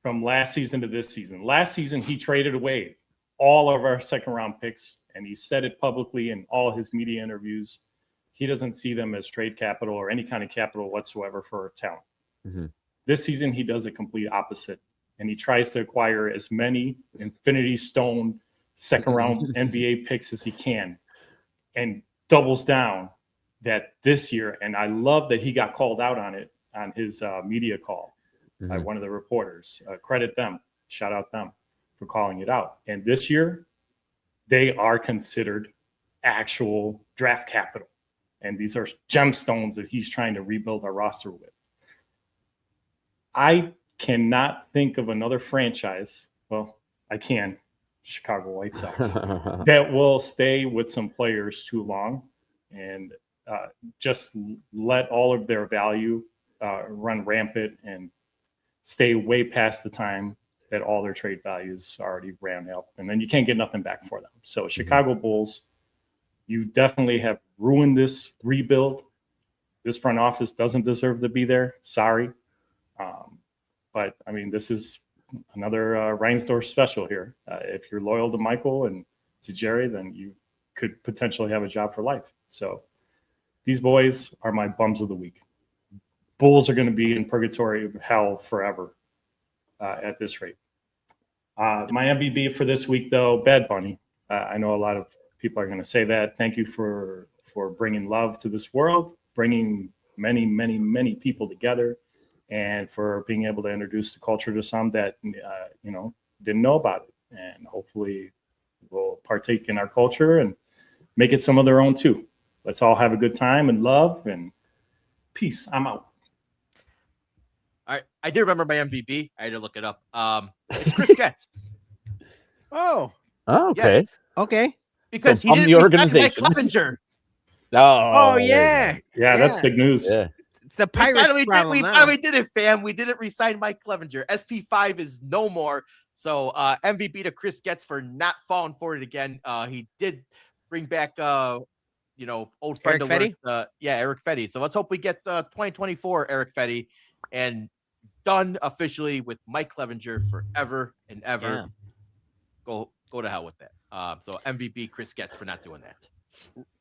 Speaker 4: from last season to this season. Last season, he traded away all of our second-round picks, and he said it publicly in all his media interviews. He doesn't see them as trade capital or any kind of capital whatsoever for talent.
Speaker 3: Mm-hmm.
Speaker 4: This season, he does the complete opposite, and he tries to acquire as many Infinity Stone second-round NBA picks as he can and doubles down that this year. And I love that he got called out on it on his media call by one of the reporters. Credit them, shout out them for calling it out. And this year, they are considered actual draft capital. And these are gemstones that he's trying to rebuild our roster with. I cannot think of another franchise, well, I can, Chicago White Sox, that will stay with some players too long and just let all of their value run rampant and stay way past the time that all their trade values already ran up, and then you can't get nothing back for them. So Chicago Bulls, you definitely have ruined this rebuild. This front office doesn't deserve to be there. Sorry. But I mean, this is another Reinsdorf special here. If you're loyal to Michael and to Jerry, then you could potentially have a job for life. So these boys are my bums of the week. Bulls are going to be in purgatory hell forever at this rate. My MVP for this week, though, Bad Bunny. I know a lot of people are going to say that. Thank you for bringing love to this world, bringing many, many, many people together, and for being able to introduce the culture to some that didn't know about it, and hopefully will partake in our culture and make it some of their own too. Let's all have a good time and love and peace. I'm out.
Speaker 1: All right, I did remember my MVP. I had to look it up. It's Chris Getz.
Speaker 2: Oh,
Speaker 3: okay.
Speaker 1: Yes.
Speaker 2: Okay.
Speaker 1: Because
Speaker 3: So
Speaker 1: he
Speaker 3: from
Speaker 1: didn't
Speaker 3: the
Speaker 1: resign Mike
Speaker 3: organization.
Speaker 1: Clevenger.
Speaker 2: Oh, yeah.
Speaker 4: Yeah, that's big news.
Speaker 3: Yeah.
Speaker 2: It's the Pirates
Speaker 1: We
Speaker 2: problem now.
Speaker 1: finally did it, fam. We didn't resign Mike Clevenger. SP5 is no more. So MVP to Chris Getz for not falling for it again. He did bring back old friend
Speaker 2: Eric
Speaker 1: alert, Eric Fetty. So let's hope we get 2024 Eric Fetty and done officially with Mike Clevenger forever and ever. Yeah. Go to hell with that. So MVP Chris Getz for not doing that.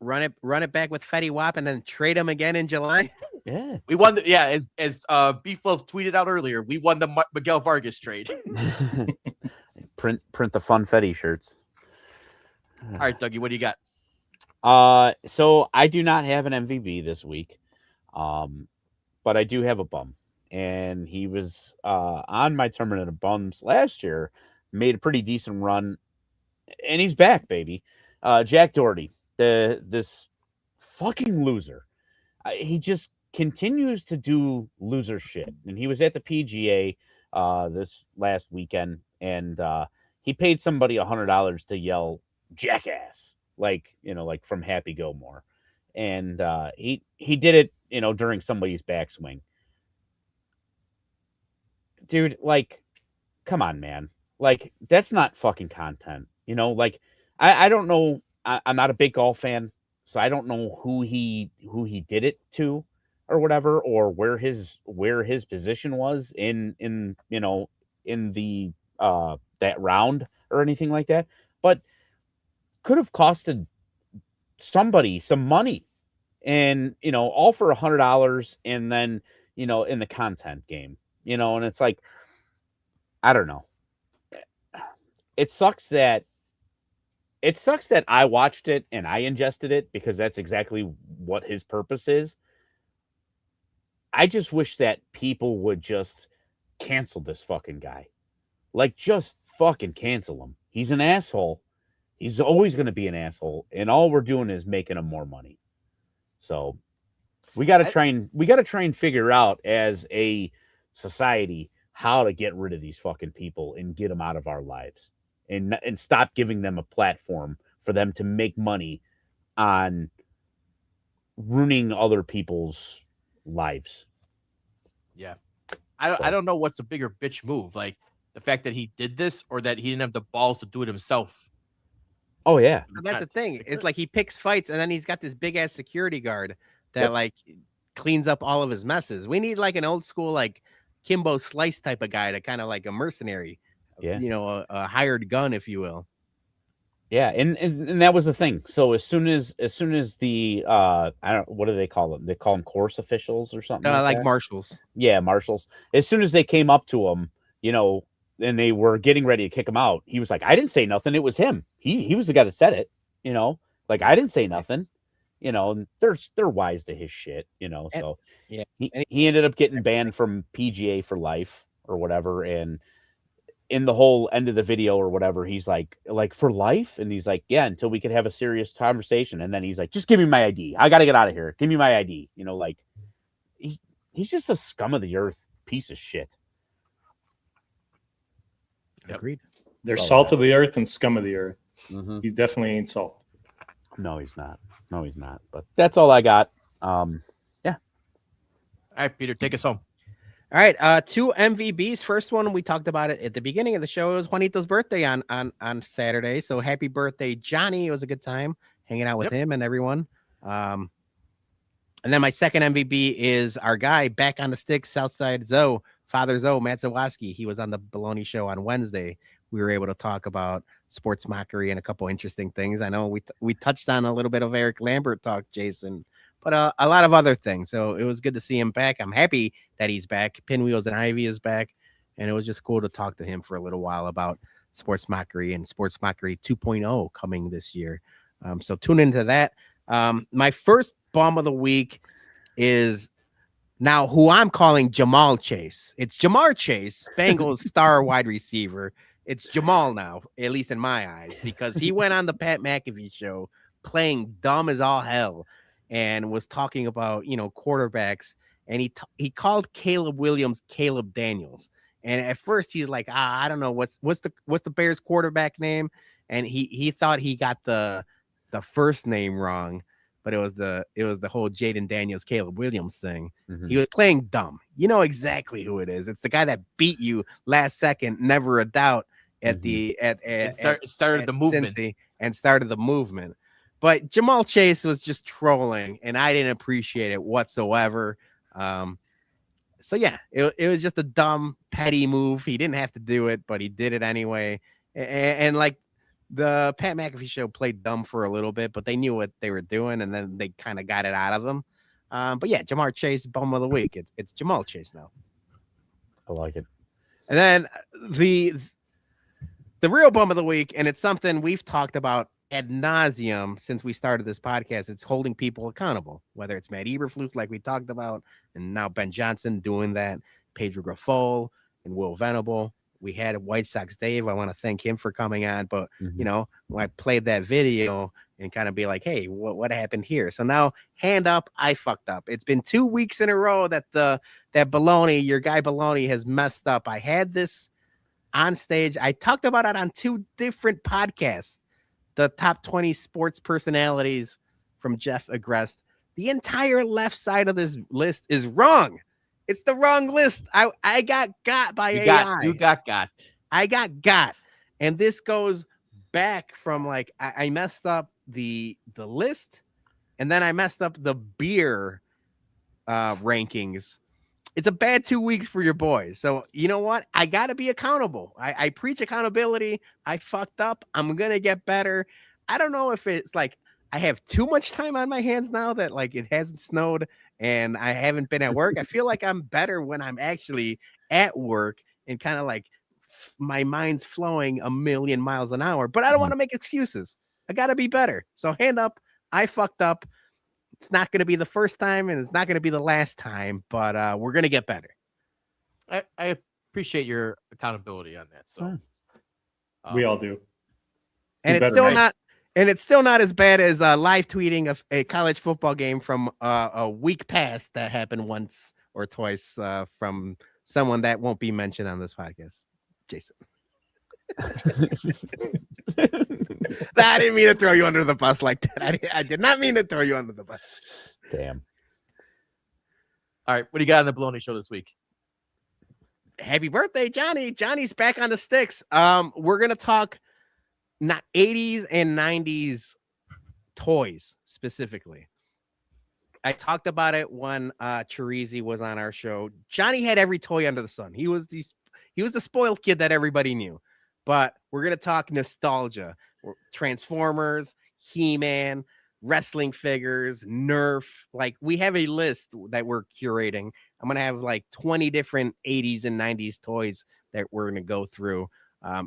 Speaker 2: Run it back with Fetty Wap and then trade him again in July.
Speaker 3: Yeah,
Speaker 1: we won. As Beef Loaf tweeted out earlier, we won the Miguel Vargas trade.
Speaker 3: print the fun Fetty shirts.
Speaker 1: All right, Dougie, what do you got?
Speaker 3: So I do not have an MVP this week, but I do have a bum, and he was on my tournament of bums last year. Made a pretty decent run, and he's back, baby. Jack Doherty, this fucking loser. He just continues to do loser shit. And he was at the PGA this last weekend, and he paid somebody $100 to yell jackass, like from Happy Gilmore. And he did it, during somebody's backswing. Dude, come on, man. That's not fucking content. I don't know. I'm not a big golf fan, so I don't know who he did it to or whatever, or where his position was in the that round or anything like that. But could have costed somebody some money, and all for $100, and then in the content game, and it's like, I don't know. It sucks that I watched it and I ingested it, because that's exactly what his purpose is. I just wish that people would just cancel this fucking guy. Just fucking cancel him. He's an asshole. He's always going to be an asshole. And all we're doing is making him more money. So We got to try and figure out as a society how to get rid of these fucking people and get them out of our lives, and stop giving them a platform for them to make money on ruining other people's lives.
Speaker 1: Yeah. I don't know what's a bigger bitch move, like the fact that he did this or that he didn't have the balls to do it himself.
Speaker 3: Oh yeah.
Speaker 2: That's the thing. It's like he picks fights and then he's got this big ass security guard that like cleans up all of his messes. We need like an old school like Kimbo Slice type of guy, to kind of like a mercenary, you know, a hired gun, if you will.
Speaker 3: Yeah, and that was the thing. So as soon as the I don't, what do they call them? They call them course officials or something
Speaker 2: like
Speaker 3: that?
Speaker 2: marshals.
Speaker 3: Yeah, marshals. As soon as they came up to him, you know, and they were getting ready to kick him out, he was like, "I didn't say nothing. It was him. He was the guy that said it." You know, like I didn't say nothing. You know, and they're wise to his shit. You know, so
Speaker 2: yeah,
Speaker 3: he ended up getting banned from PGA for life or whatever, and in the whole end of the video or whatever, he's like for life, and he's like, yeah, until we could have a serious conversation. And then he's like, just give me my ID. I gotta get out of here. Give me my ID. You know, like he's just a scum of the earth piece of shit.
Speaker 1: Yep.
Speaker 2: Agreed.
Speaker 4: They're salt of the earth and scum of the earth.
Speaker 3: Mm-hmm.
Speaker 4: He's definitely ain't salt.
Speaker 3: No, he's not. No, he's not. But that's all I got. Yeah.
Speaker 1: All right, Peter, take us home.
Speaker 2: All right, 2 MVBs. First one, we talked about it at the beginning of the show. It was Juanito's birthday on Saturday, so happy birthday, Johnny. It was a good time hanging out with him and everyone. And then my second MVB is our guy back on the sticks, Southside Zoe, Father Zoe, Matt Zawoski. He was on the Baloney Show on Wednesday. We were able to talk about sports mockery and a couple interesting things. I know we touched on a little bit of Eric Lambert talk, Jason, but a lot of other things. So it was good to see him back. I'm happy that he's back. Pinwheels and Ivy is back. And it was just cool to talk to him for a little while about sports mockery and sports mockery 2.0 coming this year. So tune into that. My first bum of the week is now who I'm calling Jamal Chase. It's Jamar Chase, Bengals star wide receiver. It's Jamal now, at least in my eyes, because he went on the Pat McAfee show playing dumb as all hell and was talking about, you know, quarterbacks. And he called Caleb Williams Caleb Daniels. And at first he's like, I don't know what's the Bears quarterback name. And he thought he got the first name wrong, but it was the whole Jaden Daniels, Caleb Williams thing. Mm-hmm. He was playing dumb. You know exactly who it is. It's the guy that beat you last second, never a doubt at
Speaker 1: started the movement
Speaker 2: and started the movement. But Jamal Chase was just trolling, and I didn't appreciate it whatsoever. So yeah, it was just a dumb, petty move. He didn't have to do it, but he did it anyway. And like the Pat McAfee show played dumb for a little bit, but they knew what they were doing, and then they kind of got it out of them. But yeah, Jamar Chase, bum of the week. It's Jamal Chase now.
Speaker 3: I like it.
Speaker 2: And then the real bum of the week, and it's something we've talked about ad nauseum since we started this podcast. It's holding people accountable, whether it's Matt Eberflus, like we talked about, and now Ben Johnson doing that, Pedro Grafol and Will Venable. We had White Sox Dave. I want to thank him for coming on, but you know, when I played that video and kind of be like, hey, what happened here? So now, hand up, I fucked up. It's been 2 weeks in a row that that Baloney, your guy Baloney, has messed up. I had this on stage. I talked about it on 2 different podcasts. The top 20 sports personalities from Jeff Agrest. The entire left side of this list is wrong. It's the wrong list. I got by AI.
Speaker 1: You got.
Speaker 2: I got. And this goes back from like I messed up the list, and then I messed up the beer rankings. It's a bad 2 weeks for your boys. So you know what? I got to be accountable. I preach accountability. I fucked up. I'm going to get better. I don't know if it's like I have too much time on my hands now that like it hasn't snowed and I haven't been at work. I feel like I'm better when I'm actually at work and kind of like my mind's flowing a million miles an hour, but I don't want to make excuses. I got to be better. So hand up. I fucked up. It's not going to be the first time and it's not going to be the last time, but we're going to get better.
Speaker 1: I appreciate your accountability on that. So
Speaker 4: we all do.
Speaker 2: And it's still not, And it's still not as bad as live tweeting a college football game from a week past that happened once or twice from someone that won't be mentioned on this podcast. Jason. I didn't mean to throw you under the bus like that. I did not mean to throw you under the bus.
Speaker 3: Damn.
Speaker 1: All right, what do you got on the Baloney Show this week?
Speaker 2: Happy birthday, Johnny. Johnny's back on the sticks. We're going to talk not 80s and 90s toys specifically. I talked about it when Chirizi was on our show. Johnny had every toy under the sun. He was the spoiled kid that everybody knew. But we're going to talk nostalgia. Transformers, He-Man, wrestling figures, Nerf. Like, we have a list that we're curating. I'm going to have like 20 different 80s and 90s toys that we're going to go through.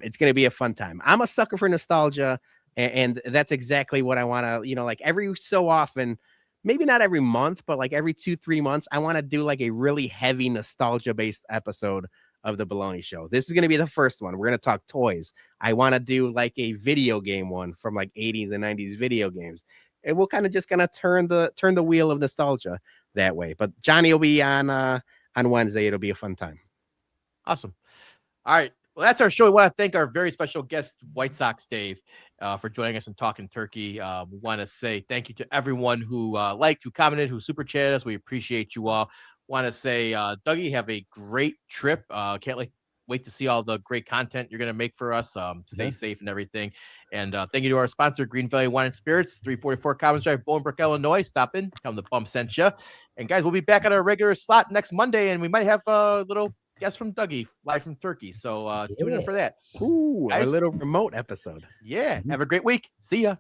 Speaker 2: It's going to be a fun time. I'm a sucker for nostalgia, and that's exactly what I want to, like every so often, maybe not every month, but like every 2-3 months, I want to do like a really heavy nostalgia-based episode of the Baloney Show. This is going to be the first one. We're going to talk toys. I want to do like a video game one from like 80s and 90s video games. And we'll kind of just going to turn the wheel of nostalgia that way. But Johnny will be on Wednesday. It'll be a fun time.
Speaker 1: Awesome. All right. Well, that's our show. We want to thank our very special guest, White Sox Dave, for joining us and talking turkey. We want to say thank you to everyone who liked, who commented, who super chatted us. We appreciate you all. Want to say, Dougie, have a great trip. Can't wait to see all the great content you're going to make for us. Stay safe and everything. And thank you to our sponsor, Green Valley Wine and Spirits, 344 Commons Drive, Bolingbrook, Illinois. Stop in, tell them the bump sent you. And guys, we'll be back on our regular slot next Monday, and we might have a little guest from Dougie, live from Turkey. So tune in for that.
Speaker 2: Ooh,
Speaker 1: guys,
Speaker 2: a little remote episode.
Speaker 1: Yeah. Have a great week. See ya.